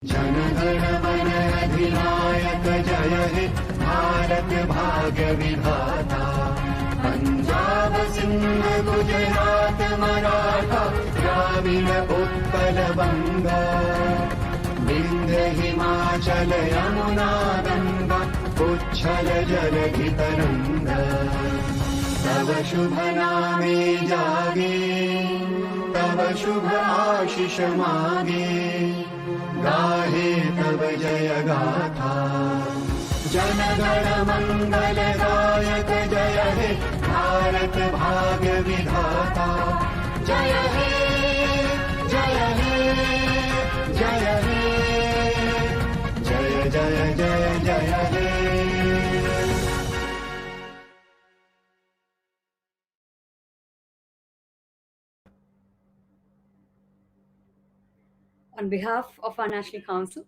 जनगण मन अधिनायक जय हे भारत भाग्य विधाता पंजाब सिंध गुजरात मराठा द्राविड़ उत्कल बंगा विंध्य हिमाचल यमुना गंगा उच्छल जलधि तरंगा तव शुभ नामे जागे तव शुभ आशीष मागे गाहे तव जय गाथा जनगण मंगलदायक जय हे भारत भाग्य विधाता जय हे जय हे जय हे जय जय जय जय हे। On behalf of our National Council,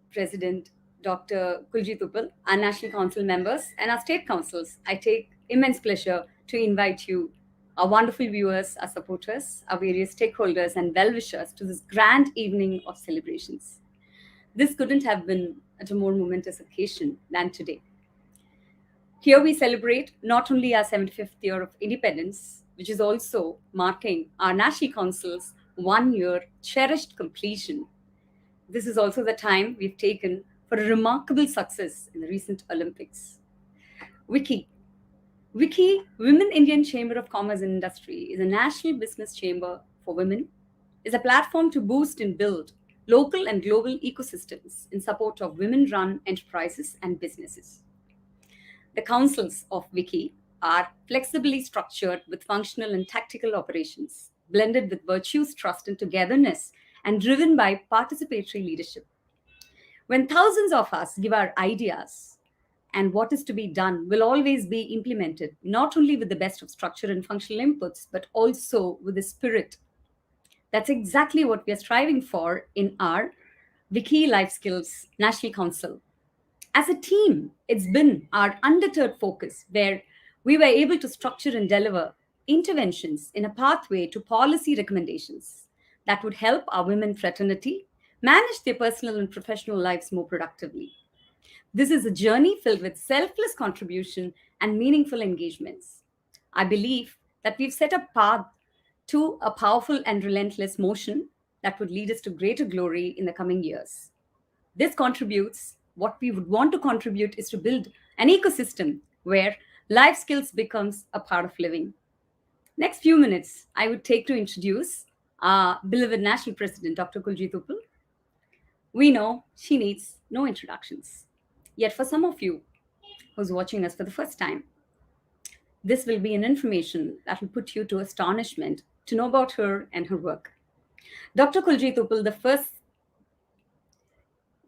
President Dr.Kuiljeit, our National Council members and our state councils, I take immense pleasure to invite you, our wonderful viewers, our supporters, our various stakeholders and well-wishers to this grand evening of celebrations. This couldn't have been at a more momentous occasion than today. Here we celebrate not only our 75th year of independence, which is also marking our National Council's 1 year cherished completion. This is also the time we've taken for a remarkable success in the recent Olympics. WICCI, Women Indian Chamber of Commerce and Industry, is a national business chamber for women, is a platform to boost and build local and global ecosystems in support of women-run enterprises and businesses. The councils of WICCI are flexibly structured with functional and tactical operations, blended with virtues, trust, and togetherness, and driven by participatory leadership. When thousands of us give our ideas, and what is to be done will always be implemented, not only with the best of structure and functional inputs, but also with the spirit. That's exactly what we are striving for in our WICCI Life Skills National Council. As a team, it's been our undeterred focus where we were able to structure and deliver interventions in a pathway to policy recommendations that would help our women fraternity manage their personal and professional lives more productively. This is a journey filled with selfless contribution and meaningful engagements. I believe that we've set a path to a powerful and relentless motion that would lead us to greater glory in the coming years. This contributes, what we would want to contribute is to build an ecosystem where life skills becomes a part of living. Next few minutes, I would take to introduce our beloved National President, Dr. Kuiljeit. We know she needs no introductions. Yet for some of you who's watching us for the first time, this will be an information that will put you to astonishment to know about her and her work. Dr. Kuiljeit,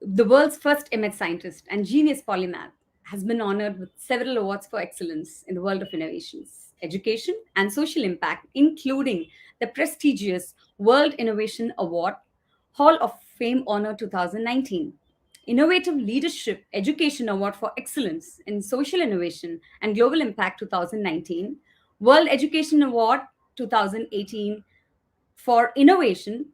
the world's first eminent scientist and genius polymath, has been honored with several awards for excellence in the world of innovations, education, and social impact, including the prestigious World Innovation Award, Hall of Fame Honor 2019, Innovative Leadership Education Award for Excellence in Social Innovation and Global Impact 2019, World Education Award 2018 for Innovation,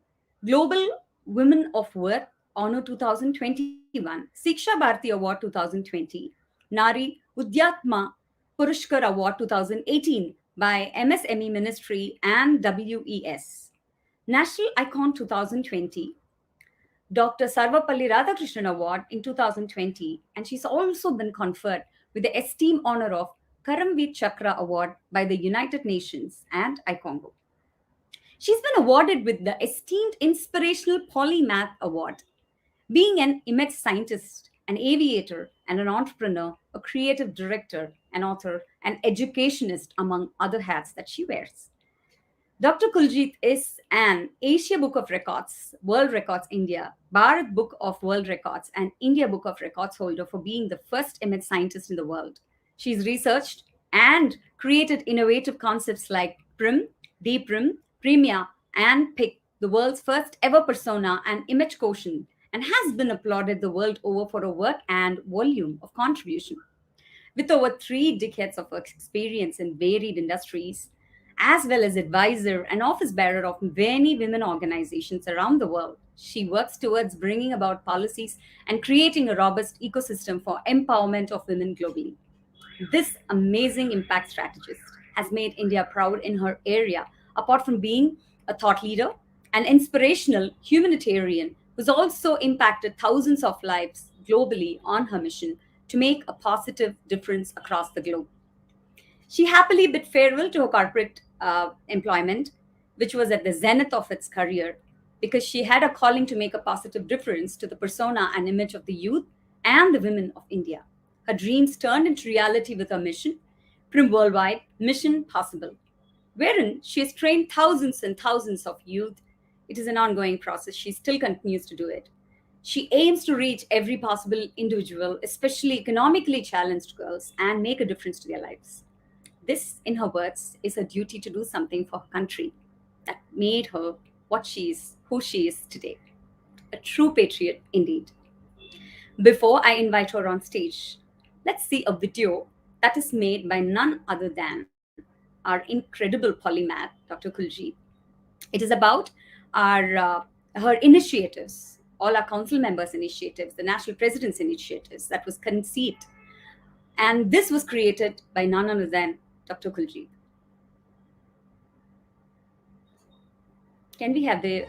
Global Women of Worth Honor 2021, Siksha Bharati Award 2020, Nari Udyatma Purushkar Award 2018 by MSME Ministry and WES, National Icon 2020, Dr. Sarvapalli Radhakrishnan Award in 2020, and she's also been conferred with the esteemed honor of Karamveer Chakra Award by the United Nations and ICONGO. She's been awarded with the esteemed Inspirational Polymath Award. Being an immense scientist, an aviator, and an entrepreneur, a creative director, an author, an educationist, among other hats that she wears. Dr. Kuiljeit is an Asia Book of Records, World Records India, Bharat Book of World Records, and India Book of Records holder for being the first immense scientist in the world. She's researched and created innovative concepts like PRIM, DPRIM, Premia, and PIC, the world's first ever persona and image quotient, and has been applauded the world over for her work and volume of contribution. With over 3 decades of experience in varied industries as well as advisor and office bearer of many women organizations around the world. She works towards bringing about policies and creating a robust ecosystem for empowerment of women globally. This amazing impact strategist has made India proud in her area, apart from being a thought leader, an inspirational humanitarian who's also impacted thousands of lives globally on her mission to make a positive difference across the globe. She happily bid farewell to her corporate employment, which was at the zenith of its career, because she had a calling to make a positive difference to the persona and image of the youth and the women of India. Her dreams turned into reality with her mission, Prim Worldwide Mission Possible, wherein she has trained thousands and thousands of youth. It is an ongoing process. She still continues to do it. She aims to reach every possible individual, especially economically challenged girls, and make a difference to their lives. This, in her words, is her duty to do something for her country that made her what she is, who she is today. A true patriot indeed. Before I invite her on stage, let's see a video that is made by none other than our incredible polymath, Dr. Kuiljeit. It is about her initiatives, all our council members' initiatives, the national president's initiatives that was conceived. And this was created by none other than Dr. Kuiljeit. Can we have the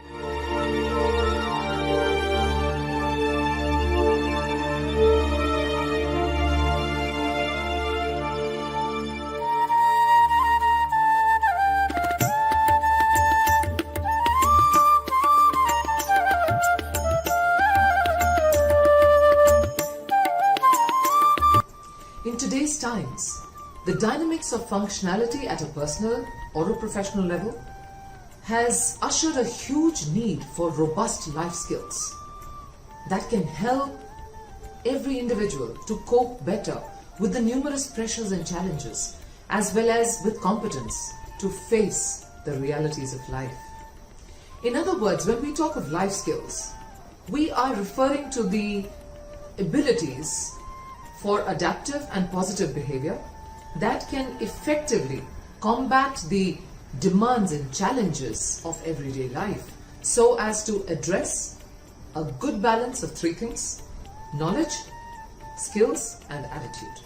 In today's times, the dynamics of functionality at a personal or a professional level has ushered a huge need for robust life skills that can help every individual to cope better with the numerous pressures and challenges, as well as with competence to face the realities of life. In other words, when we talk of life skills, we are referring to the abilities for adaptive and positive behavior that can effectively combat the demands and challenges of everyday life so as to address a good balance of three things: knowledge, skills, and attitude.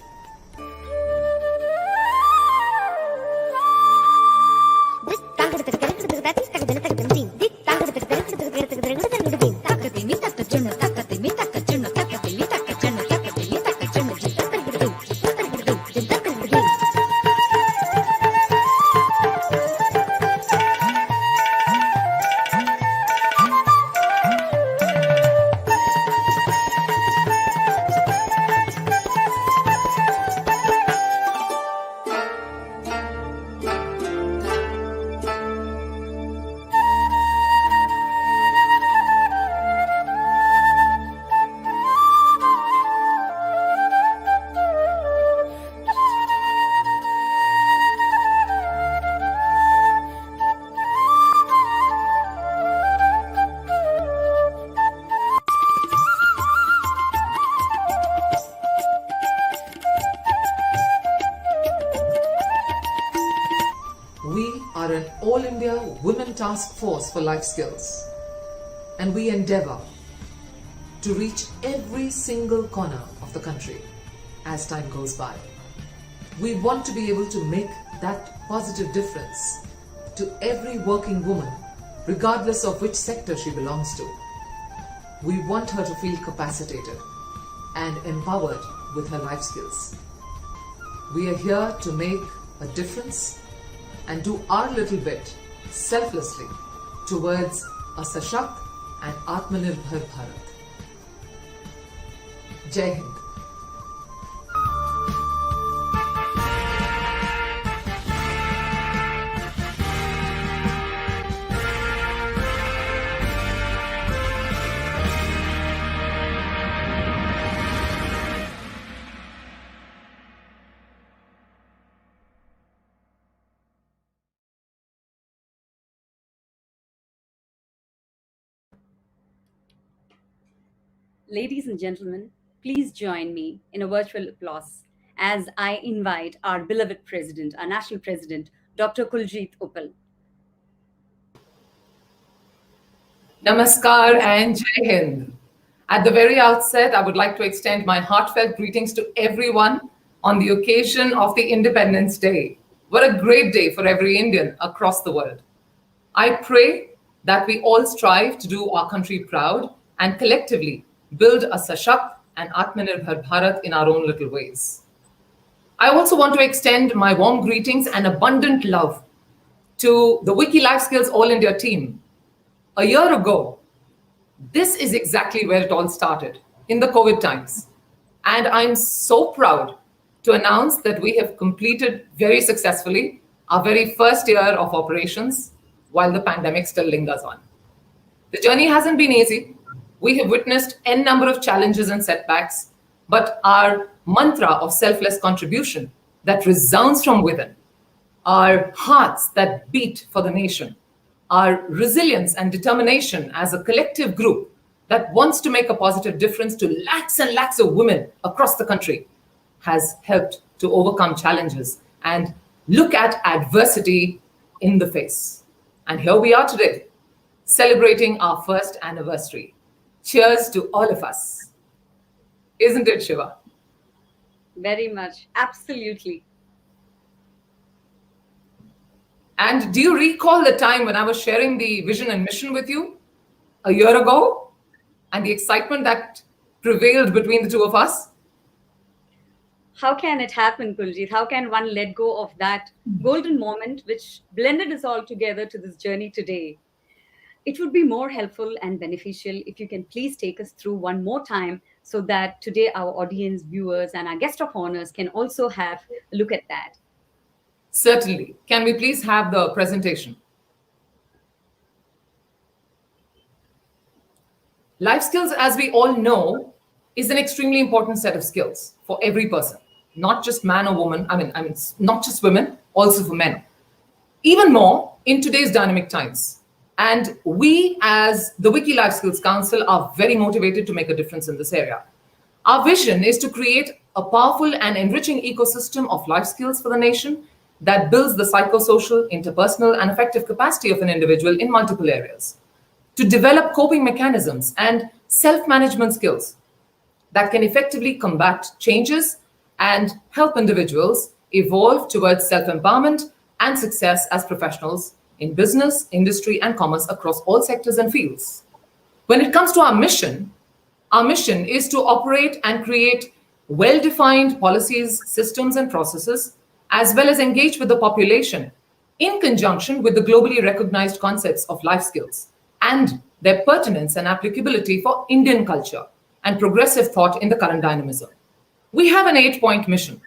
We are an All India Women Task Force for Life Skills, and we endeavour to reach every single corner of the country as time goes by. We want to be able to make that positive difference to every working woman, regardless of which sector she belongs to. We want her to feel capacitated and empowered with her life skills. We are here to make a difference and do our little bit selflessly towards a Sashakt and Atmanirbhar Bharat. Jai Hind. Ladies and gentlemen, please join me in a virtual applause as I invite our beloved president, our national president, Dr. Kuiljeit Uppaal. Namaskar and Jai Hind. At the very outset, I would like to extend my heartfelt greetings to everyone on the occasion of the Independence Day. What a great day for every Indian across the world. I pray that we all strive to do our country proud and collectively build a Sashakt and Atmanirbhar Bharat in our own little ways. I also want to extend my warm greetings and abundant love to the Wiki Life Skills All India team. A year ago, this is exactly where it all started, in the COVID times. And I'm so proud to announce that we have completed very successfully our very first year of operations while the pandemic still lingers on. The journey hasn't been easy. We have witnessed n number of challenges and setbacks, but our mantra of selfless contribution that resounds from within, our hearts that beat for the nation, our resilience and determination as a collective group that wants to make a positive difference to lakhs and lakhs of women across the country has helped to overcome challenges and look at adversity in the face. And here we are today, celebrating our first anniversary. Cheers to all of us. Isn't it, Shiva? Very much. Absolutely. And do you recall the time when I was sharing the vision and mission with you a year ago and the excitement that prevailed between the two of us? How can it happen, Kuiljeit? How can one let go of that golden moment which blended us all together to this journey today? It would be more helpful and beneficial if you can please take us through one more time so that today our audience, viewers, and our guest of honors can also have a look at that. Certainly. Can we please have the presentation? Life skills, as we all know, is an extremely important set of skills for every person, not just man or woman. I mean, not just women, also for men. Even more in today's dynamic times. And we, as the Wiki Life Skills Council, are very motivated to make a difference in this area. Our vision is to create a powerful and enriching ecosystem of life skills for the nation that builds the psychosocial, interpersonal, and affective capacity of an individual in multiple areas. To develop coping mechanisms and self-management skills that can effectively combat changes and help individuals evolve towards self-empowerment and success as professionals in business, industry, and commerce across all sectors and fields. When it comes to our mission is to operate and create well-defined policies, systems, and processes, as well as engage with the population in conjunction with the globally recognized concepts of life skills and their pertinence and applicability for Indian culture and progressive thought in the current dynamism. We have an 8-point mission.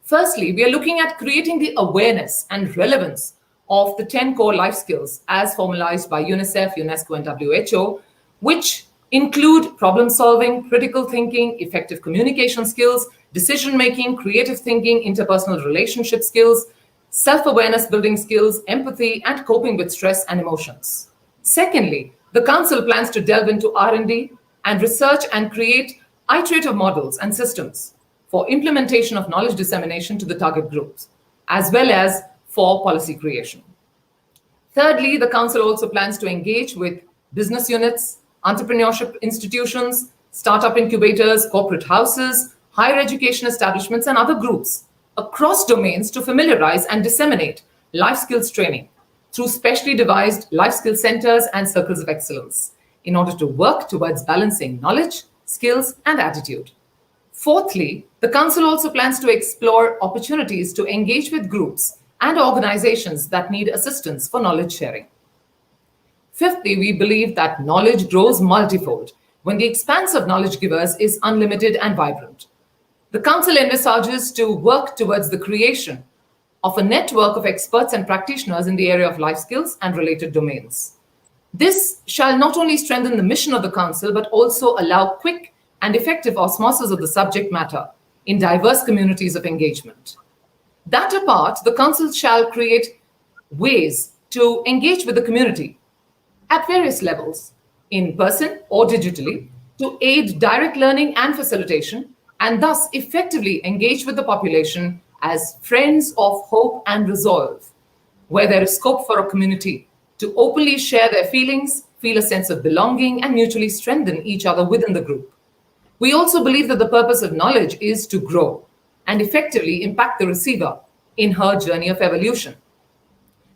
Firstly, we are looking at creating the awareness and relevance of the 10 core life skills as formalized by UNICEF, UNESCO, and WHO, which include problem solving, critical thinking, effective communication skills, decision-making, creative thinking, interpersonal relationship skills, self-awareness building skills, empathy, and coping with stress and emotions. Secondly, the Council plans to delve into R&D and research and create iterative models and systems for implementation of knowledge dissemination to the target groups, as well as for policy creation. Thirdly, the Council also plans to engage with business units, entrepreneurship institutions, startup incubators, corporate houses, higher education establishments, and other groups across domains to familiarize and disseminate life skills training through specially devised life skills centers and circles of excellence in order to work towards balancing knowledge, skills, and attitude. Fourthly, the Council also plans to explore opportunities to engage with groups and organizations that need assistance for knowledge sharing. Fifthly, we believe that knowledge grows multifold when the expanse of knowledge givers is unlimited and vibrant. The Council envisages to work towards the creation of a network of experts and practitioners in the area of life skills and related domains. This shall not only strengthen the mission of the Council, but also allow quick and effective osmosis of the subject matter in diverse communities of engagement. That apart, the Council shall create ways to engage with the community at various levels, in person or digitally, to aid direct learning and facilitation, and thus effectively engage with the population as friends of hope and resolve, where there is scope for a community to openly share their feelings, feel a sense of belonging, and mutually strengthen each other within the group. We also believe that the purpose of knowledge is to grow and effectively impact the receiver in her journey of evolution.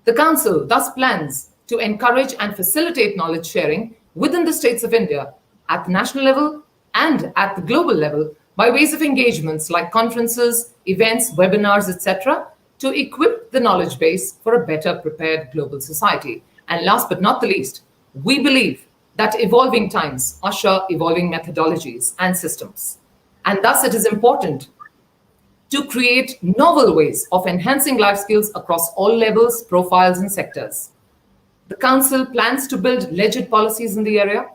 The Council thus plans to encourage and facilitate knowledge sharing within the states of India at the national level and at the global level by ways of engagements like conferences, events, webinars, etc., to equip the knowledge base for a better prepared global society. And last but not the least, we believe that evolving times usher evolving methodologies and systems. And thus it is important to create novel ways of enhancing life skills across all levels, profiles, and sectors. The Council plans to build legit policies in the area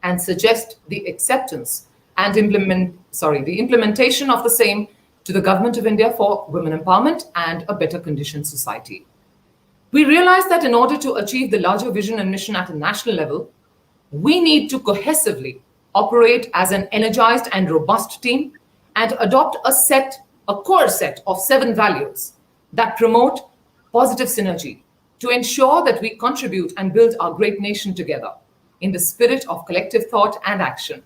and suggest the acceptance and the implementation of the same to the Government of India for women empowerment and a better conditioned society. We realize that in order to achieve the larger vision and mission at a national level, we need to cohesively operate as an energized and robust team and adopt a core set of 7 values that promote positive synergy to ensure that we contribute and build our great nation together in the spirit of collective thought and action.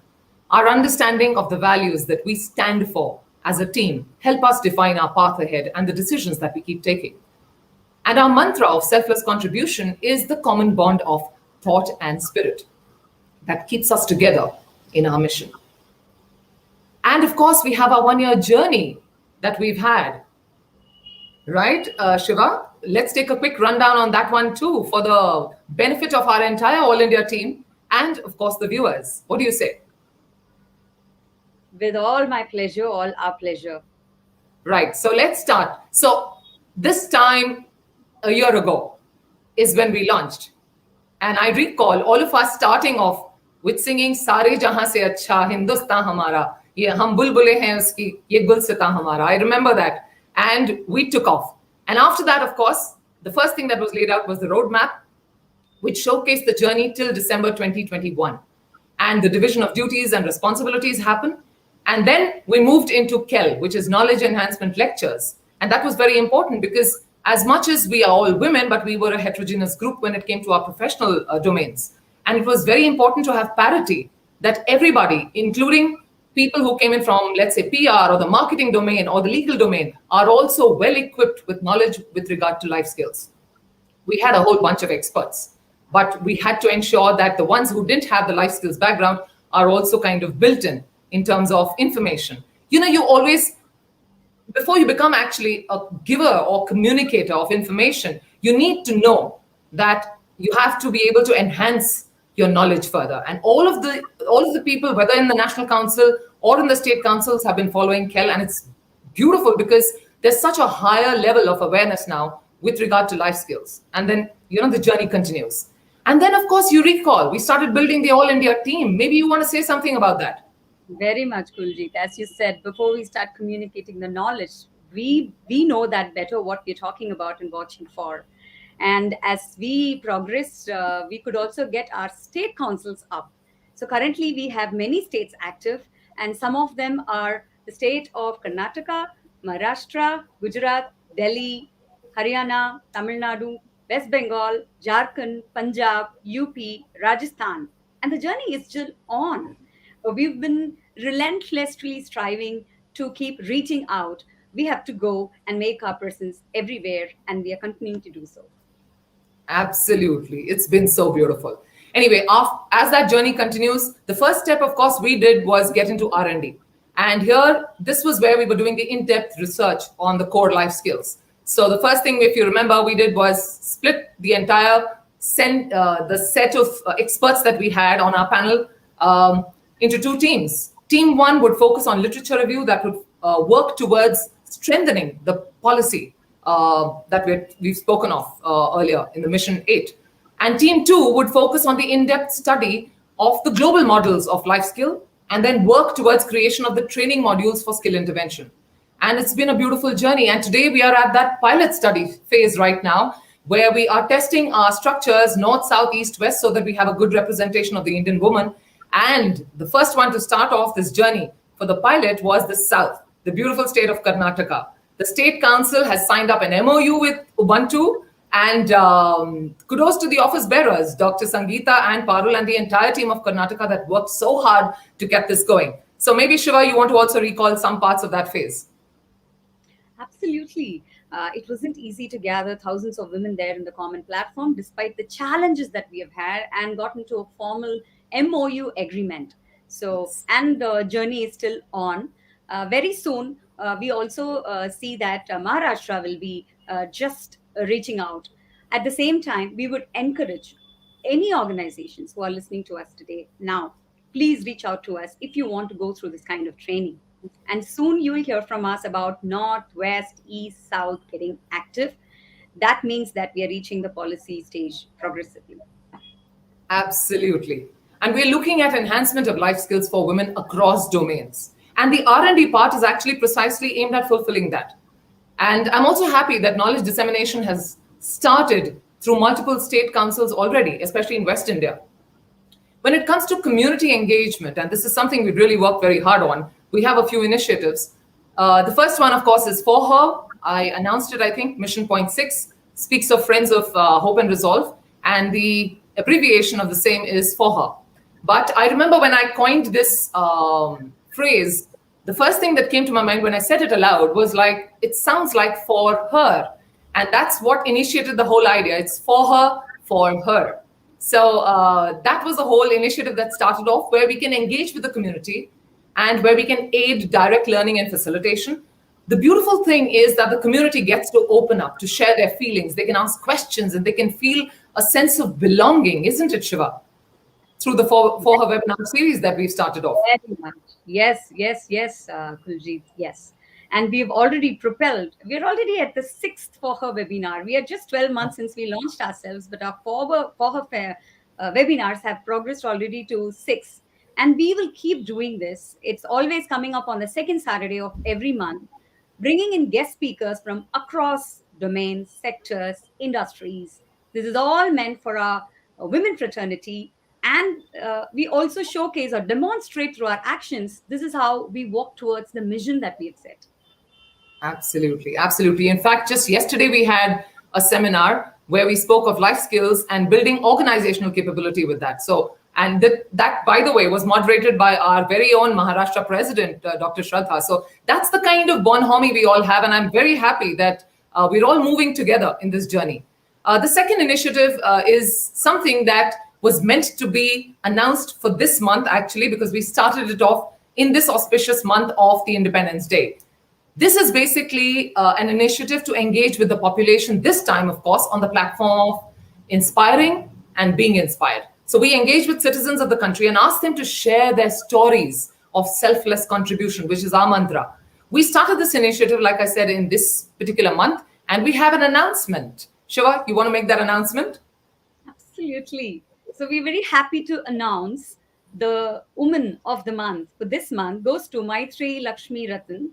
Our understanding of the values that we stand for as a team help us define our path ahead and the decisions that we keep taking. And our mantra of selfless contribution is the common bond of thought and spirit that keeps us together in our mission. And of course, we have our 1-year journey that we've had, right, Shiva? Let's take a quick rundown on that one too for the benefit of our entire All India team and of course the viewers. What do you say? With all my pleasure, all our pleasure. Right, so let's start. So this time a year ago is when we launched. And I recall all of us starting off with singing Sare Jahan Se Acha Hindustan Hamara. Ye hum bulbule hain uski, ye gulstan hamara. I remember that. And we took off. And after that, of course, the first thing that was laid out was the roadmap, which showcased the journey till December 2021. And the division of duties and responsibilities happened. And then we moved into KEL, which is Knowledge Enhancement Lectures. And that was very important because as much as we are all women, but we were a heterogeneous group when it came to our professional domains. And it was very important to have parity, that everybody, including people who came in from, let's say, PR or the marketing domain or the legal domain, are also well equipped with knowledge with regard to life skills. We had a whole bunch of experts, but we had to ensure that the ones who didn't have the life skills background are also kind of built in terms of information. You know, you always, before you become actually a giver or communicator of information, you need to know that you have to be able to enhance your knowledge further. And all of the people, whether in the National Council or in the state councils, have been following KEL, and it's beautiful because there's such a higher level of awareness now with regard to life skills. And then, you know, the journey continues. And then, of course, you recall, we started building the All India team. Maybe you want to say something about that. Very much, Kuiljeit. As you said, before we start communicating the knowledge, we know that better what we're talking about and watching for. And as we progressed, we could also get our state councils up. So currently we have many states active, and some of them are the state of Karnataka, Maharashtra, Gujarat, Delhi, Haryana, Tamil Nadu, West Bengal, Jharkhand, Punjab, UP, Rajasthan. And the journey is still on. We've been relentlessly striving to keep reaching out. We have to go and make our presence everywhere, and we are continuing to do so. Absolutely. It's been so beautiful. Anyway, as that journey continues, the first step, of course, we did was get into R&D. And here, this was where we were doing the in-depth research on the core life skills. So the first thing, if you remember, we did was split the entire the set of experts that we had on our panel into 2 teams. Team 1 would focus on literature review that would work towards strengthening the policy that we've spoken of earlier in the Mission 8. And Team 2 would focus on the in-depth study of the global models of life skill and then work towards creation of the training modules for skill intervention. And it's been a beautiful journey. And today we are at that pilot study phase right now, where we are testing our structures north, south, east, west, so that we have a good representation of the Indian woman. And the first one to start off this journey for the pilot was the south, the beautiful state of Karnataka. The State Council has signed up an MOU with Ubuntu, and kudos to the office bearers, Dr. Sangeeta and Parul and the entire team of Karnataka that worked so hard to get this going. So maybe Shiva, you want to also recall some parts of that phase. Absolutely. It wasn't easy to gather thousands of women there in the common platform, despite the challenges that we have had, and got into a formal MOU agreement. So, and the journey is still on. Very soon, we also see that Maharashtra will be just reaching out. At the same time, we would encourage any organizations who are listening to us today now, please reach out to us if you want to go through this kind of training. And soon you will hear from us about North, West, East, South getting active. That means that we are reaching the policy stage progressively. Absolutely. And we're looking at enhancement of life skills for women across domains. And the R&D part is actually precisely aimed at fulfilling that. And I'm also happy that knowledge dissemination has started through multiple state councils already, especially in West India. When it comes to community engagement, and this is something we really worked very hard on, we have a few initiatives. The first one, of course, is For Her. I announced it, I think, Mission Point 6 speaks of Friends of Hope and Resolve, and the abbreviation of the same is For Her. But I remember when I coined this phrase, the first thing that came to my mind when I said it aloud was like, it sounds like for her. And that's what initiated the whole idea. It's for her, for her. So that was a whole initiative that started off where we can engage with the community and where we can aid direct learning and facilitation. The beautiful thing is that the community gets to open up, to share their feelings. They can ask questions and they can feel a sense of belonging, isn't it, Shiva? Through the For Her webinar series that we've started off. Very much. Yes, Kuiljeit, yes. And we've already propelled. We're already at the 6th For Her webinar. We are just 12 months since we launched ourselves, but our For Her webinars have progressed already to 6. And we will keep doing this. It's always coming up on the second Saturday of every month, bringing in guest speakers from across domains, sectors, industries. This is all meant for our women fraternity. And we also showcase or demonstrate through our actions. This is how we walk towards the mission that we have set. Absolutely, absolutely. In fact, just yesterday we had a seminar where we spoke of life skills and building organizational capability with that. So, and that, by the way, was moderated by our very own Maharashtra president, Dr. Shraddha. So that's the kind of bonhomie we all have. And I'm very happy that we're all moving together in this journey. The second initiative is something that was meant to be announced for this month, actually, because we started it off in this auspicious month of the Independence Day. This is basically an initiative to engage with the population, this time, of course, on the platform of inspiring and being inspired. So we engage with citizens of the country and ask them to share their stories of selfless contribution, which is our mantra. We started this initiative, like I said, in this particular month, and we have an announcement. Shiva, you want to make that announcement? Absolutely. So we're very happy to announce the Woman of the Month for this month goes to Maitri Lakshmi Ratan.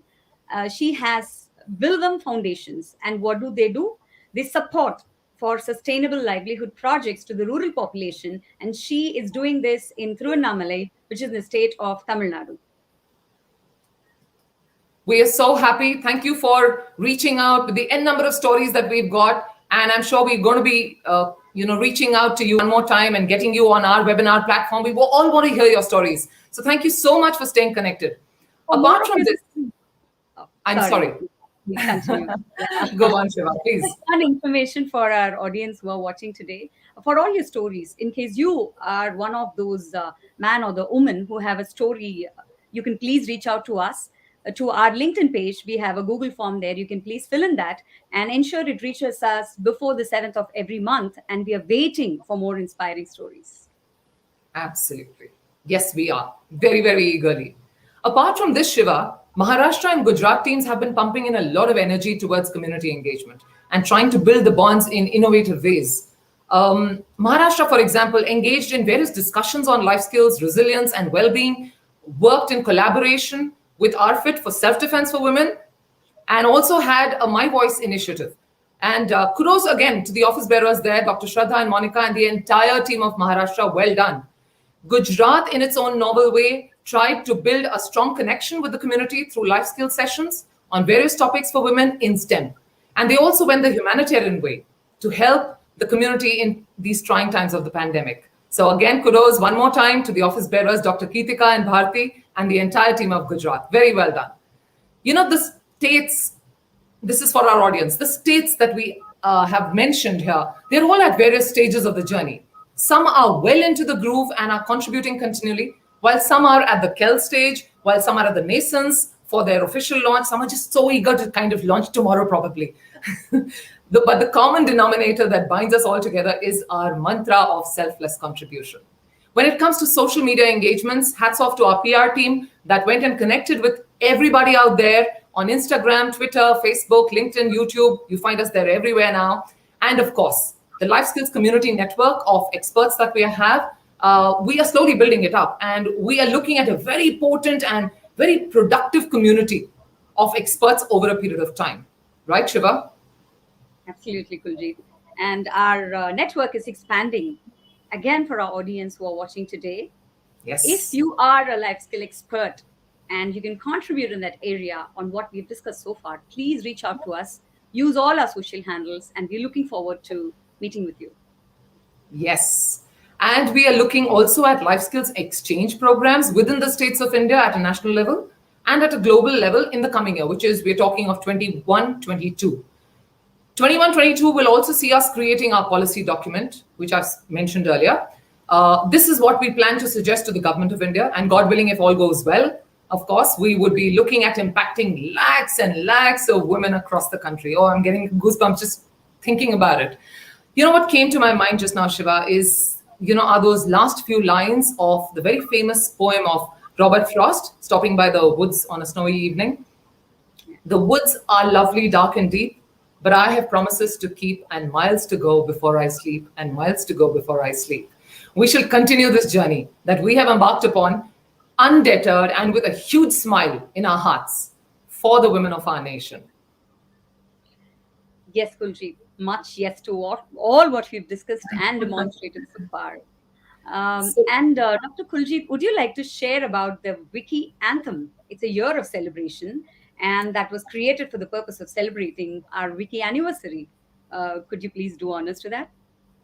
She has Wilvam Foundations. And what do? They support for sustainable livelihood projects to the rural population. And she is doing this in Thiruvannamalai, which is in the state of Tamil Nadu. We are so happy. Thank you for reaching out with the N number of stories that we've got. And I'm sure we're going to be reaching out to you one more time and getting you on our webinar platform. We all want to hear your stories. So thank you so much for staying connected. Apart from this, I'm sorry. Go on, Shiva, please. Fun information for our audience who are watching today. For all your stories, in case you are one of those man or the woman who have a story, you can please reach out to us. To our LinkedIn page, we have a Google form there. You can please fill in that and ensure it reaches us before the 7th of every month. And we are waiting for more inspiring stories. Absolutely. Yes, we are. Very, very eagerly. Apart from this, Shiva, Maharashtra and Gujarat teams have been pumping in a lot of energy towards community engagement and trying to build the bonds in innovative ways. Maharashtra, for example, engaged in various discussions on life skills, resilience, and well-being, worked in collaboration with RFIT for self-defense for women, and also had a My Voice initiative. And kudos again to the office bearers there, Dr. Shraddha and Monica, and the entire team of Maharashtra. Well done. Gujarat, in its own novel way, tried to build a strong connection with the community through life skill sessions, on various topics for women in STEM. And they also went the humanitarian way to help the community in these trying times of the pandemic. So again, kudos one more time to the office bearers, Dr. Kritika and Bharti, and the entire team of Gujarat. Very well done. The states, this is for our audience, the states that we have mentioned here, they're all at various stages of the journey. Some are well into the groove and are contributing continually, while some are at the Kel stage, while some are at the nascence for their official launch. Some are just so eager to kind of launch tomorrow, probably. But the common denominator that binds us all together is our mantra of selfless contribution. When it comes to social media engagements, hats off to our PR team that went and connected with everybody out there on Instagram, Twitter, Facebook, LinkedIn, YouTube. You find us there everywhere now. And of course, the life skills community network of experts that we have, we are slowly building it up. And we are looking at a very potent and very productive community of experts over a period of time. Right, Shiva? Absolutely, Kuiljeit. And our network is expanding. Again, for our audience who are watching today, Yes. if you are a life skill expert and you can contribute in that area on what we've discussed so far, please reach out to us. Use all our social handles, and we're looking forward to meeting with you. Yes. And we are looking also at life skills exchange programs within the states of India at a national level and at a global level in the coming year, which is, we're talking of 21-22. 21-22 will also see us creating our policy document, which I've mentioned earlier. This is what we plan to suggest to the government of India, and God willing, if all goes well, of course, we would be looking at impacting lakhs and lakhs of women across the country. Oh, I'm getting goosebumps just thinking about it. What came to my mind just now, Shiva, is, are those last few lines of the very famous poem of Robert Frost, Stopping by the Woods on a Snowy Evening. The woods are lovely, dark and deep, but I have promises to keep and miles to go before I sleep, and miles to go before I sleep. We shall continue this journey that we have embarked upon, undeterred and with a huge smile in our hearts for the women of our nation. Yes, Kuiljeit, much yes to all what we've discussed and demonstrated so far. And Dr. Kuiljeit, would you like to share about the Wiki Anthem? It's a year of celebration, and that was created for the purpose of celebrating our Wiki anniversary. Could you please do honors to that?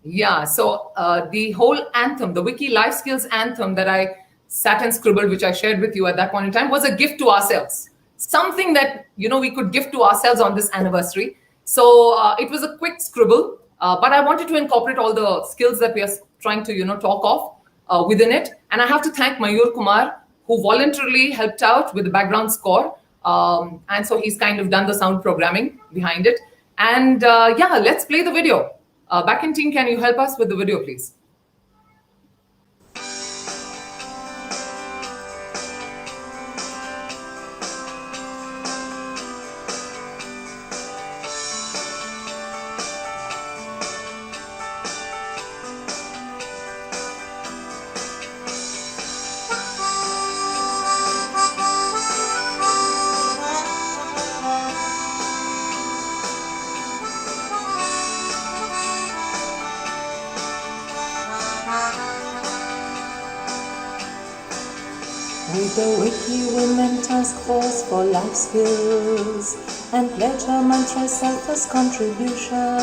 Yeah, so the whole anthem, the Wiki Life Skills Anthem that I sat and scribbled, which I shared with you at that point in time, was a gift to ourselves. Something that, we could give to ourselves on this anniversary. So it was a quick scribble, but I wanted to incorporate all the skills that we are trying to, talk of within it. And I have to thank Mayur Kumar, who voluntarily helped out with the background score. And so he's kind of done the sound programming behind it. And let's play the video. Back in team, can you help us with the video, please? With the Wiki Women Task Force for Life Skills and pledge our mantra selfless contribution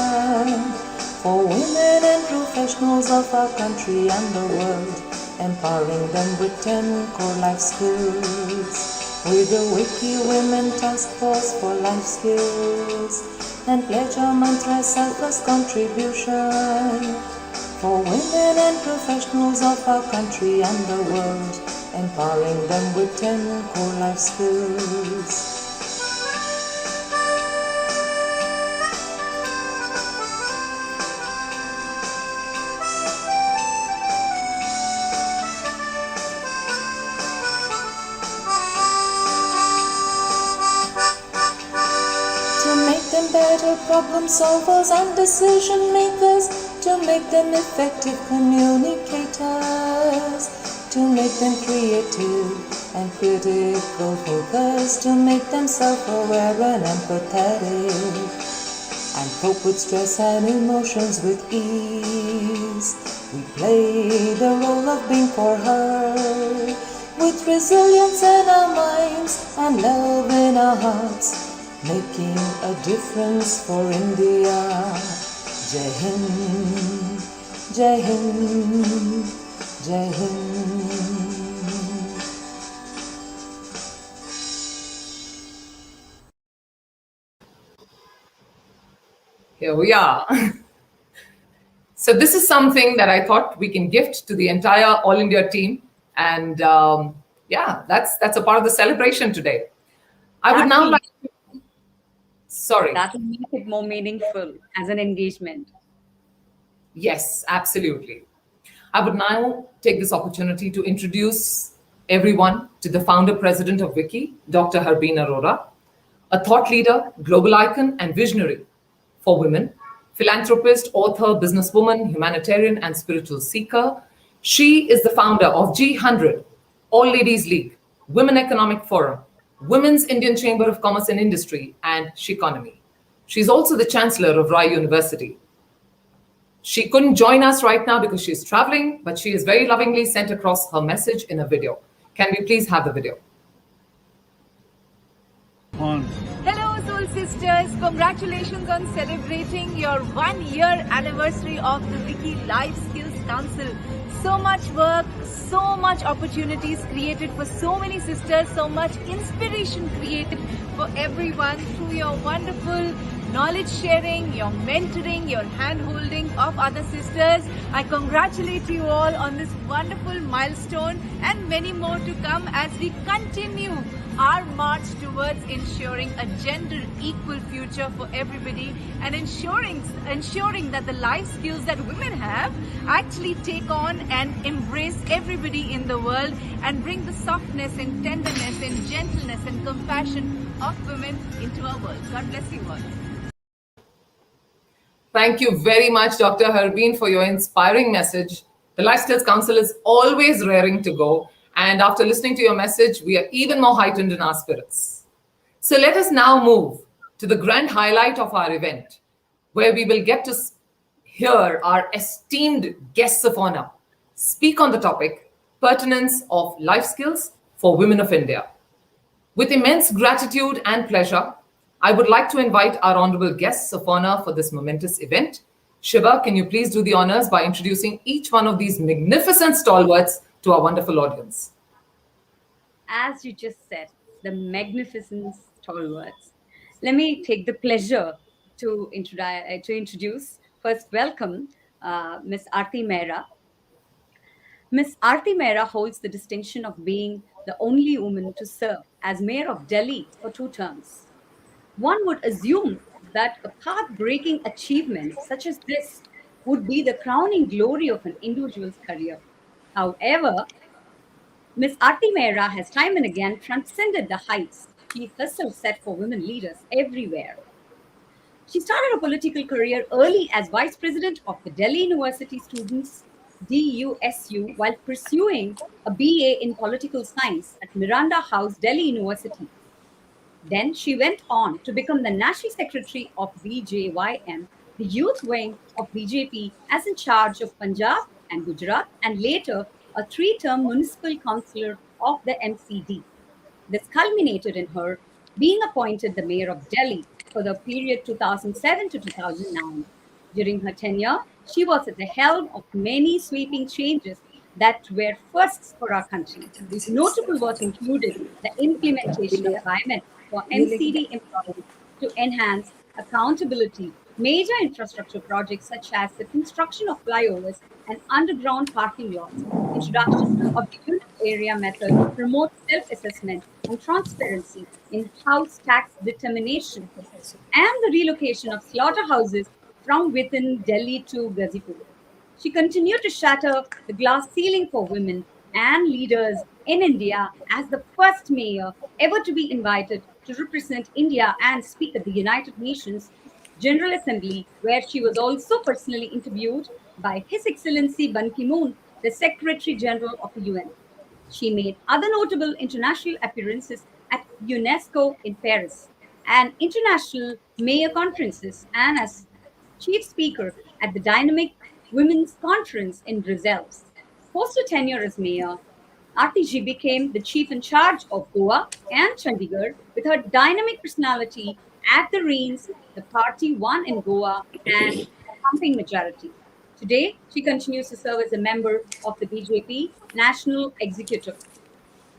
for women and professionals of our country and the world, empowering them with 10 core life skills. With the Wiki Women Task Force for Life Skills and pledge our mantra selfless contribution for women and professionals of our country and the world, empowering them with 10 core life skills. To make them better problem solvers and decision makers, to make them effective communicators, to make them creative and critical thinkers, to make them self-aware and empathetic, and cope with stress and emotions with ease. We play the role of being for her, with resilience in our minds and love in our hearts. making a difference for India. Jai Hind, Jai Hind, Jai Hind. Here we are. So this is something that I thought we can gift to the entire All India team. And yeah, that's a part of the celebration today. I would now like to... Sorry. That will make it more meaningful as an engagement. Yes, absolutely. I would now take this opportunity to introduce everyone to the founder president of WICCI, Dr. Harbeen Arora, a thought leader, global icon, and visionary for women, philanthropist, author, businesswoman, humanitarian, and spiritual seeker. She is the founder of G100, All Ladies League, Women Economic Forum, Women's Indian Chamber of Commerce and Industry, and Shikonomy. She's also the chancellor of Rai University. She couldn't join us right now because she's traveling, but she has very lovingly sent across her message in a video. Can we please have the video? Hello, Soul Sisters. Congratulations on celebrating your 1-year anniversary of the Wiki Life Skills Council. So much work, so much opportunities created for so many sisters, so much inspiration created for everyone through your wonderful knowledge sharing, your mentoring, your hand holding of other sisters. I congratulate you all on this wonderful milestone and many more to come as we continue our march towards ensuring a gender equal future for everybody and ensuring that the life skills that women have actually take on and embrace everybody in the world and bring the softness and tenderness and gentleness and compassion of women into our world. God bless you all. Thank you very much, Dr. Harbeen, for your inspiring message. The Life Skills Council is always raring to go. And after listening to your message, we are even more heightened in our spirits. So let us now move to the grand highlight of our event, where we will get to hear our esteemed guests of honor speak on the topic, pertinence of life skills for women of India. With immense gratitude and pleasure, I would like to invite our honorable guests of honor for this momentous event. Shiva, can you please do the honors by introducing each one of these magnificent stalwarts to our wonderful audience? As you just said, the magnificent stalwarts. Let me take the pleasure to introduce, first welcome, Miss Arti Mehra. Miss Arti Mehra holds the distinction of being the only woman to serve as Mayor of Delhi for 2 terms. One would assume that a path-breaking achievement such as this would be the crowning glory of an individual's career. However, Ms. Arti Mehra has time and again transcended the heights she herself set for women leaders everywhere. She started a political career early as Vice President of the Delhi University Students' DUSU while pursuing a BA in Political Science at Miranda House, Delhi University. Then she went on to become the National Secretary of BJYM, the youth wing of BJP, as in charge of Punjab and Gujarat, and later a 3-term municipal councillor of the MCD. This culminated in her being appointed the Mayor of Delhi for the period 2007 to 2009. During her tenure, she was at the helm of many sweeping changes that were firsts for our country. Notable work included the implementation of biomet for MCD employees to enhance accountability, major infrastructure projects such as the construction of flyovers and underground parking lots, introduction of the unit area method to promote self-assessment and transparency in house tax determination, and the relocation of slaughterhouses from within Delhi to Ghazipur. She continued to shatter the glass ceiling for women and leaders in India as the first mayor ever to be invited to represent India and speak at the United Nations General Assembly, where she was also personally interviewed by His Excellency Ban Ki-moon, the Secretary General of the UN. She made other notable international appearances at UNESCO in Paris and international mayor conferences, and as chief speaker at the Dynamic Women's Conference in Brussels. Post her tenure as mayor, Arti became the chief in charge of Goa and Chandigarh. With her dynamic personality At the reins, the party won in Goa and a thumping majority. Today, she continues to serve as a member of the BJP National Executive.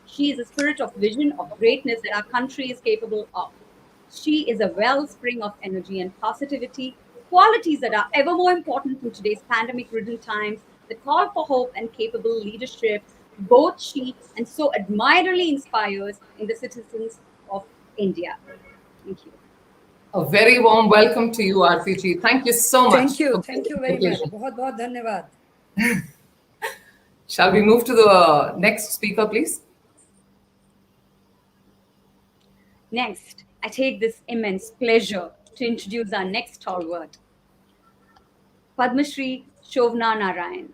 She is a spirit of vision of greatness that our country is capable of. She is a wellspring of energy and positivity, qualities that are ever more important in today's pandemic ridden times. The call for hope and capable leadership, both she and so admirably inspires in the citizens of India. Thank you. A very warm welcome to you, Arti ji. Thank you so much. Thank you very much. बहुत बहुत धन्यवाद. Shall we move to the next speaker, please? Next, I take this immense pleasure to introduce our next stalwart, Padmashree Shovana Narayan.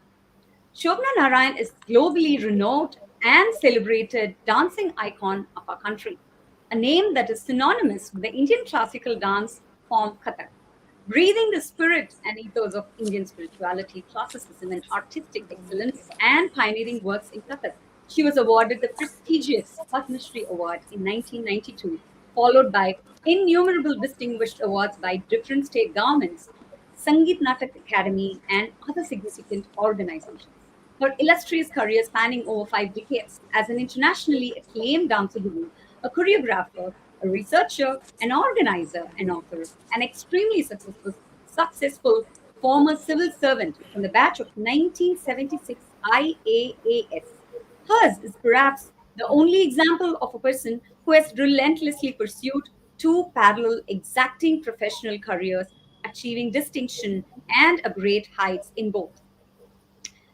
Shovana Narayan is globally renowned and celebrated dancing icon of our country, a name that is synonymous with the Indian classical dance form Kathak. Breathing the spirit and ethos of Indian spirituality, classicism, and artistic excellence, and pioneering works in Kathak, she was awarded the prestigious Padmashree Award in 1992, followed by innumerable distinguished awards by different state governments, Sangeet Natak Academy, and other significant organizations. Her illustrious career spanning over 5 decades as an internationally acclaimed dancer guru, a choreographer, a researcher, an organizer, an author, an extremely successful former civil servant from the batch of 1976 IAAS. Hers is perhaps the only example of a person who has relentlessly pursued 2 parallel exacting professional careers, achieving distinction and a great heights in both.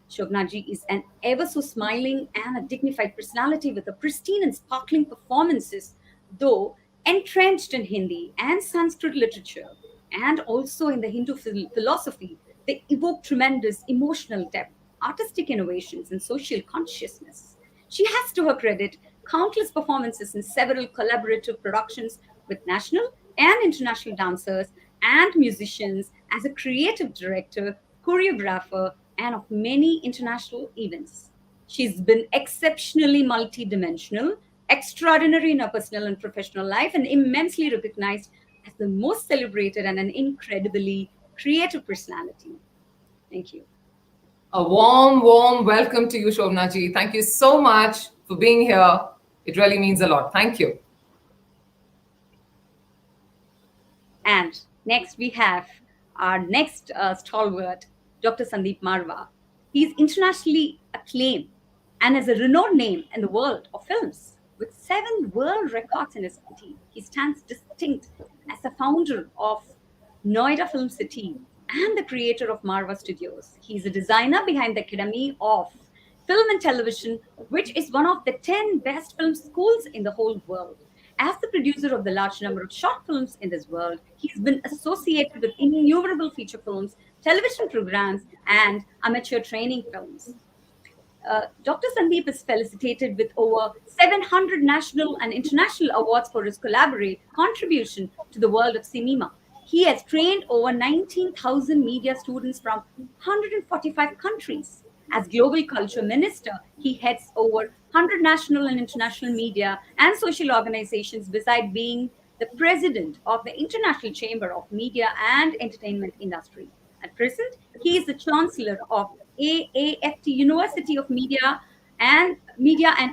Shovana ji is an ever so smiling and a dignified personality with a pristine and sparkling performances, though entrenched in Hindi and Sanskrit literature, and also in the Hindu philosophy. They evoke tremendous emotional depth, artistic innovations, and social consciousness. She has to her credit countless performances in several collaborative productions with national and international dancers and musicians as a creative director, choreographer, and of many international events. She's been exceptionally multidimensional, extraordinary in her personal and professional life, and immensely recognized as the most celebrated and an incredibly creative personality. Thank you. A warm, warm welcome to you, Shovana ji. Thank you so much for being here. It really means a lot. Thank you. And next we have our next stalwart, Dr. Sandeep Marwa. He is internationally acclaimed and is a renowned name in the world of films. With 7 world records in his city, he stands distinct as the founder of Noida Film City and the creator of Marwah Studios. He is a designer behind the Academy of Film and Television, which is one of the 10 best film schools in the whole world. As the producer of the large number of short films in this world, he's been associated with innumerable feature films, television programs, and amateur training films. Dr. Sandeep is felicitated with over 700 national and international awards for his contribution to the world of cinema. He has trained over 19,000 media students from 145 countries. As Global Culture Minister, he heads over 100 national and international media and social organizations, besides being the president of the International Chamber of Media and Entertainment Industry. At present, he is the chancellor of AAFT University of Media and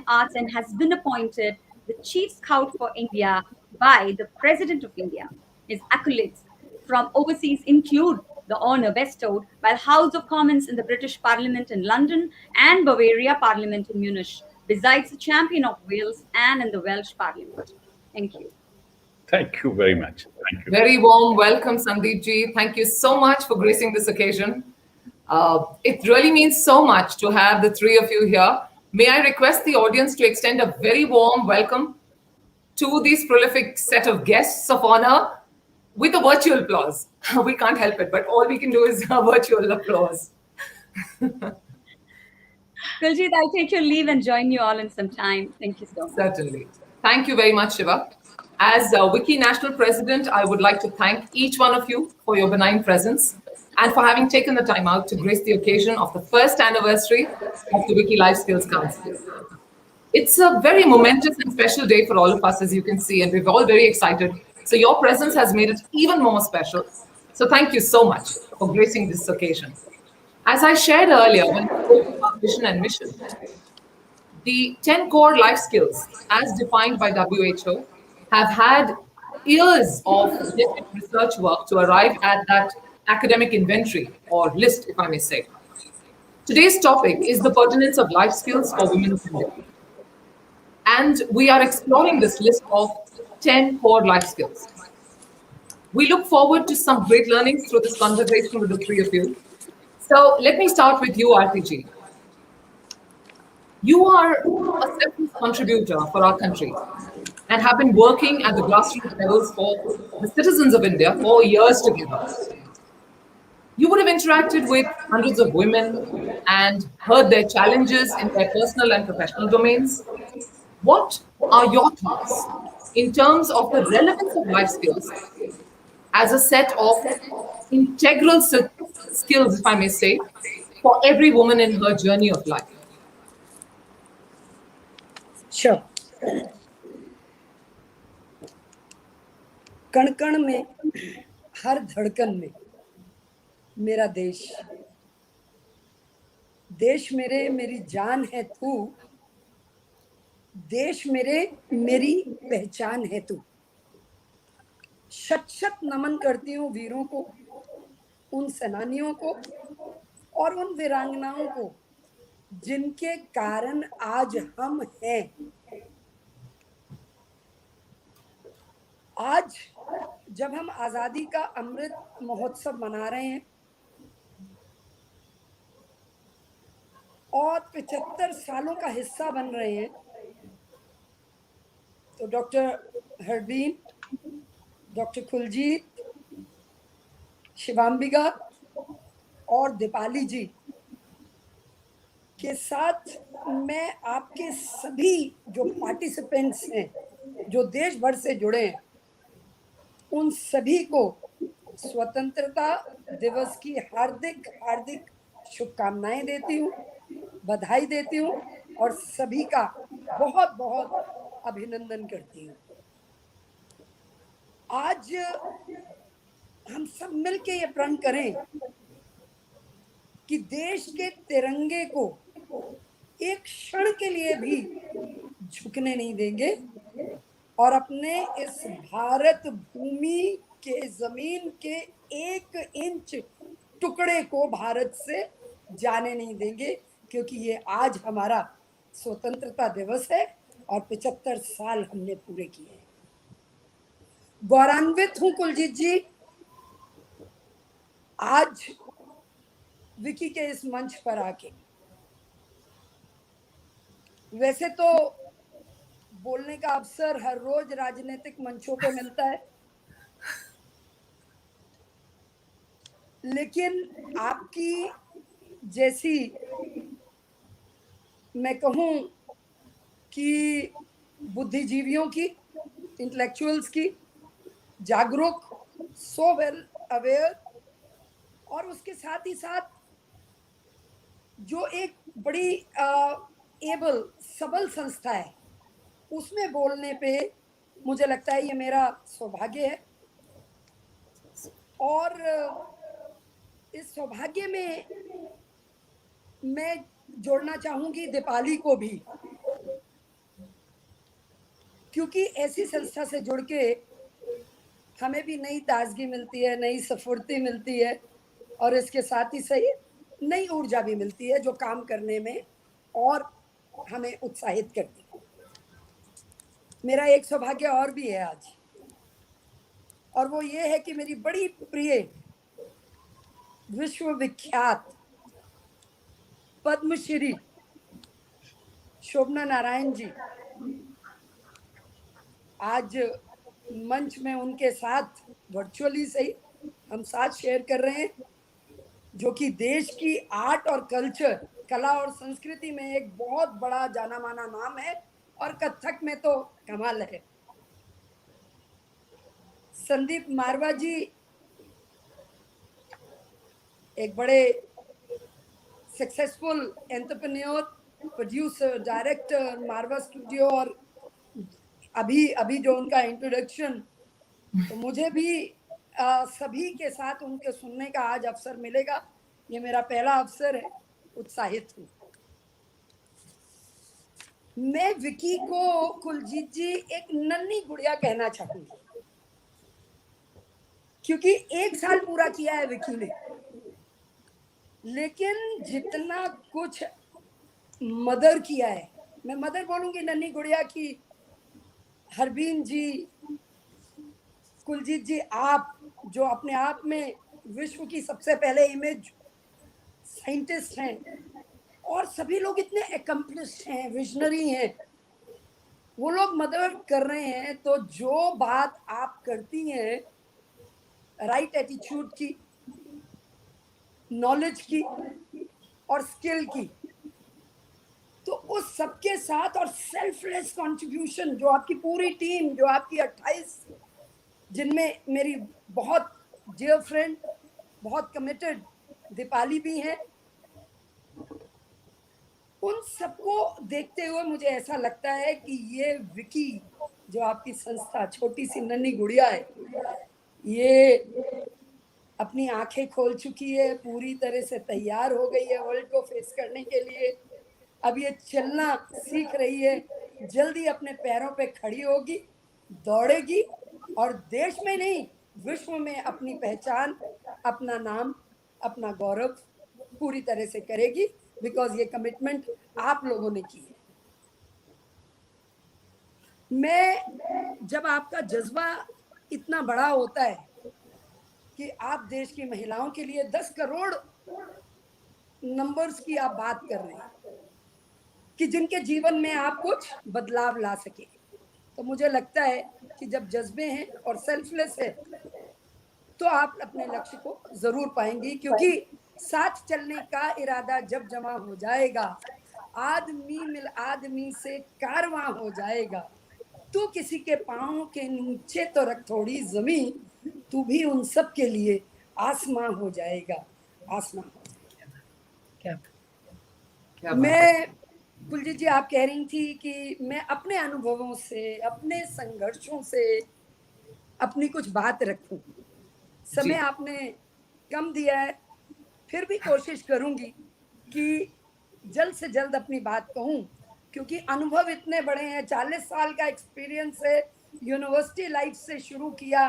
Arts and has been appointed the chief scout for India by the President of India. His accolades from overseas include the honor bestowed by the House of Commons in the British Parliament in London and Bavaria Parliament in Munich, besides the champion of Wales and in the Welsh Parliament. Thank you. Thank you very much. Thank you. Very warm welcome, Sandeep ji. Thank you so much for gracing this occasion. It really means so much to have the 3 of you here. May I request the audience to extend a very warm welcome to this prolific set of guests of honor with a virtual applause. We can't help it, but all we can do is a virtual applause. Kuiljeit, I'll take your leave and join you all in some time. Thank you so much. Certainly. Thank you very much, Shiva. As Wiki National President, I would like to thank each one of you for your benign presence and for having taken the time out to grace the occasion of the first anniversary of the Wiki Life Skills Council. It's a very momentous and special day for all of us, as you can see, and we're all very excited So your presence has made it even more special. So thank you so much for gracing this occasion. As I shared earlier, when we spoke about vision and mission, the 10 core life skills, as defined by WHO, have had years of dedicated research work to arrive at that academic inventory or list, if I may say. Today's topic is the pertinence of life skills for women of India. And we are exploring this list of 10 core life skills. We look forward to some great learnings through this conversation with the three of you. So let me start with you, Arti ji. You are a selfless contributor for our country and have been working at the grassroots levels for the citizens of India for years together. You would have interacted with hundreds of women and heard their challenges in their personal and professional domains. What are your thoughts in terms of the relevance of life skills as a set of integral skills, if I may say, for every woman in her journey of life? Sure. कण कण में, हर धड़कन में मेरा देश, देश मेरे मेरी जान है तू, देश मेरे मेरी पहचान है तू। शत शत नमन करती हूँ वीरों को, उन सेनानियों को और उन वीरांगनाओं को जिनके कारण आज हम हैं। आज जब हम आजादी का अमृत महोत्सव मना रहे हैं और 75 सालों का हिस्सा बन रहे हैं, तो डॉक्टर हरबीन, डॉक्टर कुलजीत, शिवांबिका और दीपाली जी के साथ मैं आपके सभी जो पार्टिसिपेंट्स हैं, जो देश भर से जुड़े हैं, उन सभी को स्वतंत्रता दिवस की हार्दिक हार्दिक शुभकामनाएं देती हूँ, बधाई देती हूँ और सभी का बहुत बहुत अभिनंदन करती हूँ। आज हम सब मिलके ये प्रण करें कि देश के तिरंगे को एक क्षण के लिए भी झुकने नहीं देंगे और अपने इस भारत भूमि के जमीन के 1 इंच टुकड़े को भारत से जाने नहीं देंगे, क्योंकि ये आज हमारा स्वतंत्रता दिवस है और 75 साल हमने पूरे किए हैं। गौरवान्वित हूं कुलजीत जी, आज विकी के इस मंच पर आके। वैसे तो बोलने का अवसर हर रोज राजनीतिक मंचों पे मिलता है, लेकिन आपकी जैसी, मैं कहूं कि बुद्धिजीवियों की, इंटेलेक्चुअल्स की, जागरूक, सो वेल अवेयर, और उसके साथ ही साथ जो एक बड़ी एबल सबल संस्था है, उसमें बोलने पे मुझे लगता है ये मेरा सौभाग्य है। और इस सौभाग्य में मैं जोड़ना चाहूंगी दीपाली को भी, क्योंकि ऐसी संस्था से जुड़ के हमें भी नई ताजगी मिलती है, नई स्फूर्ति मिलती है और इसके साथ ही सही नई ऊर्जा भी मिलती है जो काम करने में और हमें उत्साहित करती है। मेरा एक सौभाग्य और भी है आज, और वो ये है कि मेरी बड़ी प्रिय विश्वविख्यात पद्मश्री शोभना नारायण जी आज मंच में उनके साथ वर्चुअली सही हम साथ शेयर कर रहे हैं, जो कि देश की आर्ट और कल्चर, कला और संस्कृति में एक बहुत बड़ा जाना माना नाम है और कथक में तो कमाल है। संदीप मारवा जी एक बड़े सक्सेसफुल एंटरप्रेन्योर, प्रोड्यूसर, डायरेक्टर, मारवा स्टूडियो, और अभी जो उनका इंट्रोडक्शन तो मुझे भी सभी के साथ उनके सुनने का आज अवसर मिलेगा। ये मेरा पहला अवसर है, उत्साहित हूँ। मैं विकी को, कुलजीत जी, एक नन्ही गुड़िया कहना चाहूंगी, क्योंकि 1 साल पूरा किया है विकी ने, लेकिन जितना कुछ मदर किया है, मैं मदर बोलूंगी नन्ही गुड़िया की, हरबीन जी, कुलजीत जी, आप जो अपने आप में विश्व की सबसे पहले इमेज साइंटिस्ट हैं, और सभी लोग इतने एकम्प्लिश्ड हैं, विजनरी हैं, वो लोग मदद कर रहे हैं। तो जो बात आप करती हैं राइट एटीट्यूड की, नॉलेज की और स्किल की, तो उस सबके साथ और सेल्फलेस कंट्रीब्यूशन जो आपकी पूरी टीम, जो आपकी 28, जिनमें मेरी बहुत डियर फ्रेंड, बहुत कमिटेड दीपाली भी हैं, उन सबको देखते हुए मुझे ऐसा लगता है कि ये विकी जो आपकी संस्था, छोटी सी नन्ही गुड़िया है, ये अपनी आंखें खोल चुकी है, पूरी तरह से तैयार हो गई है वर्ल्ड को फेस करने के लिए। अब ये चलना सीख रही है, जल्दी अपने पैरों पे खड़ी होगी, दौड़ेगी, और देश में नहीं विश्व में अपनी पहचान, अपना नाम, अपना गौरव पूरी तरह से करेगी, बिकॉज ये कमिटमेंट आप लोगों ने की है। मैं, जब आपका जज्बा इतना बड़ा होता है कि आप देश की महिलाओं के लिए 10 करोड़ नंबर्स की आप बात कर रहे हैं कि जिनके जीवन में आप कुछ बदलाव ला सके, तो मुझे लगता है कि जब जज्बे हैं और सेल्फलेस है तो आप अपने लक्ष्य को जरूर पाएंगी, क्योंकि साथ चलने का इरादा जब जमा हो जाएगा, आदमी मिल आदमी से कारवां हो जाएगा। तू किसी के पाँव के नीचे तो रख थोड़ी जमीन, तू भी उन सब के लिए आसमां हो जाएगा, आसमां हो जाएगा। क्या मैं, कुलजीत जी, आप कह रही थी कि मैं अपने अनुभवों से, अपने संघर्षों से अपनी कुछ बात रखूं। समय आपने कम दिया है, फिर भी कोशिश करूंगी कि जल्द से जल्द अपनी बात कहूं, क्योंकि अनुभव इतने बड़े हैं। 40 साल का एक्सपीरियंस है, यूनिवर्सिटी लाइफ से शुरू किया,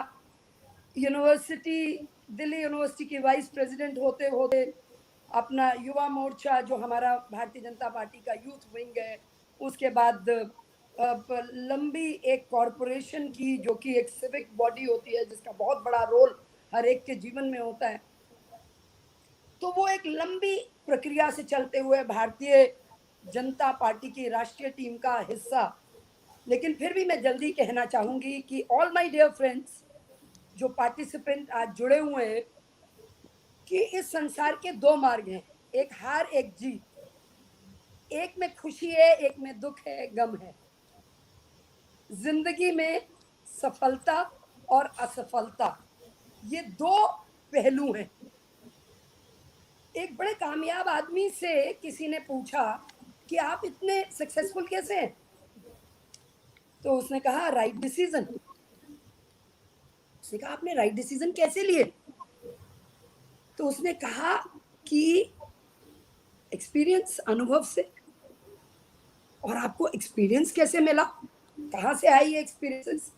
यूनिवर्सिटी, दिल्ली यूनिवर्सिटी की वाइस प्रेसिडेंट होते होते अपना युवा मोर्चा, जो हमारा भारतीय जनता पार्टी का यूथ विंग है, उसके बाद लंबी एक कॉरपोरेशन की, जो कि एक सिविक बॉडी होती है जिसका बहुत बड़ा रोल हर एक के जीवन में होता है। तो वो एक लंबी प्रक्रिया से चलते हुए भारतीय जनता पार्टी की राष्ट्रीय टीम का हिस्सा। लेकिन फिर भी मैं जल्दी कहना चाहूंगी कि ऑल माय डियर फ्रेंड्स, जो पार्टिसिपेंट आज जुड़े हुए हैं, कि इस संसार के 2 मार्ग हैं, एक हार एक जीत, एक में खुशी है, एक में दुख है, गम है। जिंदगी में सफलता और असफलता, ये 2 पहलू हैं। एक बड़े कामयाब आदमी से किसी ने पूछा कि आप इतने सक्सेसफुल कैसे हैं, तो उसने कहा राइट डिसीजन। उसने कहा आपने राइट डिसीजन कैसे लिए? तो उसने कहा कि एक्सपीरियंस, अनुभव से। और आपको एक्सपीरियंस कैसे मिला, कहां से आई ये एक्सपीरियंसेस?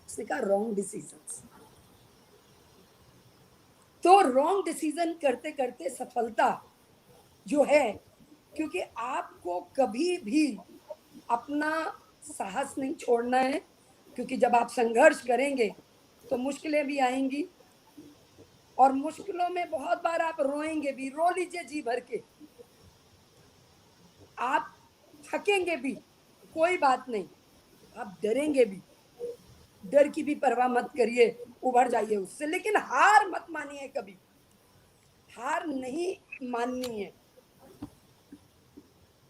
उसने कहा रॉन्ग डिसीजंस। तो रॉन्ग डिसीजन करते करते सफलता जो है, क्योंकि आपको कभी भी अपना साहस नहीं छोड़ना है, क्योंकि जब आप संघर्ष करेंगे तो मुश्किलें भी आएंगी, और मुश्किलों में बहुत बार आप रोएंगे भी, रो लीजिए जी भर के, आप थकेंगे भी, कोई बात नहीं, आप डरेंगे भी, डर की भी परवाह मत करिए, उभर जाइए उससे। लेकिन हार मत मानिए, कभी हार नहीं माननी है,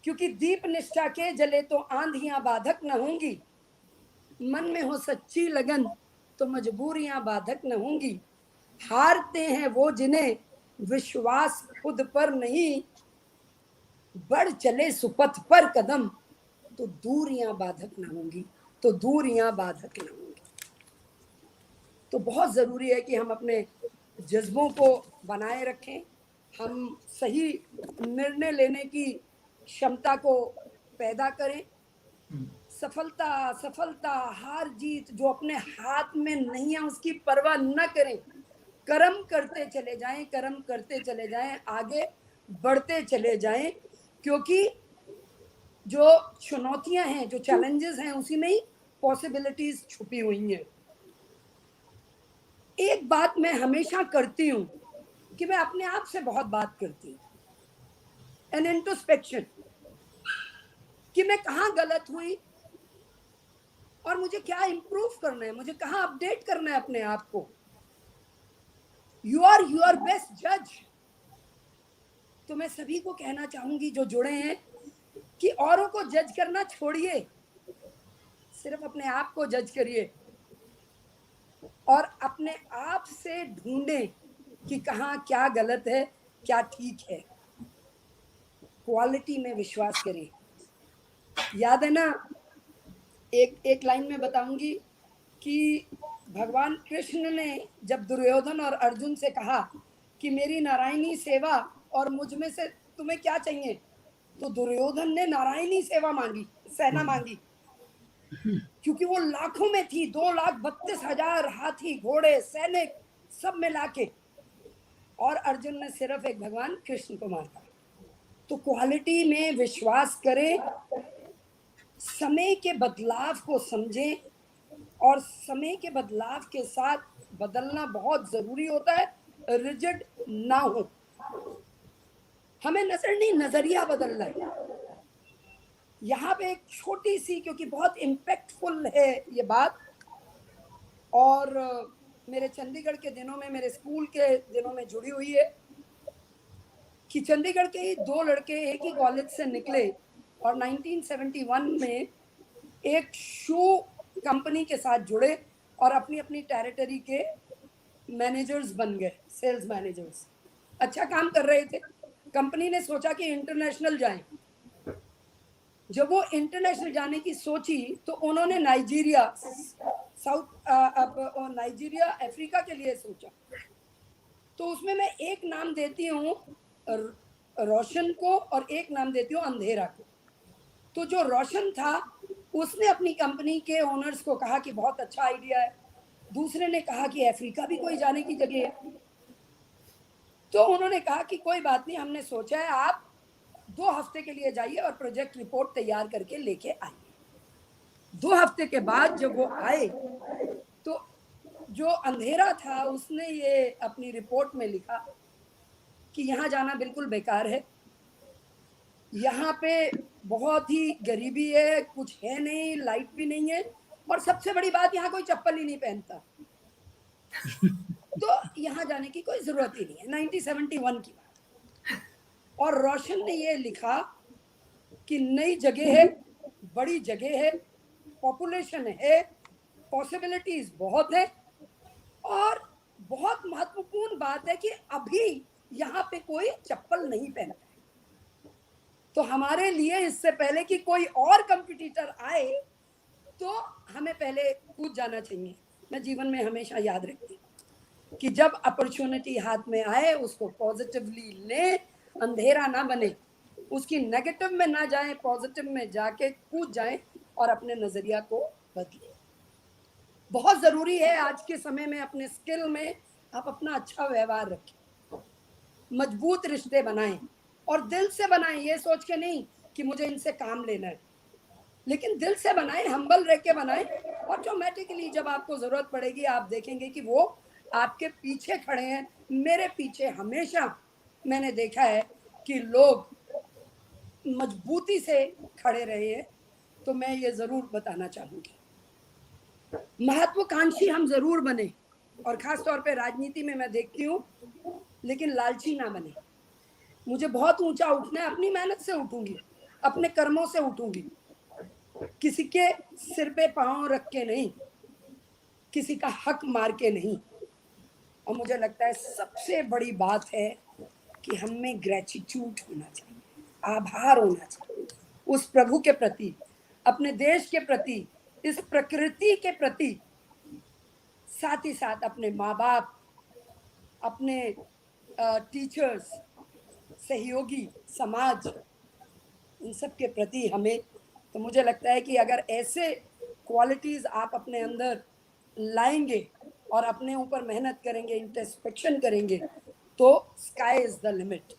क्योंकि दीप निष्ठा के जले तो आंधियां बाधक न होंगी, मन में हो सच्ची लगन तो मजबूरियां बाधक न होंगी। हारते हैं वो जिन्हें विश्वास खुद पर नहीं, बढ़ चले सुपथ पर कदम तो दूरियां बाधक न होंगी, तो दूरियां बाधक न होंगी। तो बहुत ज़रूरी है कि हम अपने जज्बों को बनाए रखें, हम सही निर्णय लेने की क्षमता को पैदा करें। सफलता असफलता हार जीत जो अपने हाथ में नहीं है उसकी परवाह न करें, कर्म करते चले जाएं, कर्म करते चले जाएं, आगे बढ़ते चले जाएं, क्योंकि जो चुनौतियां हैं, जो चैलेंजेस हैं, उसी में ही पॉसिबिलिटीज छुपी हुई हैं। एक बात मैं हमेशा करती हूँ कि मैं अपने आप से बहुत बात करती हूँ, एन इंट्रोस्पेक्शन, कि मैं कहाँ गलत हुई और मुझे क्या इम्प्रूव करना है, मुझे कहाँ अपडेट करना है अपने आप को। यू आर योर बेस्ट जज। तो मैं सभी को कहना चाहूंगी जो जुड़े हैं कि औरों को जज करना छोड़िए, सिर्फ अपने आप को जज करिए और अपने आप से ढूंढें कि कहाँ क्या गलत है, क्या ठीक है। क्वालिटी में विश्वास करें। याद है ना, एक लाइन में बताऊंगी कि भगवान कृष्ण ने जब दुर्योधन और अर्जुन से कहा कि मेरी नारायणी सेवा और मुझ में से तुम्हें क्या चाहिए, तो दुर्योधन ने नारायणी सेवा मांगी, सेना मांगी, क्योंकि वो लाखों में थी, 2,32,000 हाथी घोड़े सैनिक सब मिला के, और अर्जुन ने सिर्फ एक भगवान कृष्ण को मारा। तो क्वालिटी में विश्वास करें, समय के बदलाव को समझें और समय के बदलाव के साथ बदलना बहुत जरूरी होता है, रिजिड ना हो। हमें नजर नहीं, नजरिया बदलना है। यहाँ पे एक छोटी सी, क्योंकि बहुत इम्पैक्टफुल है ये बात, और मेरे चंडीगढ़ के दिनों में, मेरे स्कूल के दिनों में जुड़ी हुई है, कि चंडीगढ़ के ही 2 लड़के एक ही कॉलेज से निकले और 1971 में एक शू कंपनी के साथ जुड़े और अपनी अपनी टेरिटरी के मैनेजर्स बन गए, सेल्स मैनेजर्स। अच्छा काम कर रहे थे। कंपनी ने सोचा कि इंटरनेशनल जाएं। जब वो इंटरनेशनल जाने की सोची तो उन्होंने नाइजीरिया, नाइजीरिया अफ्रीका के लिए सोचा। तो उसमें मैं एक नाम देती हूँ रोशन को और एक नाम देती हूँ अंधेरा को। तो जो रोशन था उसने अपनी कंपनी के ओनर्स को कहा कि बहुत अच्छा आइडिया है। दूसरे ने कहा कि अफ्रीका भी कोई जाने की जगह है। तो उन्होंने कहा कि कोई बात नहीं, हमने सोचा है आप 2 हफ्ते के लिए जाइए और प्रोजेक्ट रिपोर्ट तैयार करके लेके आइए। 2 हफ्ते के बाद जब वो आए तो जो अंधेरा था उसने ये अपनी रिपोर्ट में लिखा कि यहाँ जाना बिल्कुल बेकार है, यहाँ पे बहुत ही गरीबी है, कुछ है नहीं, लाइट भी नहीं है, और सबसे बड़ी बात यहाँ कोई चप्पल ही नहीं पहनता। तो यहाँ जाने की कोई जरूरत ही नहीं है। 1971 की बात। और रोशन ने ये लिखा कि नई जगह है, बड़ी जगह है, पॉपुलेशन है, पॉसिबिलिटीज बहुत है, और बहुत महत्वपूर्ण बात है कि अभी यहाँ पे कोई चप्पल नहीं पहनता है। तो हमारे लिए इससे पहले कि कोई और कंपटीटर आए तो हमें पहले कूद जाना चाहिए। मैं जीवन में हमेशा याद रखती हूँ कि जब अपॉर्चुनिटी हाथ में आए उसको पॉजिटिवली ले, अंधेरा ना बने, उसकी नेगेटिव में ना जाए, पॉजिटिव में जाके कूद जाए और अपने नजरिया को बदले। बहुत जरूरी है आज के समय में अपने स्किल में आप अपना अच्छा व्यवहार रखें, मजबूत रिश्ते बनाएं और दिल से बनाएं, ये सोच के नहीं कि मुझे इनसे काम लेना है, लेकिन दिल से बनाएं, हम्बल रह के बनाएं। ऑटोमेटिकली जब आपको जरूरत पड़ेगी आप देखेंगे कि वो आपके पीछे खड़े हैं। मेरे पीछे हमेशा मैंने देखा है कि लोग मजबूती से खड़े रहे हैं। तो मैं ये जरूर बताना चाहूंगी, महत्वाकांक्षी हम जरूर बने, और खास तौर पे राजनीति में मैं देखती हूँ, लेकिन लालची ना बने। मुझे बहुत ऊंचा उठना है, अपनी मेहनत से उठूंगी, अपने कर्मों से उठूंगी, किसी के सिर पे पांव रख के नहीं, किसी का हक मार के नहीं। और मुझे लगता है सबसे बड़ी बात है कि हम में ग्रेटिट्यूड होना चाहिए, आभार होना चाहिए उस प्रभु के प्रति, अपने देश के प्रति, इस प्रकृति के प्रति। साथ ही साथ अपने माँ बाप, अपने टीचर्स, सहयोगी, समाज, इन सब के प्रति हमें, तो मुझे लगता है कि अगर ऐसे क्वालिटीज़ आप अपने अंदर लाएंगे और अपने ऊपर मेहनत करेंगे, इंट्रोस्पेक्शन करेंगे, तो स्काई इज द लिमिट।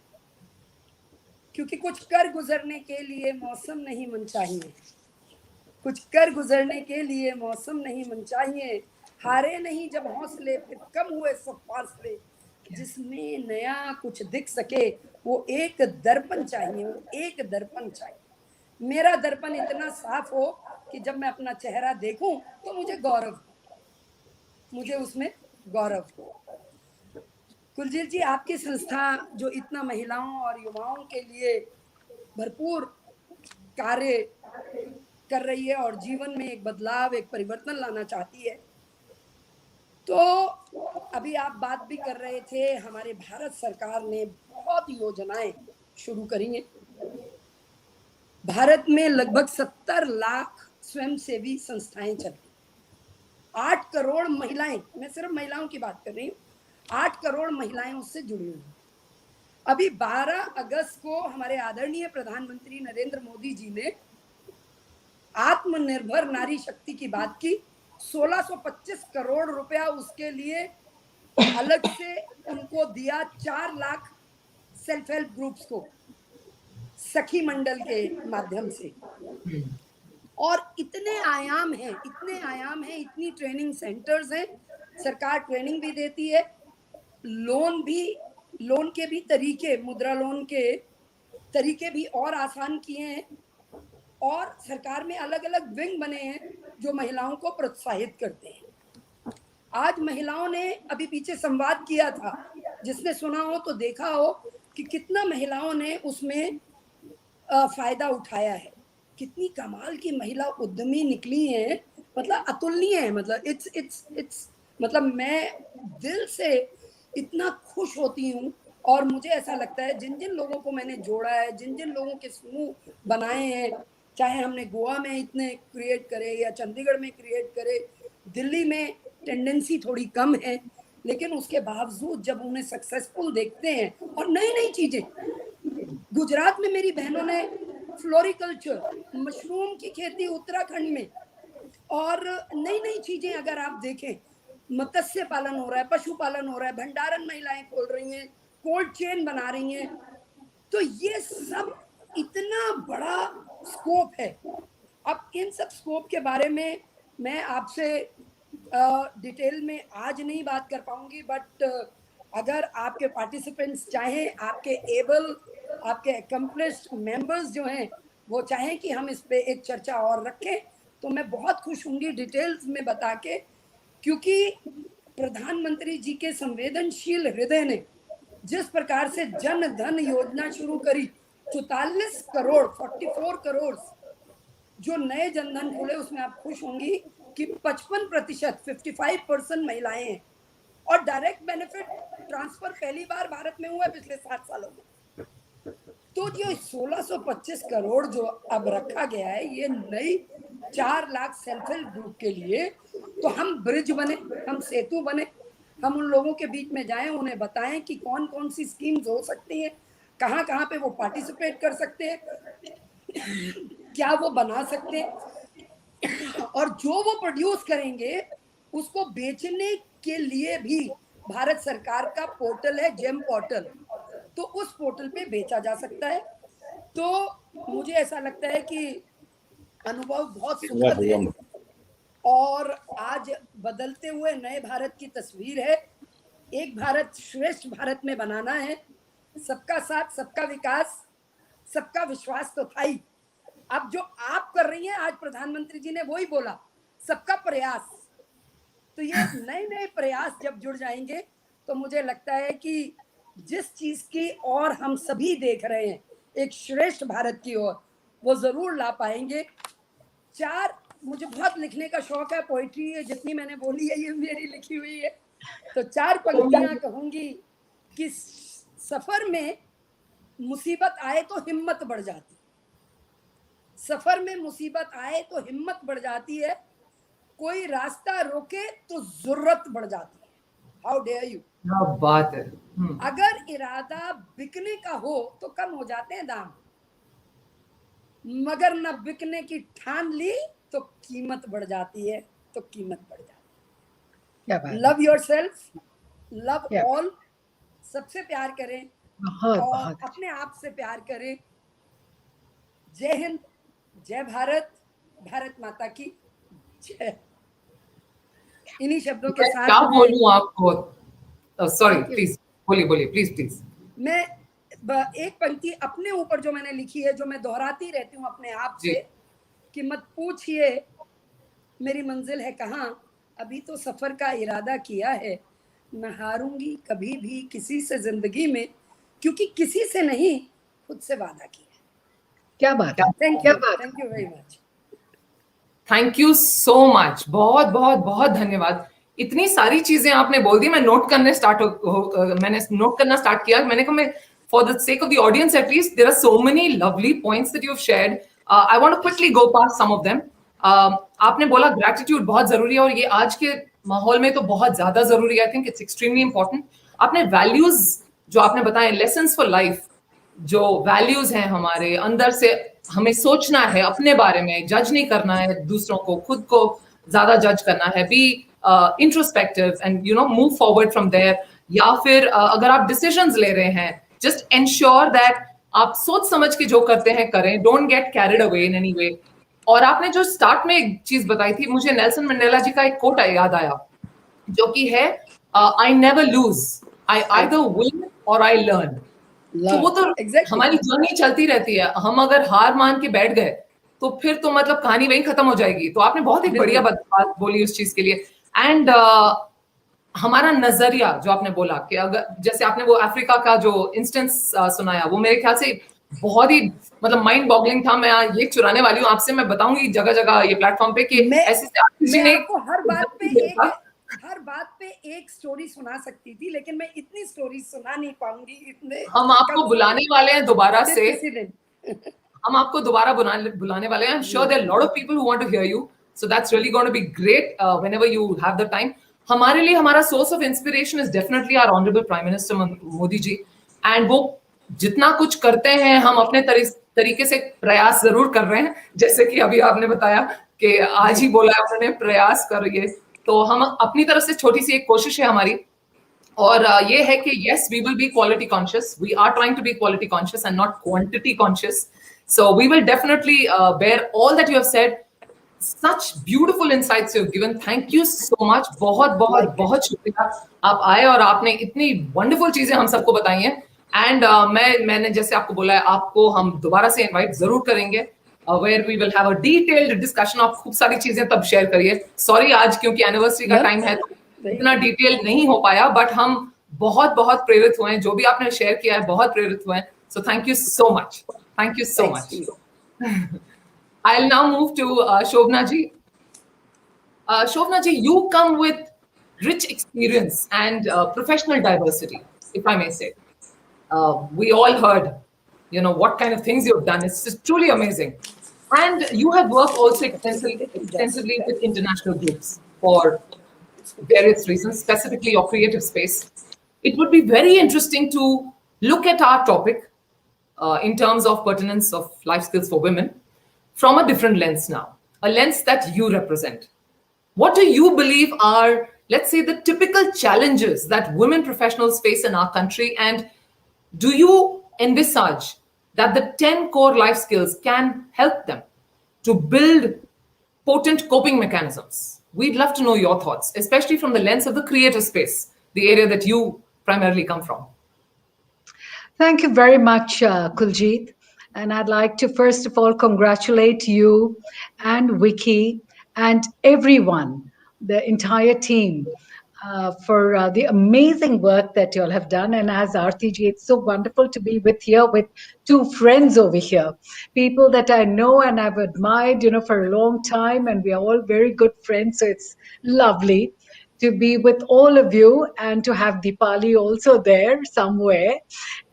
क्योंकि कुछ कर गुजरने के लिए मौसम नहीं मन चाहिए, कुछ कर गुजरने के लिए मौसम नहीं मन चाहिए, हारे नहीं जब हौसले फिर कम हुए सब फासले, जिसमें नया कुछ दिख सके वो एक दर्पण चाहिए, वो एक दर्पण चाहिए। मेरा दर्पण इतना साफ हो कि जब मैं अपना चेहरा देखूं तो मुझे गौरव हो, मुझे उसमें गौरव हो। कुलजीत जी, आपकी संस्था जो इतना महिलाओं और युवाओं के लिए भरपूर कार्य कर रही है और जीवन में एक बदलाव, एक परिवर्तन लाना चाहती है, तो अभी आप बात भी कर रहे थे, हमारे भारत सरकार ने बहुत योजनाएं शुरू करी हैं। भारत में लगभग 70 लाख स्वयंसेवी संस्थाएं चलती, 8 करोड़ महिलाएं, मैं सिर्फ महिलाओं की बात कर रही हूँ, 8 करोड़ महिलाएं उससे जुड़ी हुई हैं। अभी 12 अगस्त को हमारे आदरणीय प्रधानमंत्री नरेंद्र मोदी जी ने आत्मनिर्भर नारी शक्ति की बात की, 1625 करोड़ रुपया उसके लिए अलग से उनको दिया, 4 लाख सेल्फ हेल्प ग्रुप्स को सखी मंडल के माध्यम से। और इतने आयाम हैं, इतने आयाम हैं, इतनी ट्रेनिंग सेंटर्स हैं, सरकार ट्रेनिंग भी देती है, लोन के भी तरीके, मुद्रा लोन के तरीके भी और आसान किए हैं, और सरकार में अलग अलग विंग बने हैं जो महिलाओं को प्रोत्साहित करते हैं। आज महिलाओं ने अभी पीछे संवाद किया था, जिसने सुना हो तो देखा हो कि कितना महिलाओं ने उसमें फायदा उठाया है, कितनी कमाल की महिला उद्यमी निकली हैं, मतलब अतुलनीय है। मतलब इट्स मतलब मैं दिल से इतना खुश होती हूँ, और मुझे ऐसा लगता है जिन जिन लोगों को मैंने जोड़ा है, जिन जिन लोगों के समूह बनाए हैं, चाहे हमने गोवा में इतने क्रिएट करे या चंडीगढ़ में क्रिएट करे, दिल्ली में टेंडेंसी थोड़ी कम है, लेकिन उसके बावजूद जब उन्हें सक्सेसफुल देखते हैं, और नई नई चीजें, गुजरात में मेरी बहनों ने फ्लोरिकल्चर, मशरूम की खेती उत्तराखंड में, और नई नई चीजें अगर आप देखें, मत्स्य पालन हो रहा है, पशुपालन हो रहा है, भंडारण महिलाएं खोल रही हैं, कोल्ड चेन बना रही हैं, तो ये सब इतना बड़ा स्कोप है। अब इन सब स्कोप के बारे में मैं आपसे डिटेल में आज नहीं बात कर पाऊंगी, बट अगर आपके पार्टिसिपेंट्स चाहें, आपके एबल, आपके एकम्प्लिश्ड मेंबर्स जो हैं वो चाहें कि हम इस पे एक चर्चा और रखें, तो मैं बहुत खुश होंगी डिटेल्स में बता के, क्योंकि प्रधानमंत्री जी के संवेदनशील हृदय ने जिस प्रकार से जन धन योजना शुरू करी, 44 करोड़ 44 करोड़ जो नए जनधन खुले, उसमें आप खुश होंगी कि 55% 55% महिलाएं हैं, और डायरेक्ट बेनिफिट ट्रांसफर पहली बार भारत में हुआ है पिछले 7 सालों में। तो जो 1625 करोड़ जो अब रखा गया है, ये नई 4 लाख सेल्फ हेल्प ग्रुप के लिए, तो हम ब्रिज बने, हम सेतु बने, हम उन लोगों के बीच में जाएं, उन्हें बताएं कि कौन कौन सी स्कीम्स हो सकती हैं, कहाँ कहाँ पे वो पार्टिसिपेट कर सकते हैं, क्या वो बना सकते हैं, और जो वो प्रोड्यूस करेंगे उसको बेचने के लिए भी भारत सरकार का पोर्टल है, जेम पोर्टल, तो उस पोर्टल पे बेचा जा सकता है। तो मुझे ऐसा लगता है कि अनुभव बहुत सुखद है, और आज बदलते हुए नए भारत की तस्वीर है। एक भारत श्रेष्ठ भारत में बनाना है, सबका साथ, सबका विकास, सबका विश्वास तो था ही। अब जो आप कर रही हैं, आज प्रधानमंत्री जी ने वही बोला, सबका प्रयास। तो ये नए नए प्रयास जब जुड़ जाएंगे, तो मुझे लगता है कि जिस चीज की और हम सभी देख रहे हैं, एक श्रेष्ठ भारत की ओर, वो जरूर ला पाएंगे। मुझे बहुत लिखने का शौक है, पोइट्री है, जितनी मैंने बोली है ये मेरी लिखी हुई है, तो 4 पंक्तियां कहूंगी कि सफर में मुसीबत आए तो हिम्मत बढ़ जाती, सफर में मुसीबत आए तो हिम्मत बढ़ जाती है, कोई रास्ता रोके तो जरूरत बढ़ जाती है. How dare you. क्या बात है. अगर इरादा बिकने का हो तो कम हो जाते हैं दाम, मगर न बिकने की ठान ली तो कीमत बढ़ जाती है, तो कीमत बढ़ जाती है. Love your self, love all. सबसे प्यार करें और अपने आप से प्यार करें. जय हिंद, जय भारत, भारत माता की जय. इन्हीं शब्दों के साथ क्या बोलूं आपको. सॉरी, प्लीज बोलिए प्लीज. मैं एक पंक्ति अपने ऊपर जो मैंने लिखी है, जो मैं दोहराती रहती हूँ अपने आप से, कि मत पूछिए मेरी मंजिल है कहाँ, अभी तो सफर का इरादा किया है. न हारूंगी कभी भी किसी से जिंदगी में, क्योंकि किसी से नहीं खुद से वादा किया. क्या बात है. Thank you very much. Thank you so much. बहुत बहुत बहुत धन्यवाद. इतनी सारी चीजें आपने बोल दी. मैं मैंने नोट करना स्टार्ट किया. मैंने कहा मैं, for the sake of the audience at least, there are so many lovely points that you've shared. I want to quickly go past some of them. आपने बोला gratitude बहुत जरूरी है, और ये आज के माहौल में तो बहुत ज्यादा जरूरी है. I think it's extremely important. आपने values जो आपने बताए, lessons for life, जो values हैं हमारे अंदर से, हमें सोचना है अपने बारे में, जज नहीं करना है दूसरों को, खुद को ज्यादा जज करना है. Be introspective and move forward from there. या फिर अगर आप डिसीजंस ले रहे हैं, जस्ट एंश्योर दैट आप सोच समझ के जो करते हैं करें. Don't get carried away in any way. और आपने जो स्टार्ट में एक चीज बताई थी, मुझे नेल्सन मंडेला जी का एक कोट याद आया, जो कि है I never lose, I either win और आई लर्न. तो वो तो हमारी जर्नी चलती रहती है. हम अगर हार मान के बैठ गए तो फिर तो मतलब कहानी वहीं खत्म हो जाएगी. तो आपने बहुत ही बढ़िया बात बोली उस चीज के लिए. एंड हमारा नजरिया जो आपने बोला, कि अगर जैसे आपने वो अफ्रीका का जो इंस्टेंस सुनाया, वो मेरे ख्याल से बहुत ही मतलब माइंड बॉगलिंग था. मैं ये चुराने वाली हूँ आपसे, मैं बताऊंगी जगह जगह ये प्लेटफॉर्म पे कि मैं आपको हर बात पे एक स्टोरी सुना सकती थी, लेकिन मैं इतनी स्टोरी सुना नहीं पाऊंगी. इतने हम आपको बुलाने वाले हैं दोबारा से. हम आपको दोबारा बुलाने वाले हैं. I'm sure there are a lot of people who want to hear you. So that's really going to be great whenever you have the time. हमारे लिए हमारा source of inspiration is definitely our Honorable Prime Minister Modi ji. And वो जितना कुछ करते हैं, हम अपने तरीके से प्रयास जरूर कर रहे हैं. जैसे कि अभी आपने बताया कि आज ही बोला उन्होंने प्रयास करिए, तो हम अपनी तरफ से छोटी सी एक कोशिश है हमारी. और ये है कि yes, we will be quality conscious. We are trying to be quality conscious and not quantity conscious. So we will definitely bear all that you have said. Such beautiful insights you have given. Thank you so much. बहुत बहुत बहुत शुक्रिया आप आए और आपने इतनी wonderful चीजें हम सबको बताई हैं. And मैंने जैसे आपको बोला है, आपको हम दोबारा से इनवाइट जरूर करेंगे, where we will have a detailed discussion. आप खूब सारी चीजें तब शेयर करिए. सॉरी आज क्योंकि एनिवर्सरी का टाइम है तो इतना डिटेल नहीं हो पाया, बट हम बहुत बहुत प्रेरित हुए हैं. जो भी आपने शेयर किया है बहुत प्रेरित हुए हैं. So thank you so much. Thank you so much. I'll now move to Shovana ji. Shovana ji, you come with rich experience and professional diversity, if I may say. We all heard, what kind of things you've done. It's just truly amazing. And you have worked also extensively with international groups for various reasons, specifically your creative space. It would be very interesting to look at our topic in terms of pertinence of life skills for women from a different lens now, a lens that you represent. What do you believe are, let's say, the typical challenges that women professionals face in our country? And do you envisage that the 10 core life skills can help them to build potent coping mechanisms? We'd love to know your thoughts, especially from the lens of the creative space, the area that you primarily come from. Thank you very much, Kuiljeit. And I'd like to first of all congratulate you and Wiki and everyone, the entire team, for the amazing work that you all have done. And as Arti ji, it's so wonderful to be with two friends over here, people that I know and I've admired, for a long time, and we are all very good friends. So it's lovely to be with all of you and to have Deepali also there somewhere.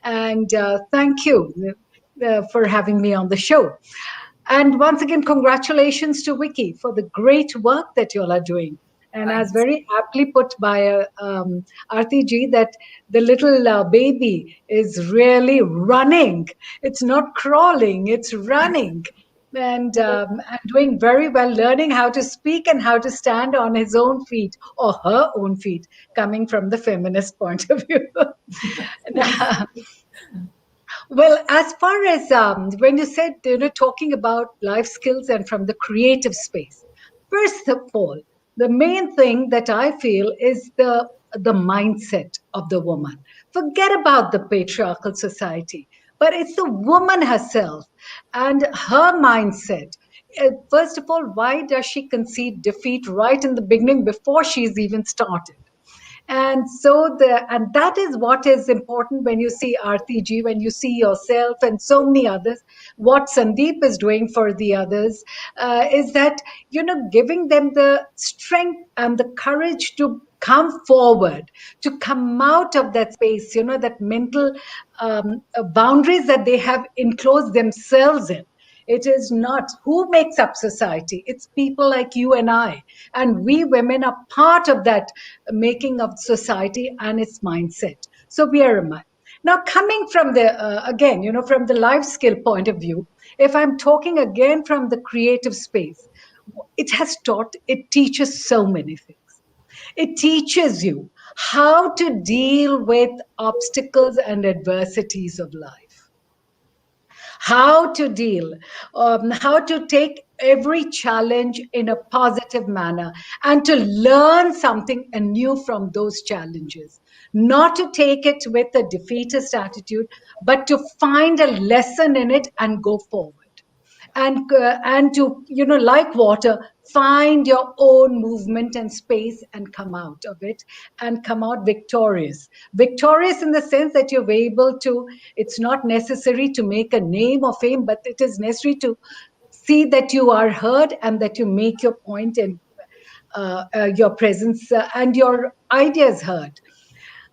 And thank you for having me on the show. And once again, congratulations to Wiki for the great work that you all are doing. And as Thanks. very aptly put by Arti ji, that the little baby is really running. It's not crawling, it's running. And doing very well, learning how to speak and how to stand on his own feet or her own feet, coming from the feminist point of view. Well, as far as when you said, talking about life skills and from the creative space, first of all, the main thing that I feel is the mindset of the woman. Forget about the patriarchal society, but it's the woman herself and her mindset. First of all, why does she concede defeat right in the beginning before she's even started? And that is what is important when you see RTG, when you see yourself and so many others. What Sandeep is doing for the others is that, giving them the strength and the courage to come forward, to come out of that space, that mental boundaries that they have enclosed themselves in. It is not who makes up society. It's people like you and I. And we women are part of that making of society and its mindset. So we are a man. Now, coming from again, from the life skill point of view, if I'm talking again from the creative space, it teaches so many things. It teaches you how to deal with obstacles and adversities of life, how to take every challenge in a positive manner and to learn something anew from those challenges. Not to take it with a defeatist attitude, but to find a lesson in it and go forward. And to, like water, find your own movement and space and come out of it and come out victorious in the sense that you're able to, it's not necessary to make a name or fame, but it is necessary to see that you are heard and that you make your point and your presence and your ideas heard.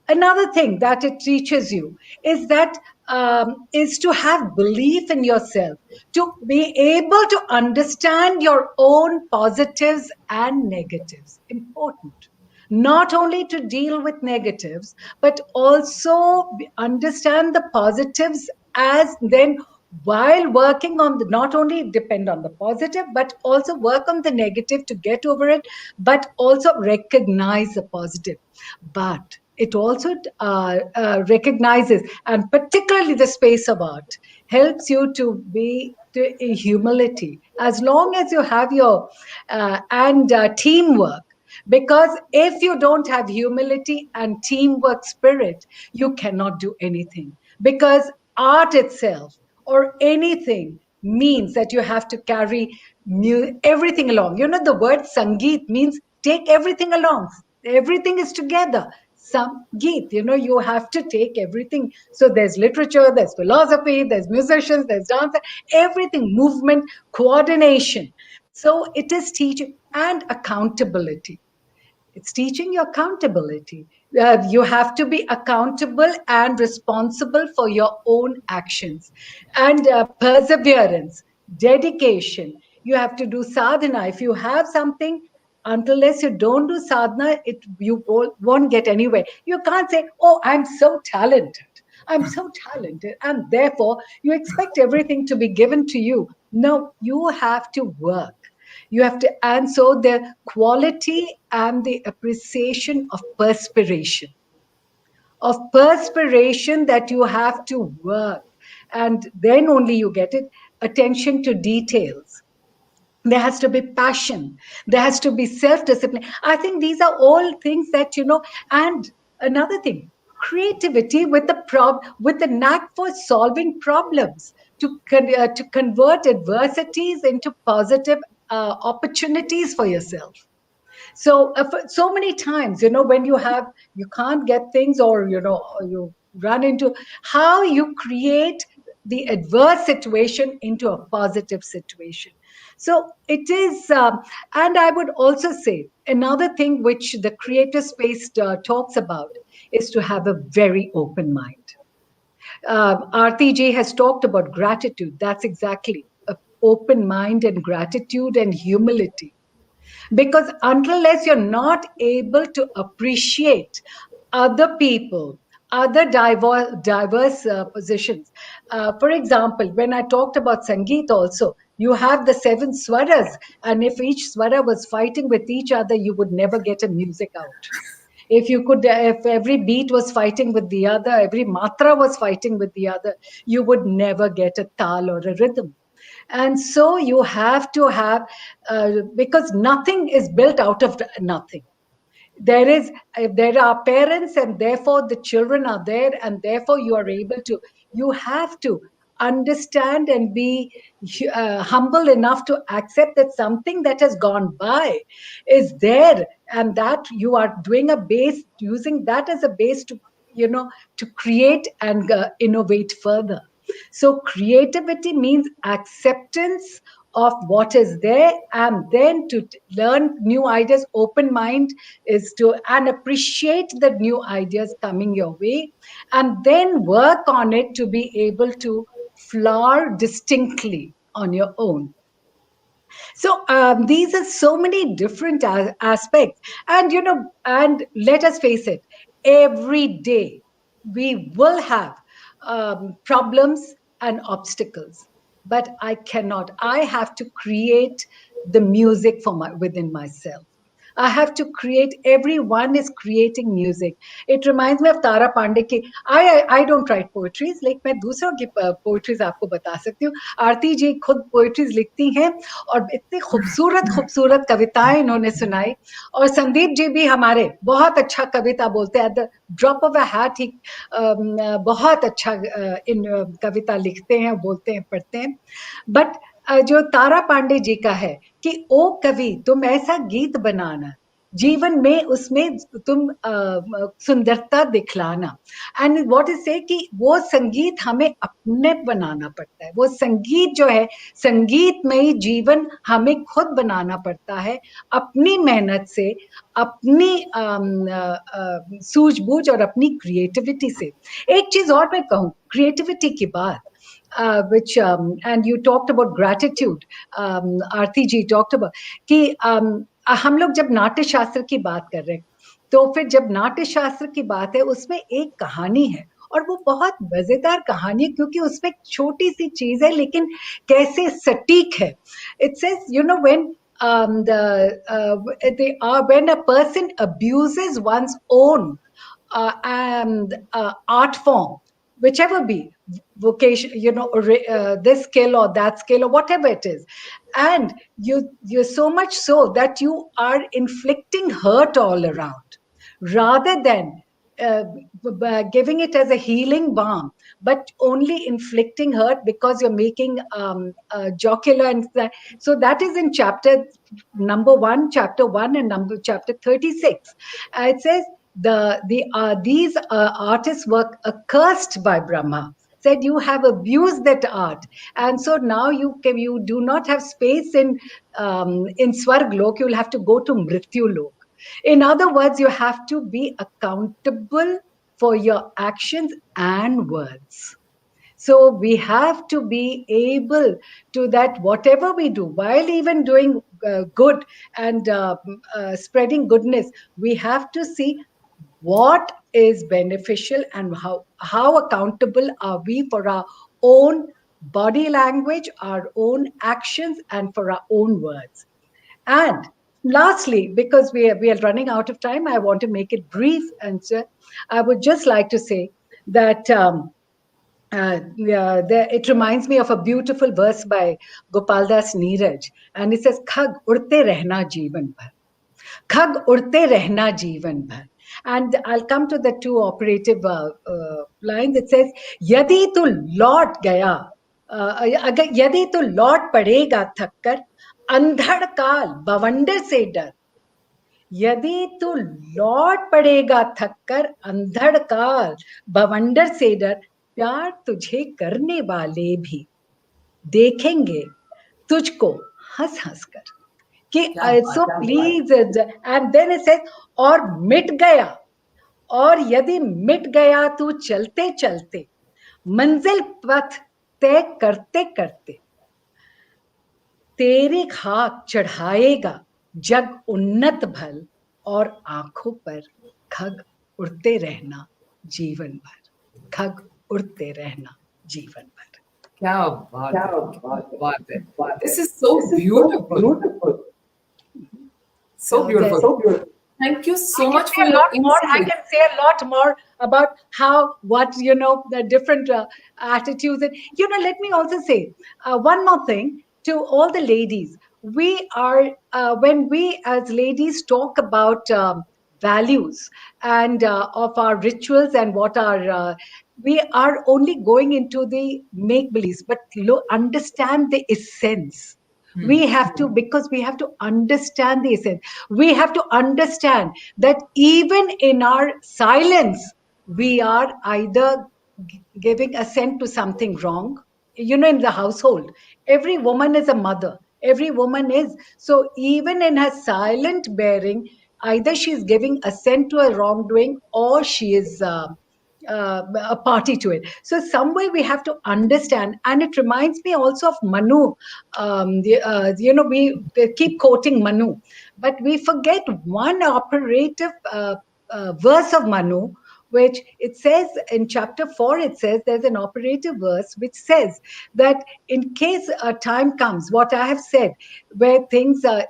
Another thing that it teaches you is to have belief in yourself, to be able to understand your own positives and negatives. Important. Not only to deal with negatives, but also understand the positives, as then while working on not only depend on the positive, but also work on the negative to get over it, but also recognize the positive. But it also recognizes, and particularly the space of art, helps you to be in humility. As long as you have your teamwork, because if you don't have humility and teamwork spirit, you cannot do anything. Because art itself or anything means that you have to carry everything along. The word Sangeet means take everything along. Everything is together. Sangeet, you have to take everything. So there's literature, there's philosophy, there's musicians, there's dance, everything, movement, coordination. So it is teaching and accountability. It's teaching you accountability. You have to be accountable and responsible for your own actions. And perseverance, dedication. You have to do sadhana. If you have something, unless you don't do sadhana, you won't get anywhere. You can't say, oh, I'm so talented. I'm so talented. And therefore, you expect everything to be given to you. No, you have to work. You have to, and so the quality and the appreciation of perspiration that you have to work, and then only you get it. Attention to details. There has to be passion. There has to be self-discipline. I think these are all things that, and another thing, creativity with the knack for solving problems, to convert adversities into positive opportunities for yourself. So so many times, when you can't get things, or you run into, how you create the adverse situation into a positive situation. So it is, and I would also say another thing which the creative space talks about is to have a very open mind. RTJ has talked about gratitude. That's exactly open mind and gratitude and humility. Because unless you're not able to appreciate other people, other diverse positions. For example, when I talked about Sangeet also, you have the 7 swaras, and if each swara was fighting with each other, you would never get a music out. If every beat was fighting with the other, every matra was fighting with the other, you would never get a tal or a rhythm. And so you have to have, because nothing is built out of nothing. There are parents, and therefore the children are there, and therefore you have to understand and be humble enough to accept that something that has gone by is there, and that you are doing a base, using that as a base to, to create and innovate further. So creativity means acceptance of what is there, and then to learn new ideas. Open mind is to and appreciate the new ideas coming your way, and then work on it to be able to flower distinctly on your own. So these are so many different aspects, and and let us face it, every day we will have problems and obstacles. But I have to create the music within myself. I have to create. Everyone is creating music. It reminds me of Tara Pandey ki I don't write poetries, like मैं दूसरों की poetries आपको बता सकती हूँ. आरती जी खुद poetries लिखती हैं और इतनी खूबसूरत खूबसूरत कविताएं इन्होंने सुनाई. और संदीप जी भी हमारे बहुत अच्छा कविता बोलते हैं. At the drop of a hat ही बहुत अच्छा इन कविता लिखते हैं, बोलते हैं, पढ़ते हैं. बट जो तारा पांडे जी का है कि ओ कवि तुम ऐसा गीत बनाना, जीवन में उसमें तुम सुंदरता दिखलाना. एंड व्हाट इज से कि वो संगीत हमें अपने बनाना पड़ता है. वो संगीत जो है, संगीतमयी जीवन हमें खुद बनाना पड़ता है, अपनी मेहनत से, अपनी सूझबूझ और अपनी क्रिएटिविटी से. एक चीज और मैं कहूँ क्रिएटिविटी की बात, which and you talked about gratitude, Arti ji talked about कि हम लोग जब नाट्य शास्त्र की बात कर रहे हैं, तो फिर जब नाट्य शास्त्र की बात है, उसमें एक कहानी है और वो बहुत मजेदार कहानी है, क्योंकि उसमें एक छोटी सी चीज है लेकिन कैसे सटीक है. It says, when a person abuses one's own art form, whichever be vocation, this skill or that skill or whatever it is, and you're so much so that you are inflicting hurt all around, rather than giving it as a healing balm, but only inflicting hurt because you're making jocular. And so that is in chapter 1 and chapter 36. It says these artists were accursed by Brahma, said you have abused that art, and so now you do not have space in Swarglok. You'll have to go to Mrityulok. In other words, you have to be accountable for your actions and words. So we have to be able to that whatever we do, while even doing good and spreading goodness, we have to see what is beneficial and how accountable are we for our own body language, our own actions, and for our own words. And lastly, because we are running out of time, I want to make it brief. And so I would just like to say that it reminds me of a beautiful verse by Gopaldas Neeraj. And it says, Khag urte rehna jeevan bhar. Khag urte rehna jeevan bhar. And I'll come to the two operative lines. It says, Yadi tu lord gaya, यदि तो लौट पड़ेगा थककर अंधड़ काल बवंडर से डर. यदि तू लौट पड़ेगा थककर अंधड़ काल बवंडर से डर, प्यार तुझे करने वाले भी देखेंगे तुझको हंस हंस कर. कि so please, and then it says, और मिट गया, और यदि मिट गया तू चलते चलते मंजिल पथ तय करते करते. तेरे खाक चढ़ाएगा जग उन्नत भल और आंखों पर खग उड़ते रहना जीवन भर, खग उड़ते रहना जीवन भर. This is so beautiful. So beautiful. Thank you so much for your insight. I can say a lot more about how, what, the different attitudes. And, let me also say one more thing to all the ladies. We are, when we as ladies talk about values and of our rituals and what are, we are only going into the make-believes, but understand the essence. We have to, because we have to understand the essence. We have to understand that even in our silence, we are either giving assent to something wrong. In the household, every woman is a mother. Every woman is. So even in her silent bearing, either she is giving assent to a wrongdoing or she is a party to it. So some way we have to understand. And it reminds me also of Manu. We keep quoting Manu, but we forget one operative verse of Manu, which it says in chapter 4, it says there's an operative verse which says that in case a time comes, what I have said, where things are,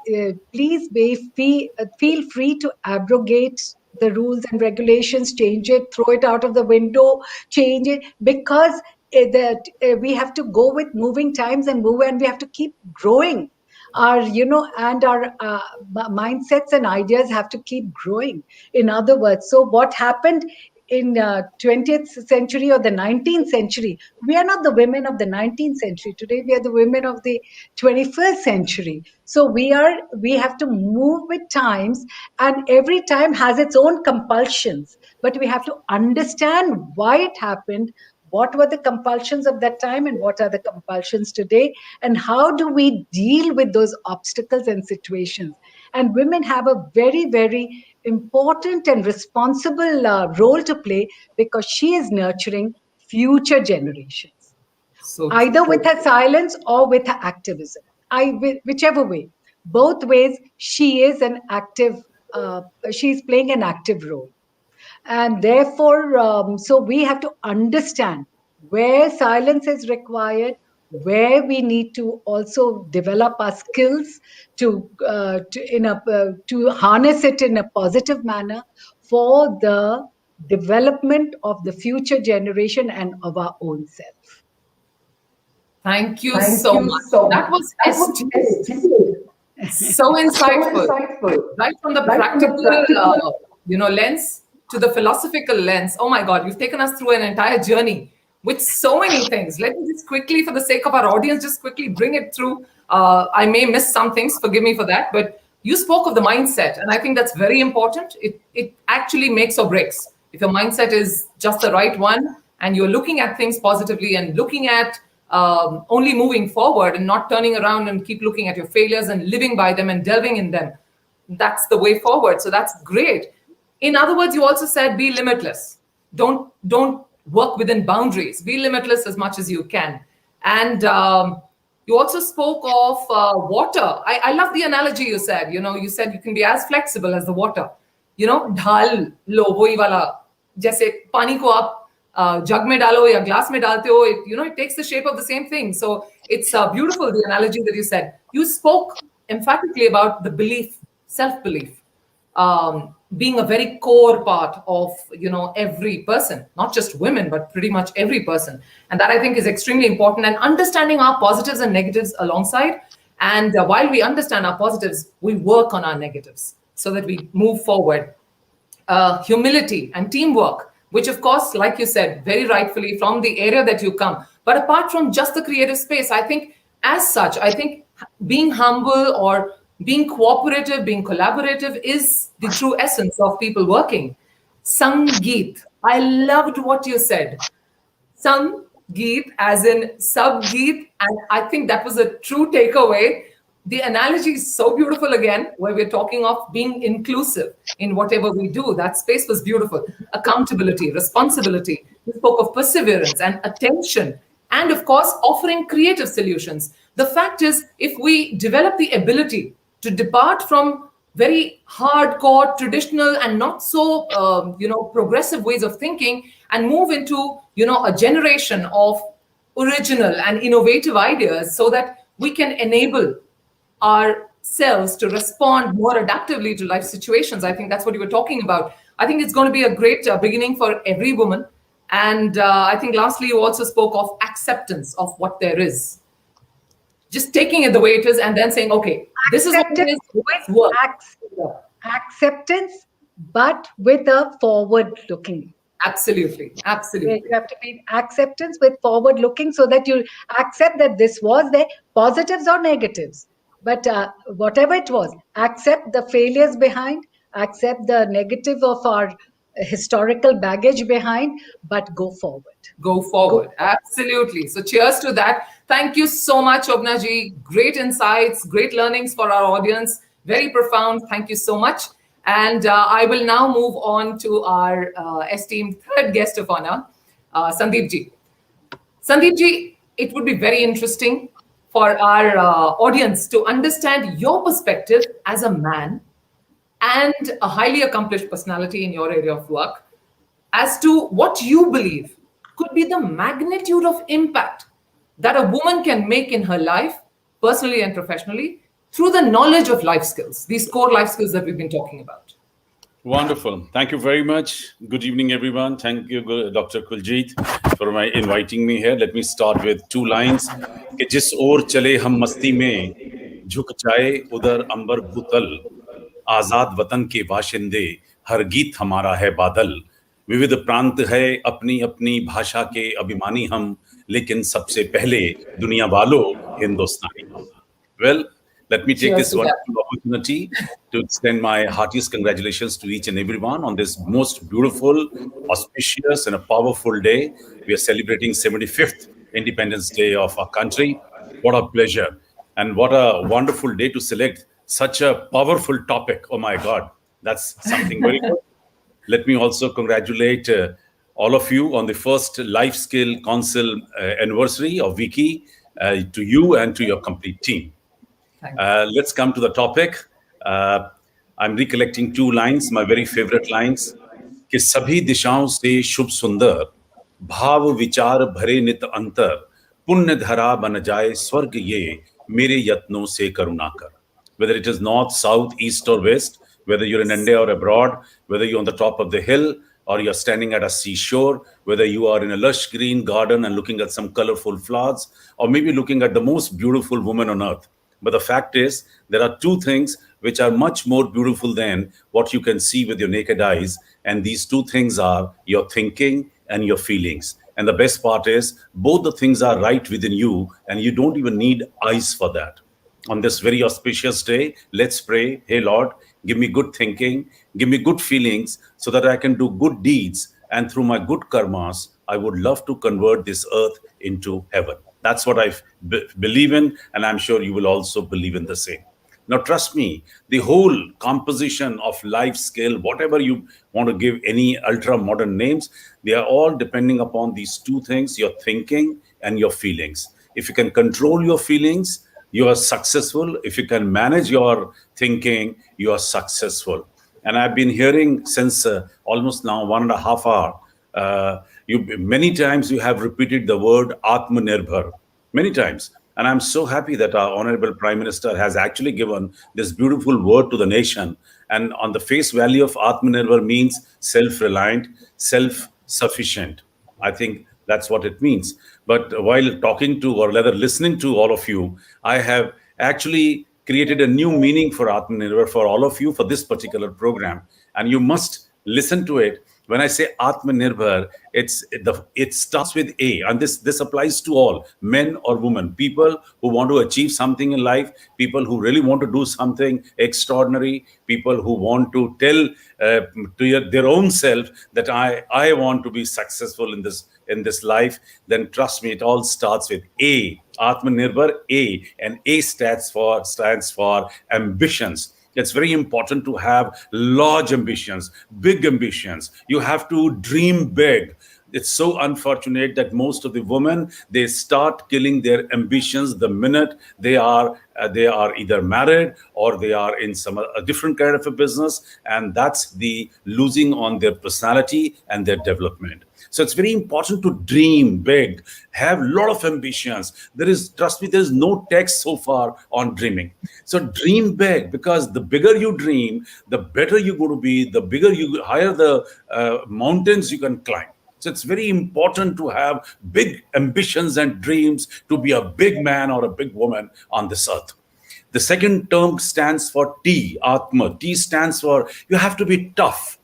please feel free to abrogate the rules and regulations, change it, throw it out of the window, change it, because we have to go with moving times and we have to keep growing. Our, and our mindsets and ideas have to keep growing. In other words, so what happened in 20th century or the 19th century, we are not the women of the 19th century. Today, we are the women of the 21st century. So we have to move with times, and every time has its own compulsions. But we have to understand why it happened, what were the compulsions of that time and what are the compulsions today, and how do we deal with those obstacles and situations. And women have a very, very important and responsible role to play, because she is nurturing future generations. Either with her silence or with her activism. Whichever way. Both ways, she is an active, she's playing an active role. And therefore, so we have to understand where silence is required, where we need to also develop our skills to harness it in a positive manner for the development of the future generation and of our own self. Thank you so much. That was so insightful. Right from the practical, lens to the philosophical lens. Oh my God, you've taken us through an entire journey with so many things. Let me just quickly, for the sake of our audience, just quickly bring it through. I may miss some things, forgive me for that, but you spoke of the mindset, and I think that's very important. It actually makes or breaks. If your mindset is just the right one, and you're looking at things positively and looking at only moving forward and not turning around and keep looking at your failures and living by them and delving in them, that's the way forward. So that's great. In other words, you also said be limitless. Don't work within boundaries. Be limitless as much as you can. And you also spoke of water. I love the analogy you said. You said you can be as flexible as the water. Dhal lo wohi wala. Jaise pani ko aap jug mein dalo ya glass mein dalte ho, it takes the shape of the same thing. So it's beautiful, the analogy that you said. You spoke emphatically about the belief, self-belief, being a very core part of, every person, not just women, but pretty much every person. And that I think is extremely important, and understanding our positives and negatives alongside. And while we understand our positives, we work on our negatives so that we move forward. Humility and teamwork, which of course, like you said, very rightfully from the area that you come. But apart from just the creative space, I think being humble or being cooperative, being collaborative is the true essence of people working. Sangeet. I loved what you said. Sangeet as in sub-geet. And I think that was a true takeaway. The analogy is so beautiful again, where we're talking of being inclusive in whatever we do. That space was beautiful. Accountability, responsibility. We spoke of perseverance and attention and of course, offering creative solutions. The fact is, if we develop the ability to depart from very hardcore, traditional, and not so, progressive ways of thinking and move into, a generation of original and innovative ideas so that we can enable ourselves to respond more adaptively to life situations. I think that's what you were talking about. I think it's going to be a great beginning for every woman. And I think lastly, you also spoke of acceptance of what there is. Just taking it the way it is and then saying, okay, this is what it is. With acceptance, but with a forward-looking. Absolutely. Absolutely. You have to be acceptance with forward-looking so that you accept that this was there, positives or negatives. But whatever it was, accept the failures behind, accept the negative of our historical baggage behind, but go forward. Go forward. Absolutely. So cheers to that. Thank you so much, Shobana ji. Great insights, great learnings for our audience. Very profound. Thank you so much. And I will now move on to our esteemed third guest of honor, Sandeep ji. Sandeep ji, it would be very interesting for our audience to understand your perspective as a man and a highly accomplished personality in your area of work as to what you believe could be the magnitude of impact that a woman can make in her life, personally and professionally, through the knowledge of life skills, these core life skills that we've been talking about. Wonderful. Thank you very much. Good evening, everyone. Thank you, Dr. Kuiljeit, for inviting me here. Let me start with two lines. कि जिस ओर चले हम मस्ती में झुक जाए उधर अंबर भूतल आजाद वतन के बाशिंदे हर गीत हमारा है बादल विविध प्रांत है अपनी अपनी भाषा के अभिमानी हम लेकिन सबसे पहले दुनिया वालों हिंदुस्तानी हम. Well, let me take this wonderful opportunity to extend my heartiest congratulations to each and everyone on this most beautiful, auspicious, and a powerful day. We are celebrating 75th Independence Day of our country. What a pleasure. And what a wonderful day to select such a powerful topic. Oh my God, that's something very good. Let me also congratulate all of you on the first Life Skill Council anniversary of Wiki, to you and to your complete team. Let's come to the topic. I'm recollecting two lines, my very favorite lines. कि सभी दिशाओं से शुभ सुंदर भाव विचार भरे नित अंतर पुण्य धरा बन जाए स्वर्ग ये मेरे यत्नों से करुणा कर. Whether it is north, south, east or west, whether you're in India or abroad, whether you're on the top of the hill or you're standing at a seashore, whether you are in a lush green garden and looking at some colorful flowers, or maybe looking at the most beautiful woman on earth. But the fact is, there are two things which are much more beautiful than what you can see with your naked eyes. And these two things are your thinking and your feelings. And the best part is, both the things are right within you, and you don't even need eyes for that. On this very auspicious day, let's pray. Hey, Lord, give me good thinking, give me good feelings so that I can do good deeds. And through my good karmas, I would love to convert this earth into heaven. That's what I believe in, and I'm sure you will also believe in the same. Now, trust me, the whole composition of life skill, whatever you want to give any ultra-modern names, they are all depending upon these two things, your thinking and your feelings. If you can control your feelings, you are successful. If you can manage your thinking, you are successful. And I've been hearing since almost now 1.5 hours, many times you have repeated the word Atmanirbhar, many times. And I'm so happy that our Honorable Prime Minister has actually given this beautiful word to the nation. And on the face value of Atmanirbhar means self-reliant, self-sufficient. I think that's what it means. But while talking to, or rather listening to all of you, I have actually created a new meaning for Atmanirbhar for all of you for this particular program. And you must listen to it. When I say Atmanirbhar, it starts with A, and this applies to all, men or women, people who want to achieve something in life, people who really want to do something extraordinary, people who want to tell to their own self that I want to be successful in this life. Then trust me, it all starts with A, Atmanirbhar, A, and A stands for ambitions. It's very important to have large ambitions, big ambitions. You have to dream big. It's so unfortunate that most of the women, they start killing their ambitions the minute they are either married or they are in a different kind of a business, and that's the losing on their personality and their development. So it's very important to dream big, have a lot of ambitions. Trust me, there is no text so far on dreaming. So dream big, because the bigger you dream, the better you're going to be, the higher the mountains you can climb. So it's very important to have big ambitions and dreams to be a big man or a big woman on this earth. The second term stands for T, Atma. T stands for you have to be tough.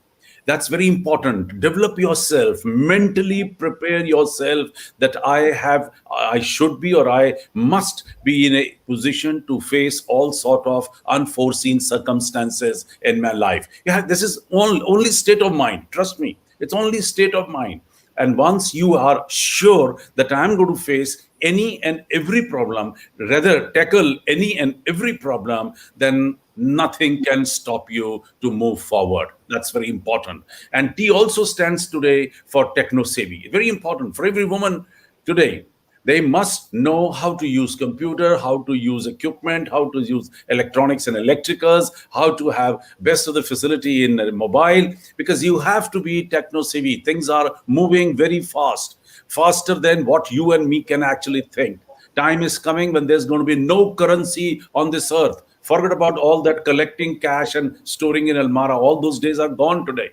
That's very important. Develop yourself, mentally prepare yourself that I should be or I must be in a position to face all sort of unforeseen circumstances in my life. This is only state of mind. Trust me, it's only state of mind. And once you are sure that I'm going to face any and every problem, rather tackle any and every problem, then nothing can stop you to move forward. That's very important. And T also stands today for techno-savvy. Very important for every woman today. They must know how to use computer, how to use equipment, how to use electronics and electricals, how to have best of the facility in a mobile, because you have to be techno-savvy. Things are moving very fast, faster than what you and me can actually think. Time is coming when there's going to be no currency on this earth. Forget about all that collecting cash and storing in Almara. All those days are gone today.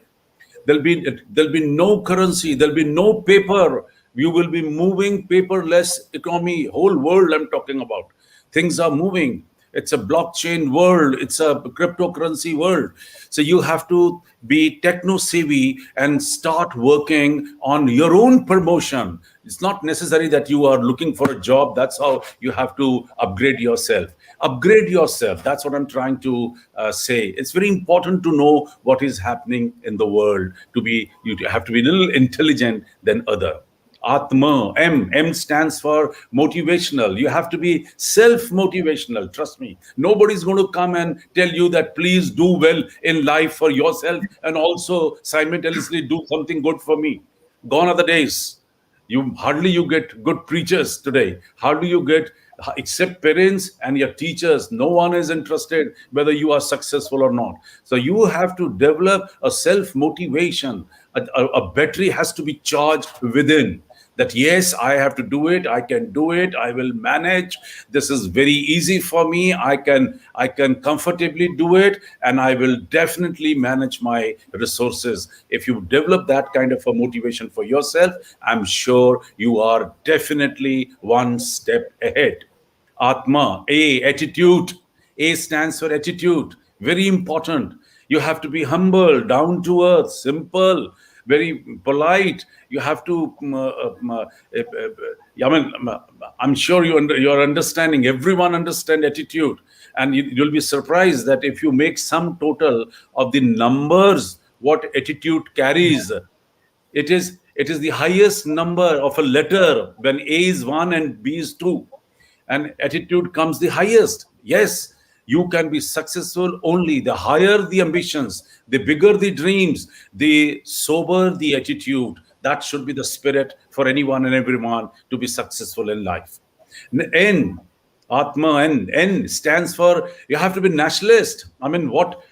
There'll be no currency. There'll be no paper. You will be moving paperless economy. Whole world I'm talking about. Things are moving. It's a blockchain world. It's a cryptocurrency world. So you have to be techno-savvy and start working on your own promotion. It's not necessary that you are looking for a job. That's how you have to upgrade yourself. Upgrade yourself. That's what I'm trying to say. It's very important to know what is happening in the world. You have to be a little intelligent than other. Atma, M stands for motivational. You have to be self-motivational. Trust me. Nobody's going to come and tell you that please do well in life for yourself and also simultaneously do something good for me. Gone are the days. Hardly you get good preachers today. Hardly you get, except parents and your teachers, no one is interested whether you are successful or not. So you have to develop a self-motivation. A battery has to be charged within. That yes, I have to do it, I can do it, I will manage. This is very easy for me. I can comfortably do it, and I will definitely manage my resources. If you develop that kind of a motivation for yourself, I'm sure you are definitely one step ahead. Atma, A, attitude. A stands for attitude. Very important. You have to be humble, down to earth, simple, very polite. You have to, I'm sure you're understanding, everyone understand attitude. And you'll be surprised that if you make sum total of the numbers, what attitude carries, it is the highest number of a letter when A is 1 and B is 2. And attitude comes the highest. Yes, you can be successful only the higher the ambitions, the bigger the dreams, the sober the attitude. That should be the spirit for anyone and everyone to be successful in life. N, Atma, N stands for you have to be nationalist. I mean, what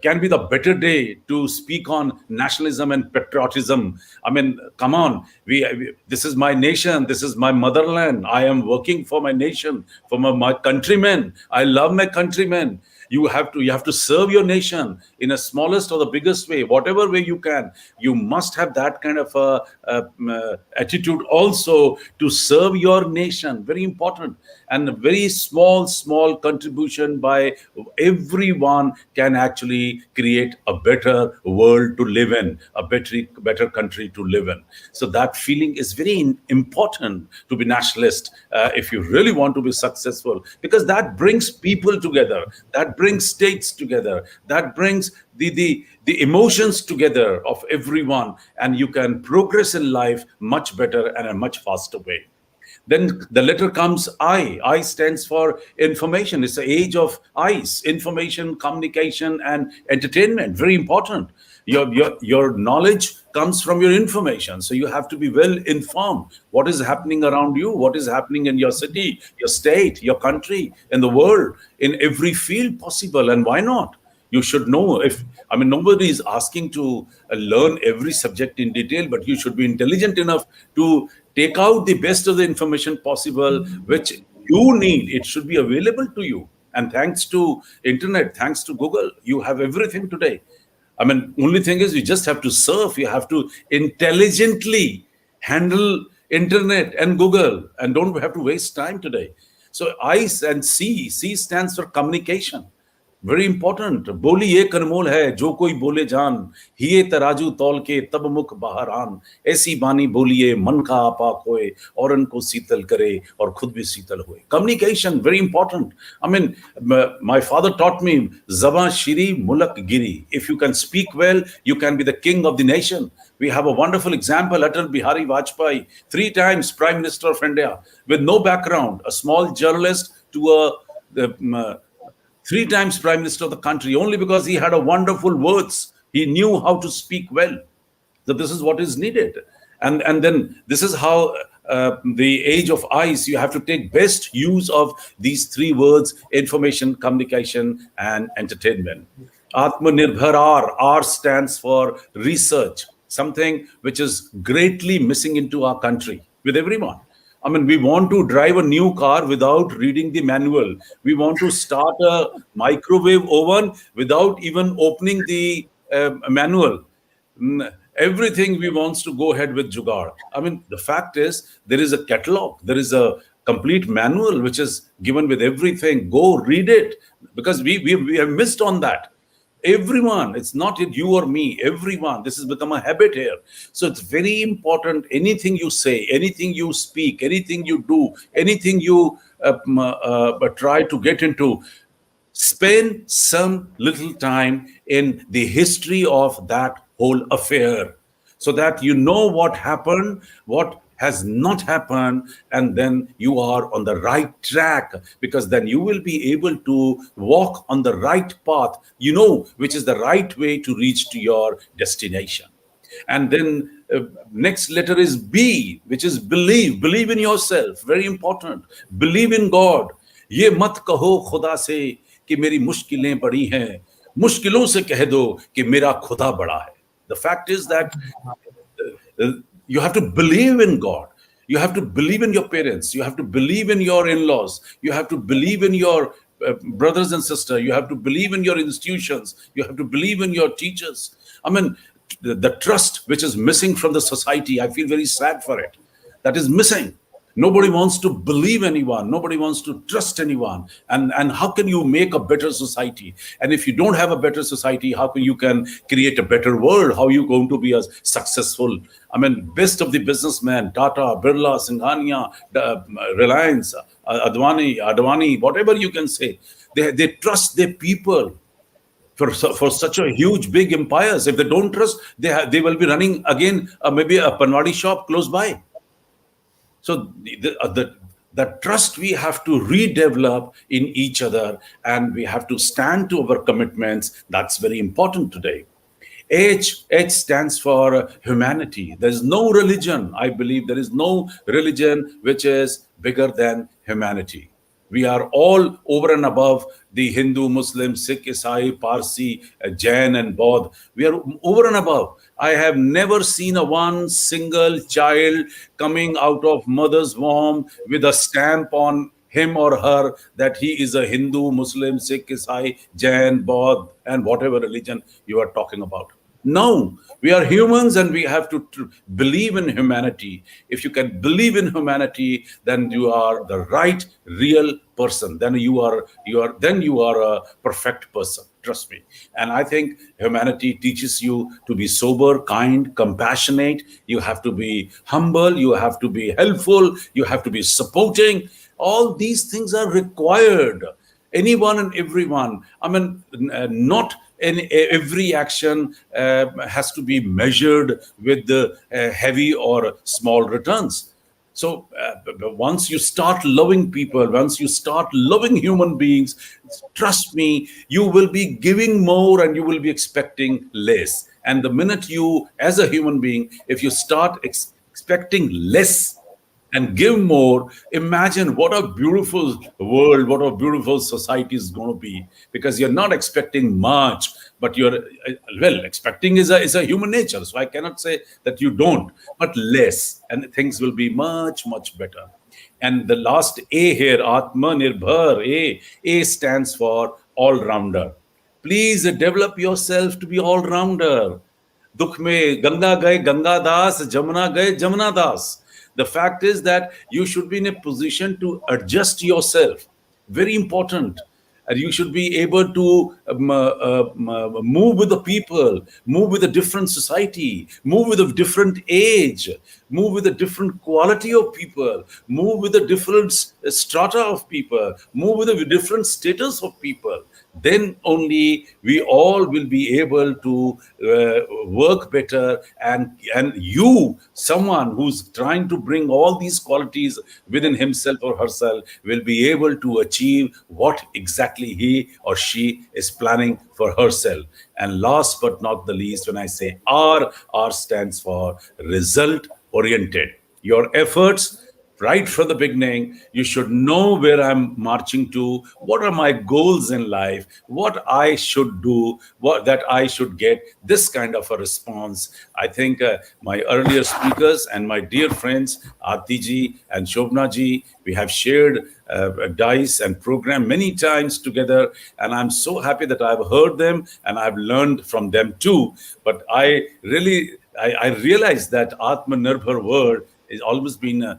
can be the better day to speak on nationalism and patriotism? I mean, come on. This is my nation. This is my motherland. I am working for my nation, for my countrymen. I love my countrymen. You have to serve your nation in a smallest or the biggest way, whatever way you can. You must have that kind of attitude also to serve your nation. Very important. And a very small contribution by everyone can actually create a better world to live in, a better country to live in. So that feeling is very important to be nationalist if you really want to be successful, because that brings people together, that brings states together, that brings the emotions together of everyone, and you can progress in life much better and a much faster way. Then the letter comes I. I stands for information. It's the age of I's, information, communication, and entertainment. Very important. Your knowledge comes from your information. So you have to be well informed. What is happening around you? What is happening in your city, your state, your country, in the world, in every field possible. And why not? You should know. Nobody is asking to learn every subject in detail, but you should be intelligent enough to take out the best of the information possible, which you need. It should be available to you. And thanks to internet, thanks to Google, you have everything today. Only thing is you just have to surf. You have to intelligently handle internet and Google, and don't have to waste time today. So I and C stands for communication. Very important. बोली एक अनमोल है जो कोई बोले जान, हिये तराजू तौल के तब मुख बाहर आन, ऐसी बानी बोलिए मन का आपा खोए, और उनको शीतल करे और खुद भी शीतल होए. Communication, very important. My father taught me, Zaba Shiri Mulak Giri. If you can speak well, you can be the king of the nation. We have a wonderful example, Atal Bihari Vajpayee, 3 times Prime Minister of India, with no background, a small journalist to a 3 times Prime Minister of the country, only because he had a wonderful words. He knew how to speak well. So this is what is needed. And then this is how the age of I's, you have to take best use of these 3 words: information, communication, and entertainment. Atmanirbhar R stands for research, something which is greatly missing into our country with everyone. We want to drive a new car without reading the manual. We want to start a microwave oven without even opening the manual. Everything we want to go ahead with jugaad. The fact is, there is a catalog. There is a complete manual which is given with everything. Go read it, because we have missed on that. Everyone, it's not you or me, everyone. This has become a habit here. So it's very important. Anything you say, anything you speak, anything you do, anything you try to get into, spend some little time in the history of that whole affair, so that you know what happened, what has not happened, and then you are on the right track, because then you will be able to walk on the right path, which is the right way to reach to your destination. And then next letter is B, which is believe. Believe in yourself. Very important. Believe in God. ये मत कहो खुदा से कि मेरी मुश्किलें बड़ी हैं, मुश्किलों से कह दो कि मेरा खुदा बड़ा है. The fact is that you have to believe in God. You have to believe in your parents. You have to believe in your in-laws. You have to believe in your brothers and sisters. You have to believe in your institutions. You have to believe in your teachers. The trust which is missing from the society, I feel very sad for it. That is missing. Nobody wants to believe anyone. Nobody wants to trust anyone. And how can you make a better society? And if you don't have a better society, how can you create a better world? How are you going to be as successful? Best of the businessmen, Tata, Birla, Singhania, Reliance, Advani, whatever you can say, they trust their people for such a huge, big empires. If they don't trust, they will be running again maybe a Panwadi shop close by. So the trust we have to redevelop in each other, and we have to stand to our commitments. That's very important today. H stands for humanity. There's no religion, I believe, there is no religion which is bigger than humanity. We are all over and above the Hindu, Muslim, Sikh, Isai, Parsi, Jain, and Baudh. We are over and above. I have never seen one single child coming out of mother's womb with a stamp on him or her that he is a Hindu, Muslim, Sikh, Isai, Jain, Baudh, and whatever religion you are talking about. No, we are humans, and we have to believe in humanity. If you can believe in humanity, then you are the right, real person. Then you are a perfect person. Trust me. And I think humanity teaches you to be sober, kind, compassionate. You have to be humble. You have to be helpful. You have to be supporting. All these things are required. Anyone and everyone. Not every action has to be measured with the heavy or small returns. So once you start loving people, once you start loving human beings, trust me, you will be giving more and you will be expecting less. And the minute you, as a human being, if you start expecting less and give more, imagine what a beautiful world, what a beautiful society is going to be, because you're not expecting much, but you're, well, expecting is a human nature. So I cannot say that you don't, but less, and things will be much, much better. And the last A here, Atmanirbhar, A stands for all-rounder. Please develop yourself to be all-rounder. दुख में गंगा गए गंगा दास, जमुना गए Jamuna das. The fact is that you should be in a position to adjust yourself. Very important. And you should be able to move with the people, move with a different society, move with a different age, move with a different quality of people, move with a different strata of people, move with a different status of people. Then only we all will be able to work better, and you, someone who's trying to bring all these qualities within himself or herself, will be able to achieve what exactly he or she is planning for herself. And last but not the least, when I say R stands for result oriented. Your efforts, right from the beginning, you should know where I'm marching to, what are my goals in life, what I should do, what that I should get, this kind of a response. I think my earlier speakers and my dear friends, Arti ji and Shovana ji, we have shared dice and program many times together, and I'm so happy that I've heard them and I've learned from them too. But I realized that Atmanirbhar word has always been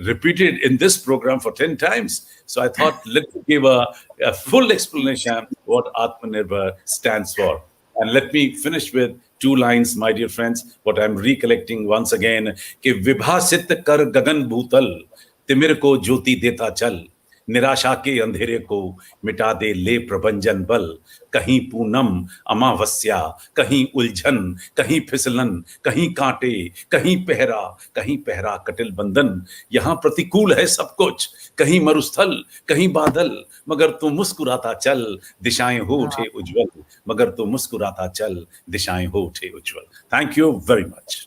repeated in this program for 10 times. So I thought, let me give a full explanation what Atmanirbhar stands for. And let me finish with 2 lines, my dear friends, what I'm recollecting once again. कि विभासित कर गगन भूतल, तिमिर को ज्योति देता चल, निराशा के अंधेरे को मिटा दे ले प्रभंजन बल, कहीं पूनम अमावस्या, कहीं उलझन, कहीं फिसलन, कहीं कांटे, कहीं पहरा कटिल बंधन, यहाँ प्रतिकूल है सब कुछ, कहीं मरुस्थल, कहीं बादल, मगर तू मुस्कुराता चल, दिशाएं हो उठे उज्जवल, मगर तू मुस्कुराता चल, दिशाएं हो उठे उज्जवल. Thank you very much.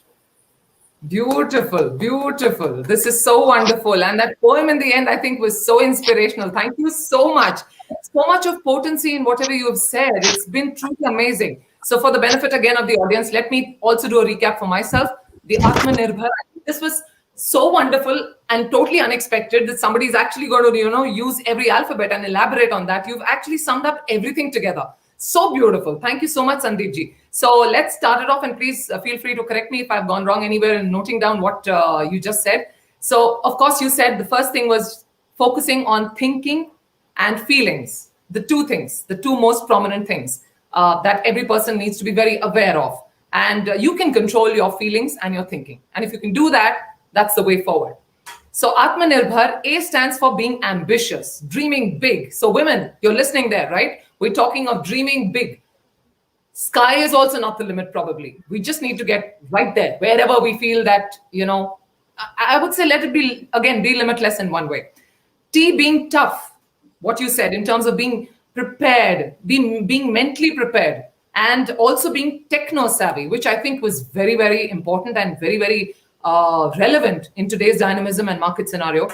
Beautiful, beautiful. This is so wonderful. And that poem in the end, I think, was so inspirational. Thank you so much. So much of potency in whatever you have said. It's been truly amazing. So for the benefit again of the audience, let me also do a recap for myself. The Atmanirbhar, this was so wonderful and totally unexpected that somebody is actually going to, use every alphabet and elaborate on that. You've actually summed up everything together. So beautiful. Thank you so much, Sandeep ji. So let's start it off, and please feel free to correct me if I've gone wrong anywhere in noting down what you just said. So, of course, you said the first thing was focusing on thinking and feelings. The two things, the two most prominent things that every person needs to be very aware of. And you can control your feelings and your thinking. And if you can do that, that's the way forward. So Atmanirbhar, A stands for being ambitious, dreaming big. So women, you're listening there, right? We're talking of dreaming big. Sky is also not the limit, probably. We just need to get right there, wherever we feel that, I would say let it be, again, be limitless in one way. T being tough, what you said in terms of being prepared, being mentally prepared, and also being techno-savvy, which I think was very, very important and very, very relevant in today's dynamism and market scenario.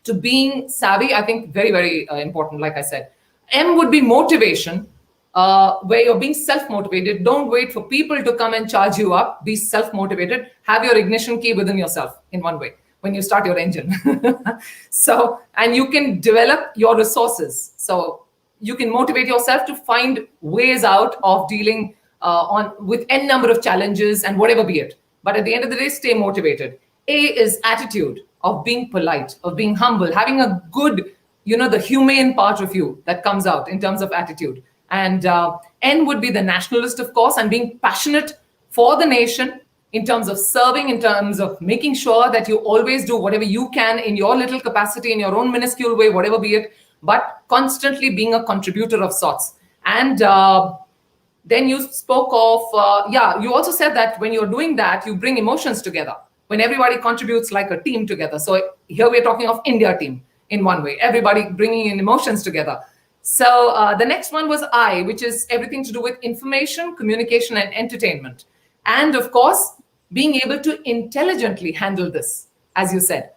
To being savvy, I think very, very important, like I said. M would be motivation, where you're being self-motivated. Don't wait for people to come and charge you up. Be self-motivated. Have your ignition key within yourself in one way when you start your engine. So, and you can develop your resources. So you can motivate yourself to find ways out of dealing with n number of challenges and whatever be it. But at the end of the day, stay motivated. A is attitude of being polite, of being humble, having a good, the humane part of you that comes out in terms of attitude. And N would be the nationalist, of course, and being passionate for the nation in terms of serving, in terms of making sure that you always do whatever you can in your little capacity, in your own minuscule way, whatever be it, but constantly being a contributor of sorts. And then you spoke of, you also said that when you're doing that, you bring emotions together. when everybody contributes like a team together. So here we're talking of India team in one way, everybody bringing in emotions together. So the next one was I, which is everything to do with information, communication, and entertainment. And of course, being able to intelligently handle this, as you said.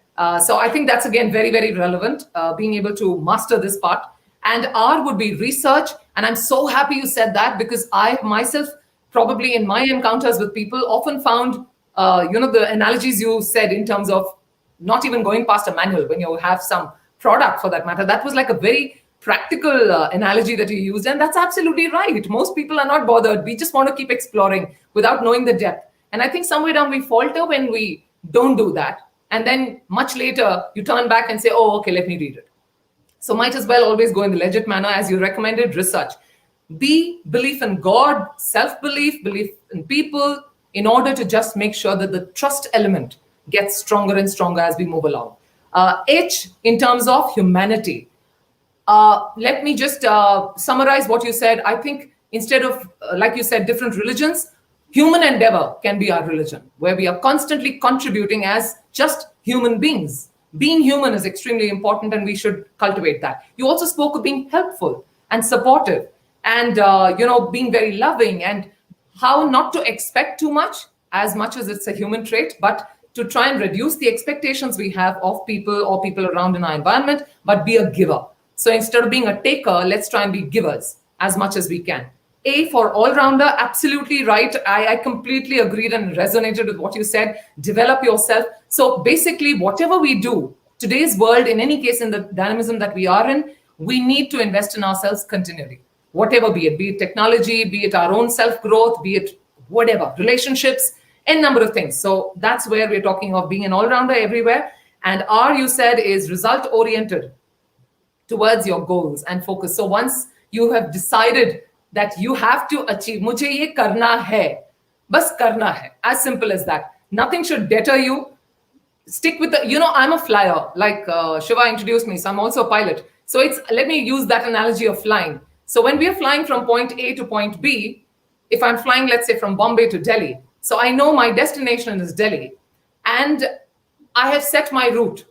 So I think that's again very, very relevant, being able to master this part. And R would be research. And I'm so happy you said that, because I myself, probably in my encounters with people, often found, the analogies you said in terms of not even going past a manual when you have some product for that matter. That was like a very practical analogy that you used. And that's absolutely right. Most people are not bothered. We just want to keep exploring without knowing the depth. And I think somewhere down we falter when we don't do that. And then much later, you turn back and say, oh, okay, let me read it. So might as well always go in the legit manner, as you recommended, research. B, belief in God, self-belief, belief in people, in order to just make sure that the trust element gets stronger and stronger as we move along. H, in terms of humanity. Let me just summarize what you said. I think instead of, like you said, different religions, human endeavor can be our religion, where we are constantly contributing as just human beings. Being human is extremely important, and we should cultivate that. You also spoke of being helpful and supportive, and being very loving, and how not to expect too much as it's a human trait, but to try and reduce the expectations we have of people or people around in our environment, but be a giver. So instead of being a taker, let's try and be givers as much as we can. A, for all-rounder, absolutely right. I completely agreed and resonated with what you said. Develop yourself. So basically, whatever we do, today's world, in any case, in the dynamism that we are in, we need to invest in ourselves continually. Whatever be it technology, be it our own self-growth, be it whatever, relationships, a number of things. So that's where we're talking of being an all-rounder everywhere. And R, you said, is result-oriented towards your goals and focus. So once you have decided that you have to achieve, mujhe ye karna hai, bas karna hai, as simple as that. Nothing should deter you. Stick with I'm a flyer, like Shiva introduced me, so I'm also a pilot. So let me use that analogy of flying. So when we are flying from point A to point B, if I'm flying, let's say, from Bombay to Delhi, so I know my destination is Delhi, and I have set my route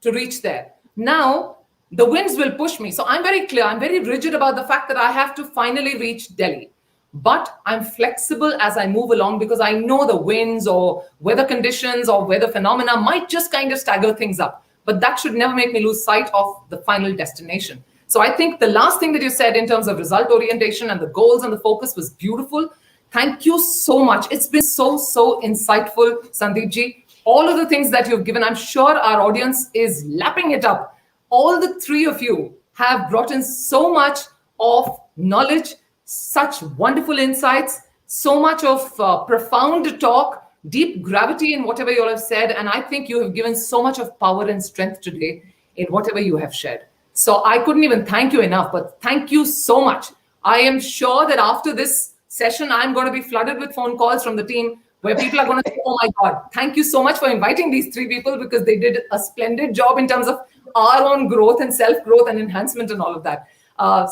to reach there. Now, the winds will push me. So I'm very clear, I'm very rigid about the fact that I have to finally reach Delhi. But I'm flexible as I move along, because I know the winds or weather conditions or weather phenomena might just kind of stagger things up. But that should never make me lose sight of the final destination. So I think the last thing that you said in terms of result orientation and the goals and the focus was beautiful. Thank you so much. It's been so insightful, Sandeep ji. All of the things that you've given, I'm sure our audience is lapping it up. All the three of you have brought in so much of knowledge, such wonderful insights, so much of profound talk, deep gravity in whatever you all have said. And I think you have given so much of power and strength today in whatever you have shared. So I couldn't even thank you enough, but thank you so much. I am sure that after this session, I'm going to be flooded with phone calls from the team where people are going to say, oh my God, thank you so much for inviting these three people, because they did a splendid job in terms of our own growth and self-growth and enhancement and all of that.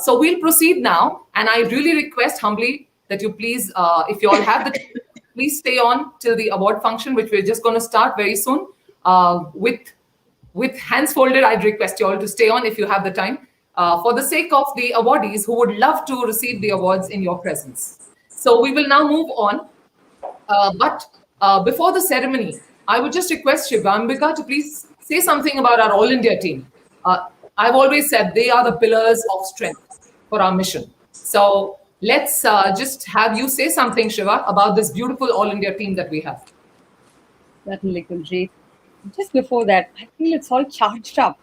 So we'll proceed now. And I really request humbly that you please, if you all have the time, please stay on till the award function, which we're just going to start very soon. With hands folded, I'd request you all to stay on if you have the time, for the sake of the awardees who would love to receive the awards in your presence. So we will now move on. But before the ceremony, I would just request Shivambika to please say something about our All India team. I've always said they are the pillars of strength for our mission. So let's just have you say something, Shiva, about this beautiful All India team that we have. Certainly, Kuiljeit. Just before that, I feel it's all charged up,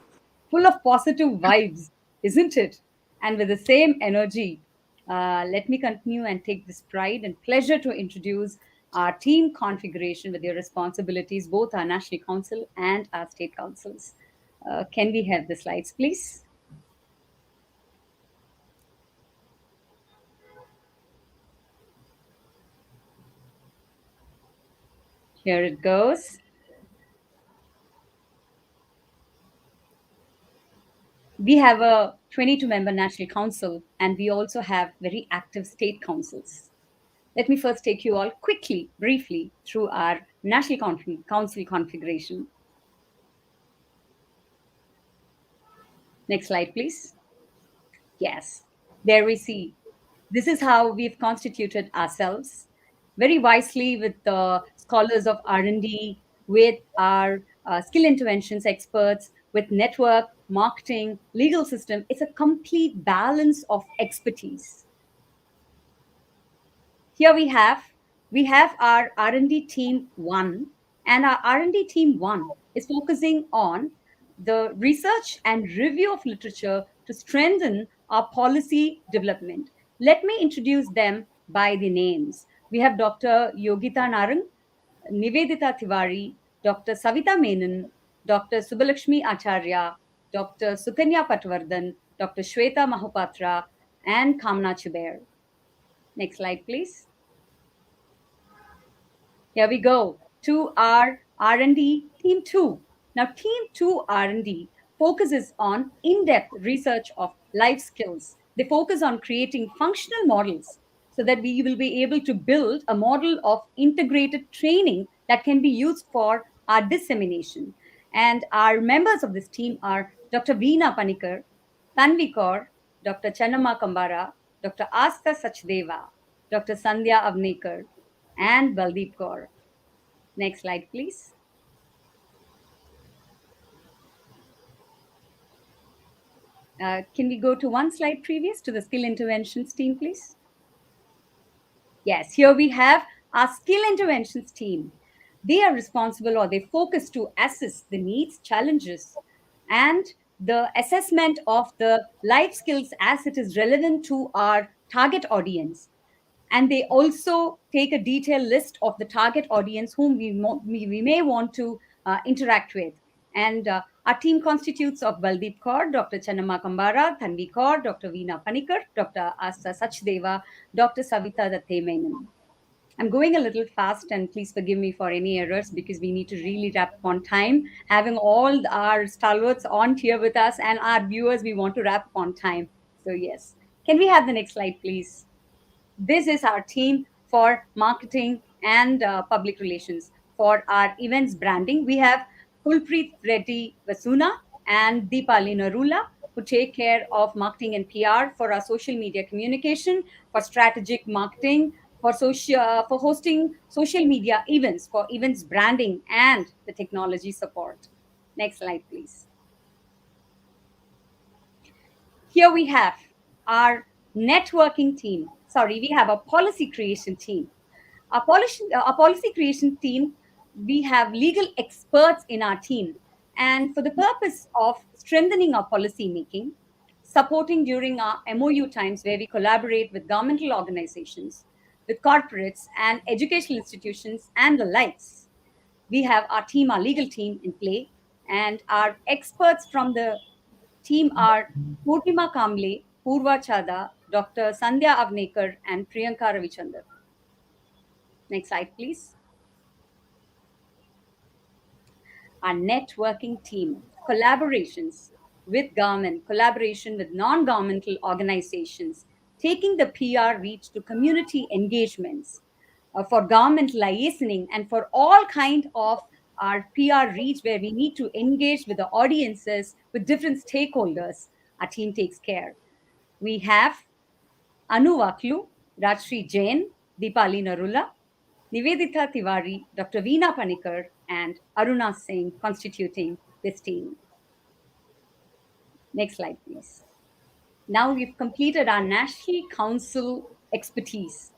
full of positive vibes, isn't it? And with the same energy, let me continue and take this pride and pleasure to introduce our team configuration with their responsibilities, both our National Council and our state councils. Can we have the slides, please? Here it goes. We have a 22-member National Council, and we also have very active state councils. Let me first take you all quickly, briefly, through our National Council configuration. Next slide, please. Yes, there we see. This is how we've constituted ourselves very wisely with the scholars of R&D, with our skill interventions experts, with network, marketing, legal system. It's a complete balance of expertise. Here we have our R&D team 1, and our R&D team 1 is focusing on the research and review of literature to strengthen our policy development. Let me introduce them by the names. We have Dr. Yogita Narang, Nivedita Tiwari, Dr. Savita Menon, Dr. Subbalakshmi Acharya, Dr. Sukanya Patwardhan, Dr. Shweta Mahapatra, and Kamna Chubair. Next slide, please. Here we go to our R&D Team 2. Now, Team 2 R&D focuses on in-depth research of life skills. They focus on creating functional models so that we will be able to build a model of integrated training that can be used for our dissemination. And our members of this team are Dr. Veena Panikar, Tanvi Kaur, Dr. Channamma Kambara, Dr. Asta Sachdeva, Dr. Sandhya Avnekar, and Baldeep Kaur. Next slide, please. Can we go to one slide previous to the skill interventions team, please? Yes, here we have our skill interventions team. They are responsible, or they focus to assess the needs, challenges, and the assessment of the life skills as it is relevant to our target audience. And they also take a detailed list of the target audience whom we may want to interact with. And our team constitutes of Baldeep Kaur, Dr. Channamma Kambara, Tanvi Kaur, Dr. Veena Panikar, Dr. Asta Sachdeva, Dr. Savita Datte Menon. I'm going a little fast, and please forgive me for any errors because we need to really wrap up on time. Having all our stalwarts on here with us and our viewers, we want to wrap up on time. So yes, can we have the next slide, please? This is our team for marketing and public relations. For our events branding, we have Kulpreet Reddy Vasuna and Deepali Narula, who take care of marketing and PR for our social media communication, for strategic marketing, for hosting social media events, for events branding, and the technology support. Next slide, please. Here we have our networking team. Sorry, we have a policy creation team. Our policy creation team, we have legal experts in our team. And for the purpose of strengthening our policy making, supporting during our MOU times where we collaborate with governmental organizations, with corporates and educational institutions and the likes, we have our team, our legal team in play. And our experts from the team are Purnima Kamble, Purva Chada, Dr. Sandhya Avnekar, and Priyanka Ravichandar. Next slide, please. Our networking team, collaborations with government, collaboration with non-governmental organizations, taking the PR reach to community engagements, for government liaising, and for all kind of our PR reach where we need to engage with the audiences, with different stakeholders. Our team takes care. We have Anu Vaklu, Rajshri Jain, Deepali Narula, Nivedita Tiwari, Dr. Veena Panikar, and Aruna Singh constituting this team. Next slide, please. Now we've completed our National Council expertise.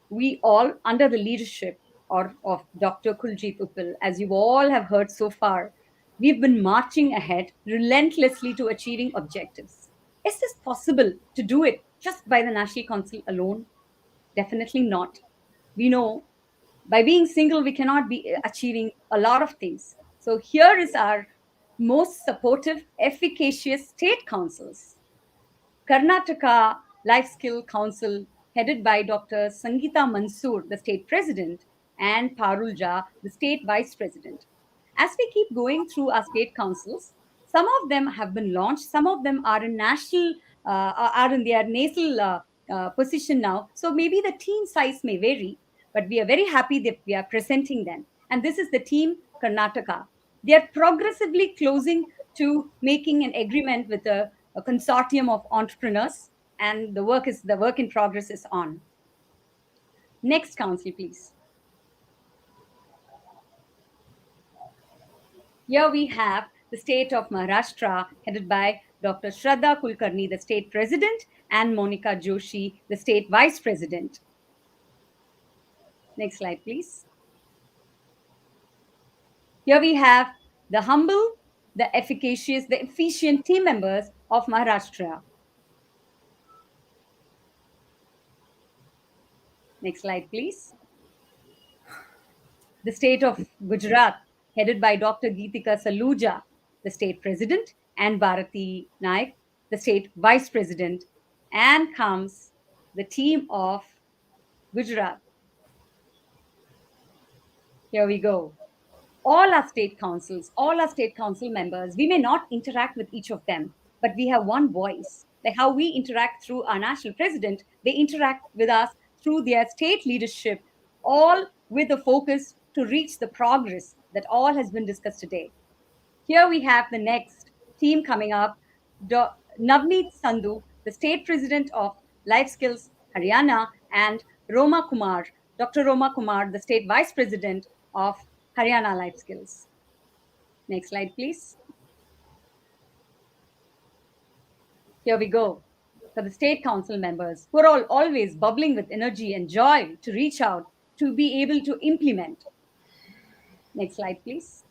We all, under the leadership of Dr. Kuiljeit Uppaal, as you all have heard so far, we've been marching ahead relentlessly to achieving objectives. Is this possible to do it just by the National Council alone? Definitely not. We know by being single, we cannot be achieving a lot of things. So here is our most supportive, efficacious state councils. Karnataka Life Skill Council, headed by Dr. Sangeeta Mansoor, the state president, and Parul Jha, the state vice president. As we keep going through our state councils, some of them have been launched, some of them are in national, are in their nasal position now. So maybe the team size may vary, but we are very happy that we are presenting them. And this is the team Karnataka. They are progressively closing to making an agreement with a consortium of entrepreneurs, and the work in progress is on. Next council, please. Here we have the state of Maharashtra, headed by Dr. Shraddha Kulkarni, the state president, and Monica Joshi, the state vice president. Next slide, please. Here we have the humble, the efficacious, the efficient team members of Maharashtra. Next slide, please. The state of Gujarat, headed by Dr. Geetika Saluja, the state president, and Bharati Naik, the state vice president. And comes the team of Gujarat. Here we go. All our state councils, all our state council members, we may not interact with each of them, but we have one voice. Like how we interact through our national president, they interact with us through their state leadership, all with a focus to reach the progress that all has been discussed today. Here we have the next team coming up, Navneet Sandhu, the state president of Life Skills Haryana, and Roma Kumar, Dr. Roma Kumar, the state vice president of Haryana Life Skills. Next slide, please. Here we go. For the state council members who are always bubbling with energy and joy to reach out, to be able to implement. Next slide, please.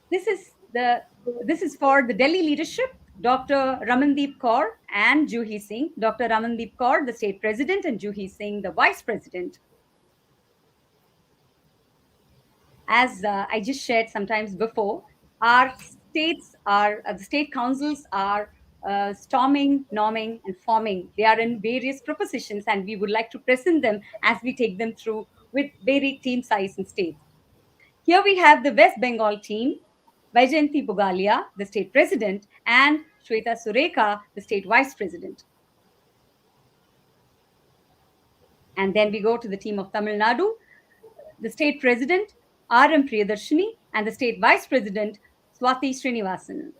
This is for the Delhi leadership, Dr. Ramandeep Kaur and Juhi Singh. Dr. Ramandeep Kaur, the state president, and Juhi Singh, the vice president. As I just shared sometimes before, our states are, the state councils are storming, norming, and forming. They are in various propositions, and we would like to present them as we take them through with varied team size and states. Here we have the West Bengal team, Vaijayanti Pugalia, the state president, and Shweta Sureka, the state vice president. And then we go to the team of Tamil Nadu, the state president, R.M. Priyadarshini, and the state vice president, Swati Srinivasan.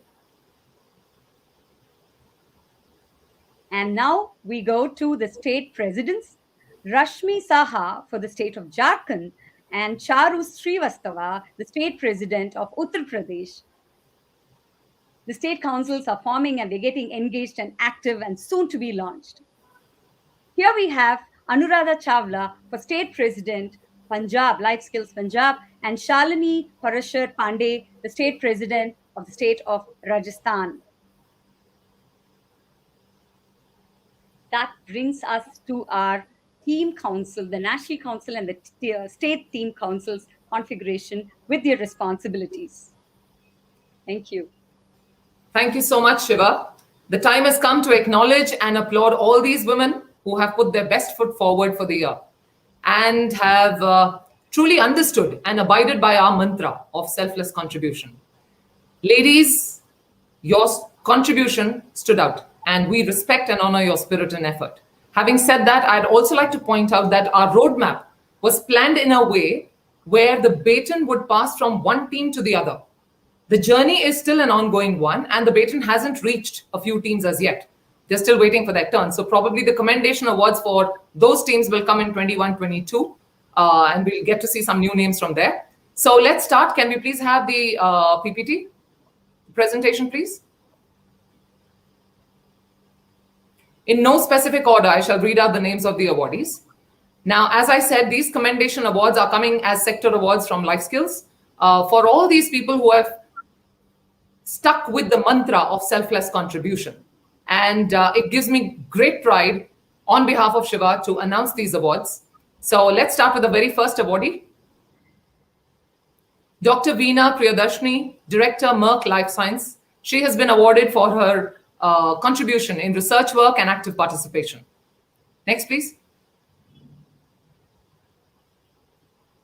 And now we go to the state presidents, Rashmi Saha for the state of Jharkhand, and Charu Srivastava, the state president of Uttar Pradesh. The state councils are forming and they're getting engaged and active and soon to be launched. Here we have Anuradha Chawla for state president, Punjab, Life Skills Punjab, and Shalini Parashar Pandey, the state president of the state of Rajasthan. That brings us to our team council, the national council and the state team councils configuration with their responsibilities. Thank you. Thank you so much, Shiva. The time has come to acknowledge and applaud all these women who have put their best foot forward for the year and have truly understood and abided by our mantra of selfless contribution. Ladies, your contribution stood out, and we respect and honor your spirit and effort. Having said that, I'd also like to point out that our roadmap was planned in a way where the baton would pass from one team to the other. The journey is still an ongoing one, and the baton hasn't reached a few teams as yet. They're still waiting for their turn. So probably the commendation awards for those teams will come in 21-22, and we'll get to see some new names from there. So let's start. Can we please have the PPT presentation, please? In no specific order, I shall read out the names of the awardees. Now, as I said, these commendation awards are coming as sector awards from Life Skills for all these people who have stuck with the mantra of selfless contribution. And it gives me great pride on behalf of Shiva to announce these awards. So let's start with the very first awardee. Dr. Veena Priyadarshini, Director, Merck Life Science. She has been awarded for her contribution in research work and active participation. Next, please.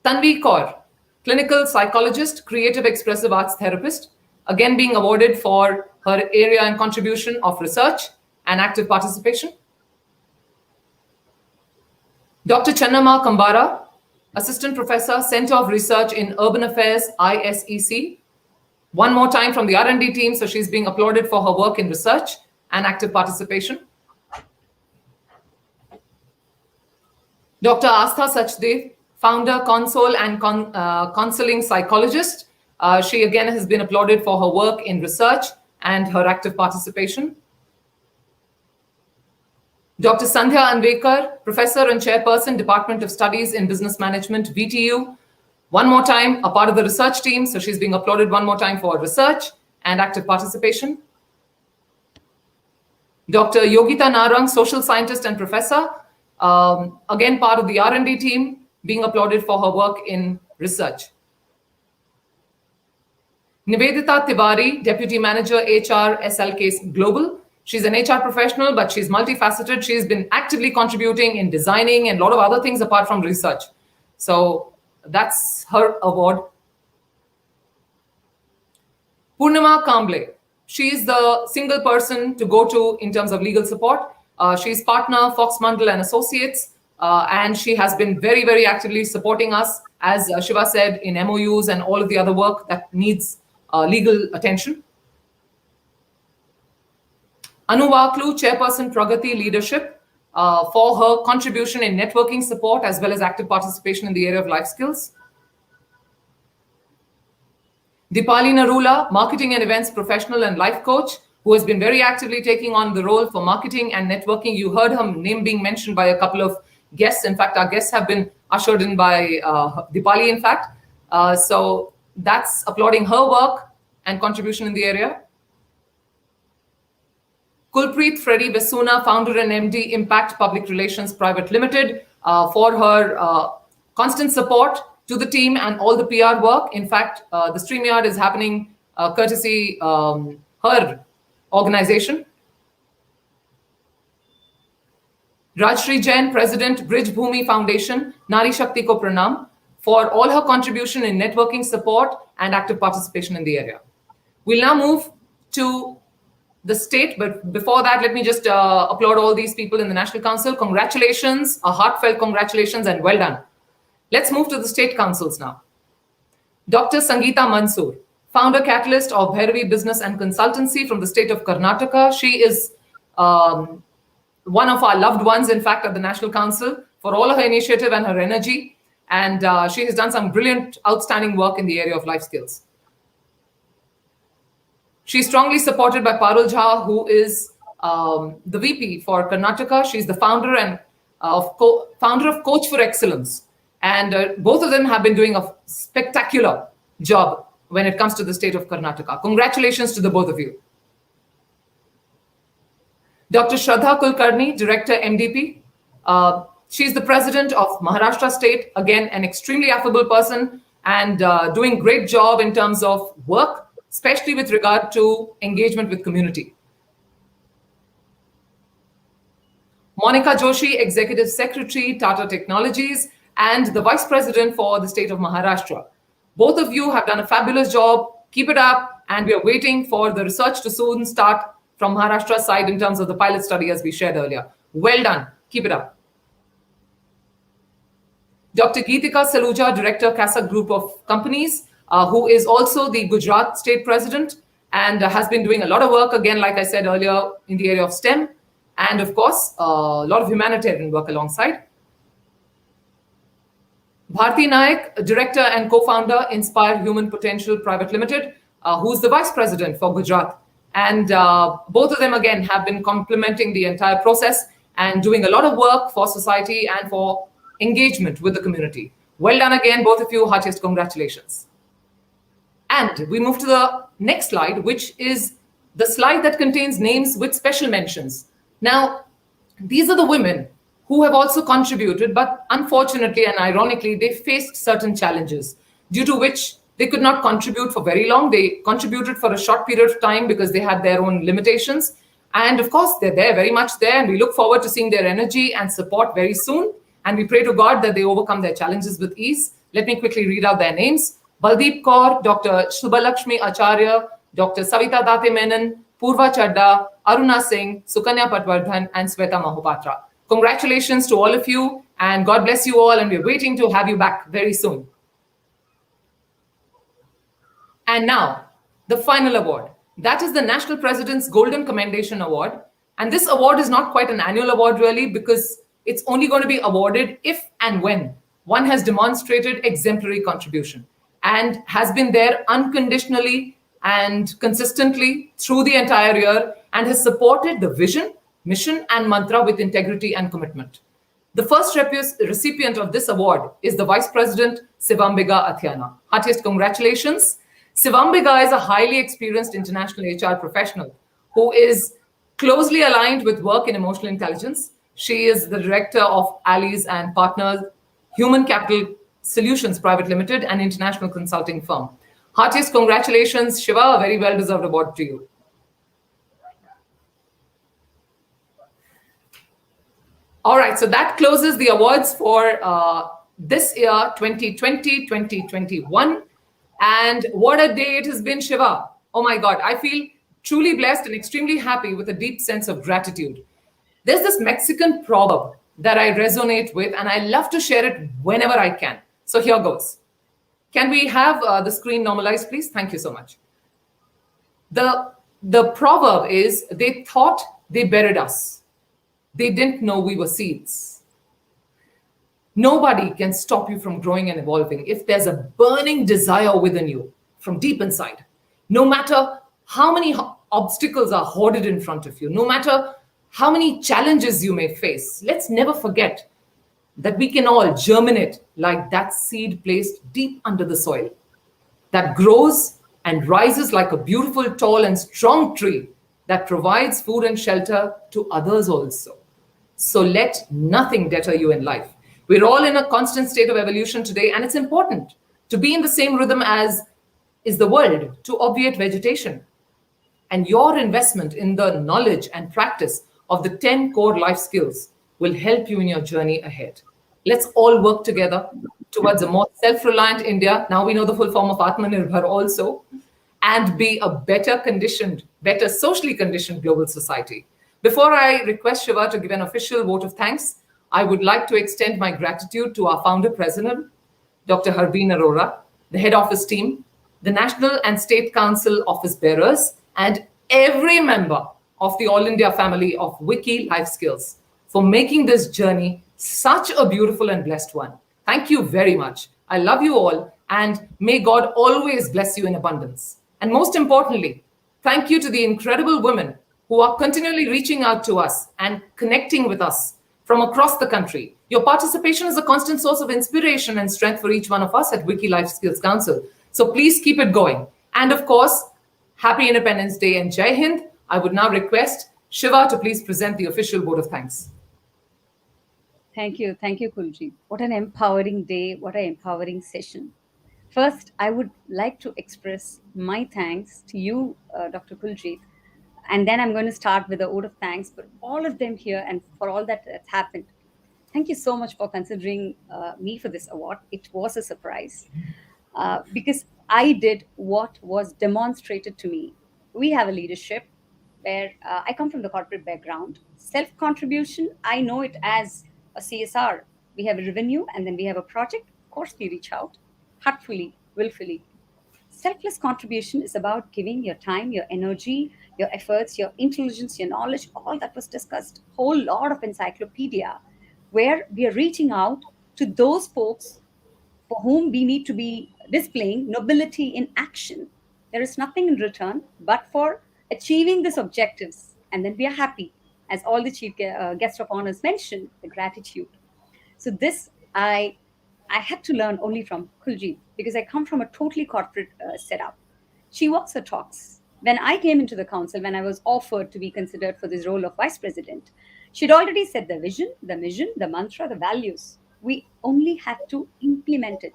Tanvi Kaur, Clinical Psychologist, Creative Expressive Arts Therapist, again being awarded for her area and contribution of research and active participation. Dr. Channamma Kambara, Assistant Professor, Center of Research in Urban Affairs, ISEC. One more time from the R&D team, so she's being applauded for her work in research and active participation. Dr. Astha Sachdev, founder, console, and counseling psychologist. She again has been applauded for her work in research and her active participation. Dr. Sandhya Anvekar, Professor and Chairperson, Department of Studies in Business Management, VTU. One more time, a part of the research team, so she's being applauded one more time for research and active participation. Dr. Yogita Narang, Social Scientist and Professor, again part of the R&D team, being applauded for her work in research. Nivedita Tiwari, Deputy Manager, HR, SLK Global. She's an HR professional, but she's multifaceted. She's been actively contributing in designing and a lot of other things apart from research. So that's her award. Purnima Kamble. She is the single person to go to in terms of legal support. She's partner, Fox Mandel and Associates, and she has been very, very actively supporting us, as Shiva said, in MOUs and all of the other work that needs legal attention. Anu Vaklu, Chairperson, Pragati Leadership, for her contribution in networking support as well as active participation in the area of life skills. Dipali Narula, Marketing and Events Professional and Life Coach, who has been very actively taking on the role for marketing and networking. You heard her name being mentioned by a couple of guests. In fact, our guests have been ushered in by Dipali, in fact. So that's applauding her work and contribution in the area. Kulpreet Freddy Vesuna, founder and MD, Impact Public Relations Private Limited, for her constant support to the team and all the PR work. In fact, the StreamYard is happening courtesy her organization. Rajshri Jain, President, Bridge Bhumi Foundation, Nari Shakti Ko Pranam, for all her contribution in networking support and active participation in the area. We'll now move to the state, but before that, let me just applaud all these people in the National Council. Congratulations, a heartfelt congratulations, and well done. Let's move to the state councils now. Dr. Sangeeta Mansoor, founder catalyst of Bhairavi Business and Consultancy from the state of Karnataka. She is one of our loved ones, in fact, at the National Council, for all of her initiative and her energy. And she has done some brilliant, outstanding work in the area of life skills. She's strongly supported by Parul Jha, who is the VP for Karnataka. She's the founder and founder of Coach for Excellence. And both of them have been doing a spectacular job when it comes to the state of Karnataka. Congratulations to the both of you. Dr. Shraddha Kulkarni, Director, MDP. She's the president of Maharashtra State. Again, an extremely affable person and doing great job in terms of work, especially with regard to engagement with community. Monica Joshi, Executive Secretary, Tata Technologies, and the Vice President for the state of Maharashtra. Both of you have done a fabulous job. Keep it up. And we are waiting for the research to soon start from Maharashtra's side in terms of the pilot study, as we shared earlier. Well done. Keep it up. Dr. Geetika Saluja, Director, Kathak Group of Companies, who is also the Gujarat State President and has been doing a lot of work, again, like I said earlier, in the area of STEM, and of course, a lot of humanitarian work alongside. Bharti Naik, Director and Co-founder, Inspire Human Potential Private Limited, who's the Vice President for Gujarat. And both of them, again, have been complementing the entire process and doing a lot of work for society and for engagement with the community. Well done again, both of you. Heartiest congratulations. And we move to the next slide, which is the slide that contains names with special mentions. Now, these are the women who have also contributed, but unfortunately and ironically, they faced certain challenges due to which they could not contribute for very long. They contributed for a short period of time because they had their own limitations. And of course, they're there, very much there, and we look forward to seeing their energy and support very soon. And we pray to God that they overcome their challenges with ease. Let me quickly read out their names. Baldeep Kaur, Dr. Subhalakshmi Acharya, Dr. Savita Date Menon, Purva Chadda, Aruna Singh, Sukanya Patwardhan, and Sweta Mahopatra. Congratulations to all of you, and God bless you all, and we're waiting to have you back very soon. And now, the final award. That is the National President's Golden Commendation Award. And this award is not quite an annual award really, because it's only going to be awarded if and when one has demonstrated exemplary contribution and has been there unconditionally and consistently through the entire year and has supported the vision, mission, and mantra with integrity and commitment. The first recipient of this award is the Vice President, Sivambiga Athiana. Heartiest congratulations. Sivambiga is a highly experienced international HR professional who is closely aligned with work in emotional intelligence. She is the director of Allies and Partners, Human Capital Solutions Private Limited, an international consulting firm. Heartiest congratulations, Shiva, a very well-deserved award to you. All right, so that closes the awards for this year, 2020-2021. And what a day it has been, Shiva. Oh my God, I feel truly blessed and extremely happy with a deep sense of gratitude. There's this Mexican proverb that I resonate with, and I love to share it whenever I can. So here goes. Can we have the screen normalized, please? Thank you so much. The proverb is, they thought they buried us. They didn't know we were seeds. Nobody can stop you from growing and evolving if there's a burning desire within you from deep inside. No matter how many obstacles are hoarded in front of you, no matter how many challenges you may face, let's never forget that we can all germinate like that seed placed deep under the soil that grows and rises like a beautiful, tall, and strong tree that provides food and shelter to others also. So let nothing deter you in life. We're all in a constant state of evolution today, and it's important to be in the same rhythm as is the world to obviate vegetation. And your investment in the knowledge and practice of the 10 core life skills will help you in your journey ahead. Let's all work together towards a more self-reliant India. Now we know the full form of Atmanirbhar also, and be a better conditioned, better socially conditioned global society. Before I request Shiva to give an official vote of thanks, I would like to extend my gratitude to our founder president, Dr. Harbeen Arora, the head office team, the National and State Council office bearers, and every member of the All India family of Wiki Life Skills for making this journey such a beautiful and blessed one. Thank you very much. I love you all, and may God always bless you in abundance. And most importantly, thank you to the incredible women who are continually reaching out to us and connecting with us from across the country. Your participation is a constant source of inspiration and strength for each one of us at Wiki Life Skills Council. So please keep it going. And of course, Happy Independence Day and Jai Hind. I would now request Shiva to please present the official vote of thanks. Thank you, Kuiljeit. What an empowering day, what an empowering session. First, I would like to express my thanks to you, Dr. Kuiljeit. And then I'm going to start with a vote of thanks for all of them here and for all that's happened. Thank you so much for considering me for this award. It was a surprise because I did what was demonstrated to me. We have a leadership where I come from the corporate background. Self-contribution, I know it as a CSR. We have a revenue and then we have a project. Of course, we reach out heartfully, willfully. Selfless contribution is about giving your time, your energy, your efforts, your intelligence, your knowledge, all that was discussed, whole lot of encyclopedia, where we are reaching out to those folks for whom we need to be displaying nobility in action. There is nothing in return but for achieving these objectives. And then we are happy. As all the chief guests of honors mentioned, the gratitude. So this, I had to learn only from Kuiljeit because I come from a totally corporate setup. She walks her talks. When I came into the council, when I was offered to be considered for this role of vice president, she'd already said the vision, the mission, the mantra, the values. We only had to implement it.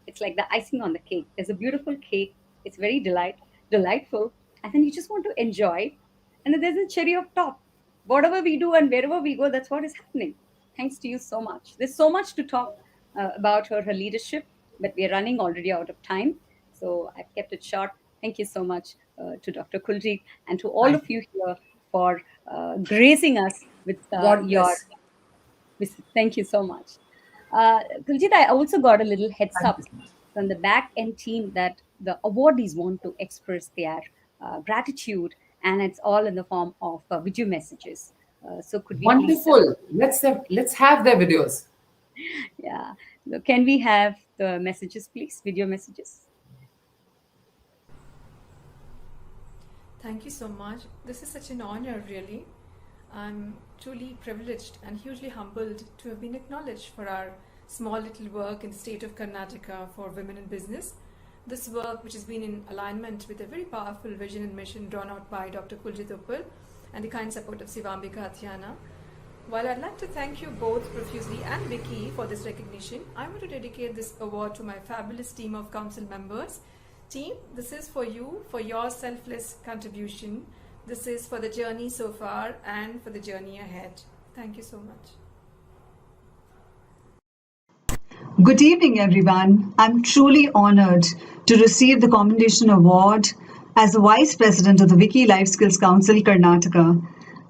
It's like the icing on the cake. There's a beautiful cake. It's very delightful. And then you just want to enjoy. And then there's a cherry on top. Whatever we do and wherever we go, that's what is happening. Thanks to you so much. There's so much to talk about her leadership, but we are running already out of time. So I've kept it short. Thank you so much to Dr. Kuiljeit and to all of you here for gracing us with God your. bless. Thank you so much. Kuiljeit, I also got a little heads Thank up from the back end team that the awardees want to express their gratitude, and it's all in the form of video messages. So could we please? Wonderful. Let's have their videos. Yeah. So can we have the messages, please? Video messages. Thank you so much. This is such an honor, really. I'm truly privileged and hugely humbled to have been acknowledged for our small little work in the state of Karnataka for women in business. This work, which has been in alignment with a very powerful vision and mission drawn out by Dr. Kuiljeit Uppaal and the kind support of Shivambika Haryana. While I'd like to thank you both profusely and Wiki for this recognition, I want to dedicate this award to my fabulous team of council members. Team, this is for you, for your selfless contribution. This is for the journey so far and for the journey ahead. Thank you so much. Good evening, everyone. I'm truly honored to receive the Commendation Award as the Vice President of the Wiki Life Skills Council, Karnataka.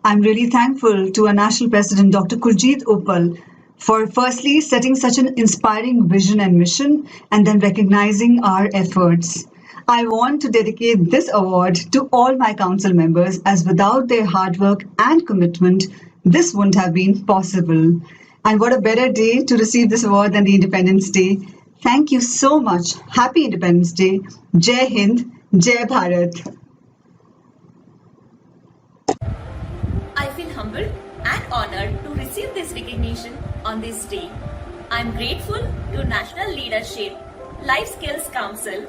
I'm really thankful to our National President, Dr. Kuiljeit Uppaal, for firstly setting such an inspiring vision and mission and then recognizing our efforts. I want to dedicate this award to all my council members, as without their hard work and commitment, this wouldn't have been possible. And what a better day to receive this award than the Independence Day. Thank you so much. Happy Independence Day. Jai Hind, Jai Bharat. I feel humbled and honored to receive this recognition on this day. I'm grateful to National Leadership, Life Skills Council,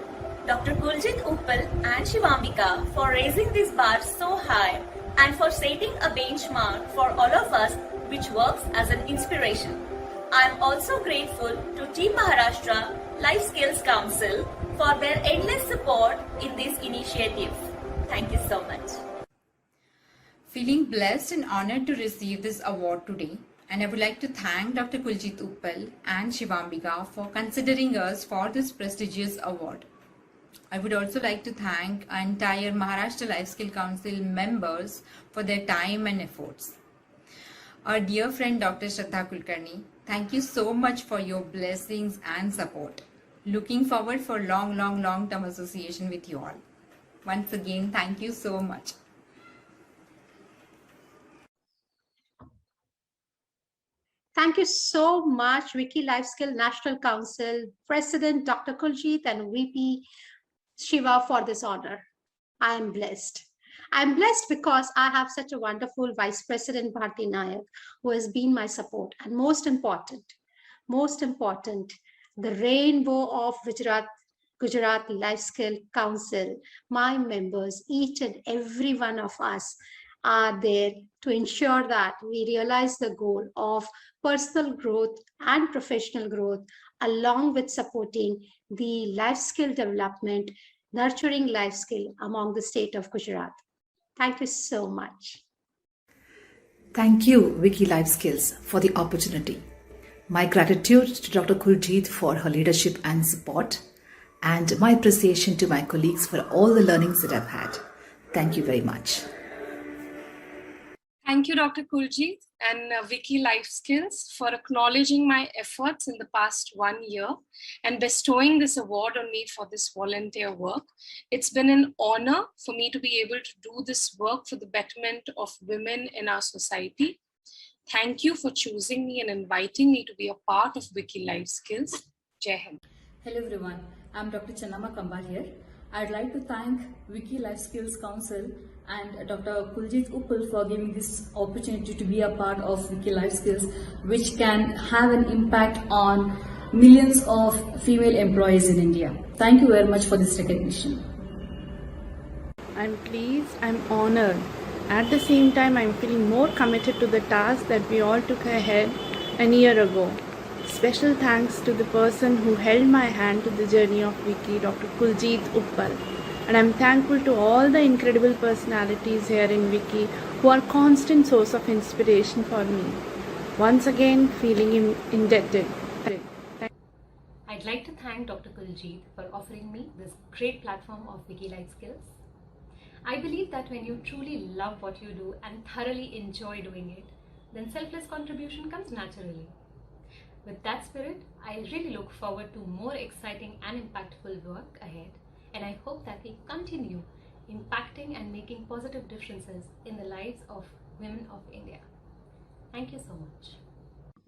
Dr. Kuiljeit Uppaal and Shivambika for raising this bar so high and for setting a benchmark for all of us, which works as an inspiration. I'm also grateful to Team Maharashtra Life Skills Council for their endless support in this initiative. Thank you so much. Feeling blessed and honored to receive this award today, and I would like to thank Dr. Kuiljeit Uppaal and Shivambika for considering us for this prestigious award. I would also like to thank our entire Maharashtra Life Skill Council members for their time and efforts. Our dear friend Dr. Kuiljeit, thank you so much for your blessings and support. Looking forward for long-term association with you all. Once again, thank you so much. Thank you so much, Wiki Life Skill National Council President Dr. Kuiljeit and VP Shiva for this honor. I am blessed. I'm blessed because I have such a wonderful Vice President Bharti Nayak who has been my support. And most important, the rainbow of Gujarat Life Skill Council, my members, each and every one of us are there to ensure that we realize the goal of personal growth and professional growth, along with supporting the life skill development, nurturing life skill among the state of Gujarat. Thank you so much. Thank you, Wiki Life Skills, for the opportunity. My gratitude to Dr. Kuiljeit for her leadership and support, and my appreciation to my colleagues for all the learnings that I've had. Thank you very much. Thank you, Dr. Kuiljeit and Wiki Life Skills for acknowledging my efforts in the past 1 year and bestowing this award on me for this volunteer work. It's been an honor for me to be able to do this work for the betterment of women in our society. Thank you for choosing me and inviting me to be a part of Wiki Life Skills. Jai Hind. Hello everyone, I'm Dr. Channamma Kambar here. I'd like to thank Wiki Life Skills Council and Dr. Kuiljeit Uppaal for giving this opportunity to be a part of Wiki Life Skills, which can have an impact on millions of female employees in India. Thank you very much for this recognition. I'm pleased, I'm honored. At the same time, I'm feeling more committed to the task that we all took ahead a year ago. Special thanks to the person who held my hand to the journey of Wiki, Dr. Kuiljeit Uppaal. And I'm thankful to all the incredible personalities here in Wiki who are a constant source of inspiration for me. Once again, feeling indebted. I'd like to thank thank Dr. Kuiljeit for offering me this great platform of Wiki Life Skills. I believe that when you truly love what you do and thoroughly enjoy doing it, then selfless contribution comes naturally. With that spirit, I really look forward to more exciting and impactful work ahead, and I hope that we continue impacting and making positive differences in the lives of women of India. Thank you so much.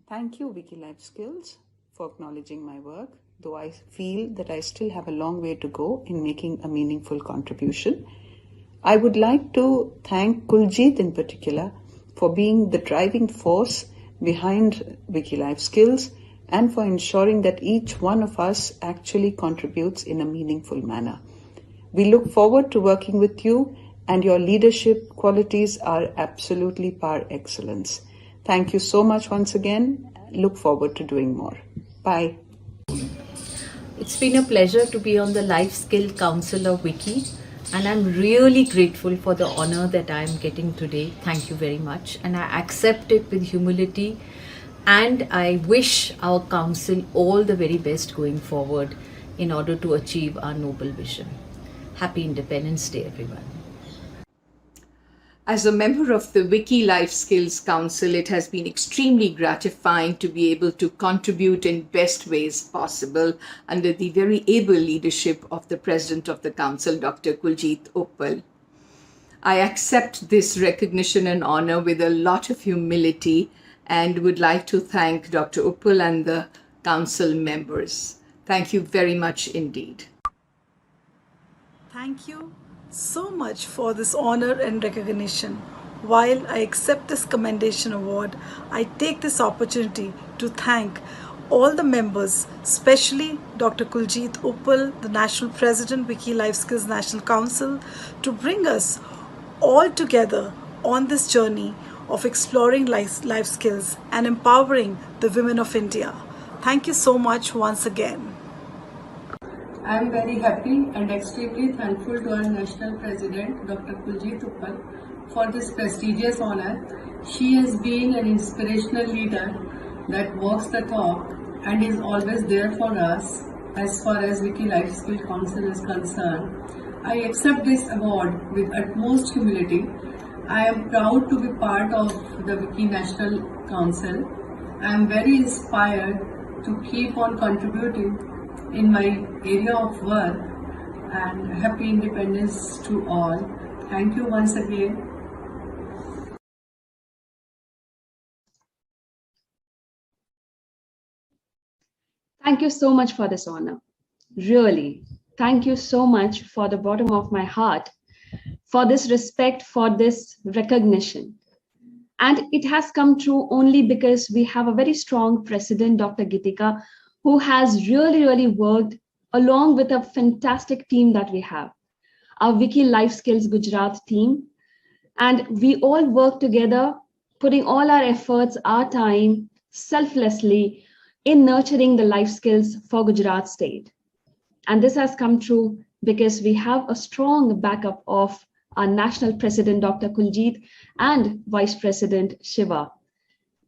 Thank you, Wiki Life Skills, for acknowledging my work, though I feel that I still have a long way to go in making a meaningful contribution. I would like to thank Kuiljeit in particular for being the driving force behind Wiki Life Skills and for ensuring that each one of us actually contributes in a meaningful manner. We look forward to working with you, and your leadership qualities are absolutely par excellence. Thank you so much once again. Look forward to doing more. Bye. It's been a pleasure to be on the Life Skill Council of Wiki, and I'm really grateful for the honor that I'm getting today. Thank you very much. And I accept it with humility, and I wish our council all the very best going forward in order to achieve our noble vision. Happy Independence Day, everyone. As a member of the Wiki Life Skills Council, it has been extremely gratifying to be able to contribute in best ways possible under the very able leadership of the President of the Council, Dr. Kuiljeit Uppaal. I accept this recognition and honor with a lot of humility and would like to thank Dr. Uppaal and the Council members. Thank you very much indeed. Thank you so much for this honor and recognition. While I accept this Commendation Award, I take this opportunity to thank all the members, especially Dr. Kuiljeit Uppaal, the National President, Wiki Life Skills National Council, to bring us all together on this journey of exploring life skills and empowering the women of India. Thank you so much once again. I am very happy and extremely thankful to our National President, Dr. Kuiljeit Uppaal, for this prestigious honor. She has been an inspirational leader that walks the talk and is always there for us as far as Wiki Life Skills Council is concerned. I accept this award with utmost humility. I am proud to be part of the Wiki National Council. I am very inspired to keep on contributing in my area of work, and happy independence to all. Thank you once again. Thank you so much for this honor. Really, thank you so much for the bottom of my heart for this respect, for this recognition. And it has come true only because we have a very strong president, Dr. Gitika, who has really worked along with a fantastic team that we have, our Wiki Life Skills Gujarat team. And we all work together, putting all our efforts, our time, selflessly in nurturing the life skills for Gujarat state. And this has come true because we have a strong backup of our National President, Dr. Kuiljeit, and Vice President Shiva.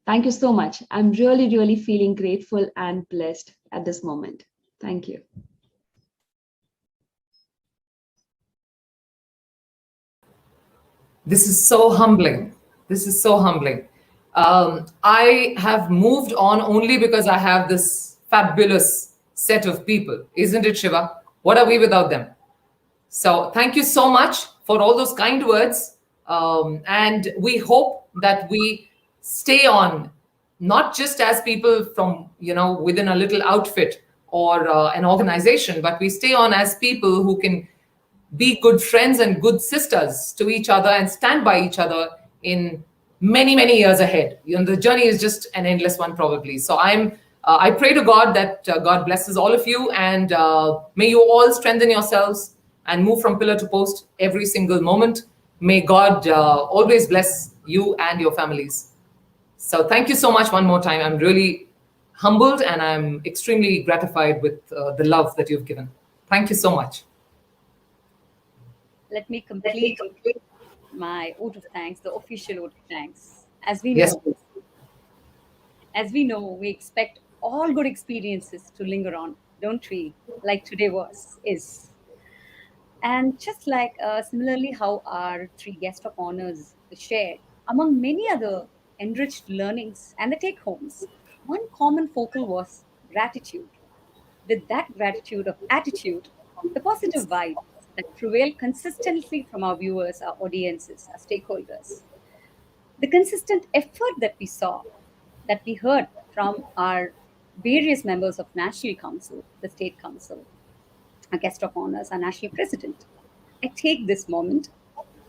Thank you so much. I'm really feeling grateful and blessed at this moment. Thank you. This is so humbling. This is so humbling. I have moved on only because I have this fabulous set of people. Isn't it, Shiva? What are we without them? So thank you so much for all those kind words. And we hope that we stay on, not just as people from, within a little outfit or an organization, but we stay on as people who can be good friends and good sisters to each other and stand by each other in many years ahead. The journey is just an endless one, probably. So I pray to God that God blesses all of you, and may you all strengthen yourselves and move from pillar to post every single moment. May God always bless you and your families. So thank you so much one more time. I'm really humbled and I'm extremely gratified with the love that you've given. Thank you so much. Let me complete my oath of thanks, the official oath of thanks. As we know, we expect all good experiences to linger on don't we? Like today is. And just like similarly, how our three guest of honors shared, among many other enriched learnings and the take homes, one common focal was gratitude. With that gratitude of attitude, the positive vibes that prevail consistently from our viewers, our audiences, our stakeholders, the consistent effort that we saw, that we heard from our various members of National Council, the State Council, our guest of honors, our national president. I take this moment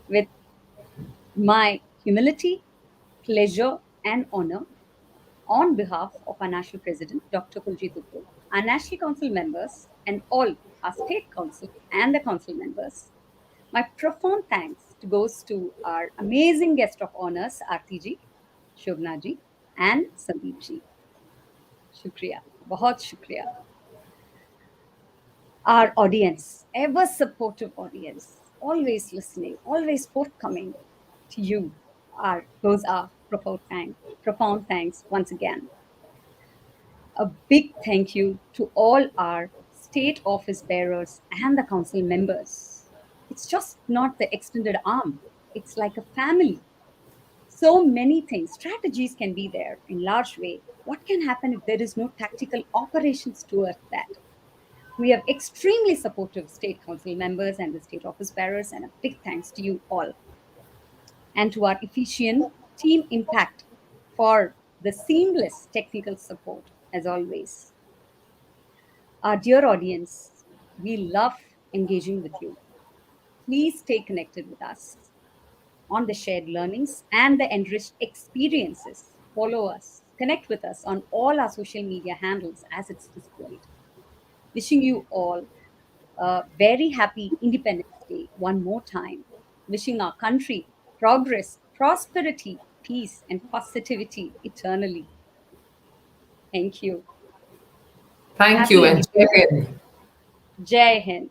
with my humility, pleasure, and honor on behalf of our national president, Dr. Kuiljeit Uppal, our national council members, and all our state council and the council members. My profound thanks goes to our amazing guest of honors, Arti ji, Shovana ji, and Sandeep ji. Shukriya, bahut shukriya. Our audience, ever supportive audience, always listening, always forthcoming to you. Those are profound thanks once again. A big thank you to all our state office bearers and the council members. It's just not the extended arm, it's like a family. So many things, strategies can be there in large way. What can happen if there is no tactical operations towards that? We have extremely supportive state council members and the state office bearers, and a big thanks to you all. And to our efficient team impact for the seamless technical support, as always. Our dear audience, we love engaging with you. Please stay connected with us on the shared learnings and the enriched experiences. Follow us, connect with us on all our social media handles as it's displayed. Wishing you all a very happy Independence Day one more time. Wishing our country progress, prosperity, peace, and positivity eternally. Thank you. Thank Happy you, and Jai Hind. Jai Hind.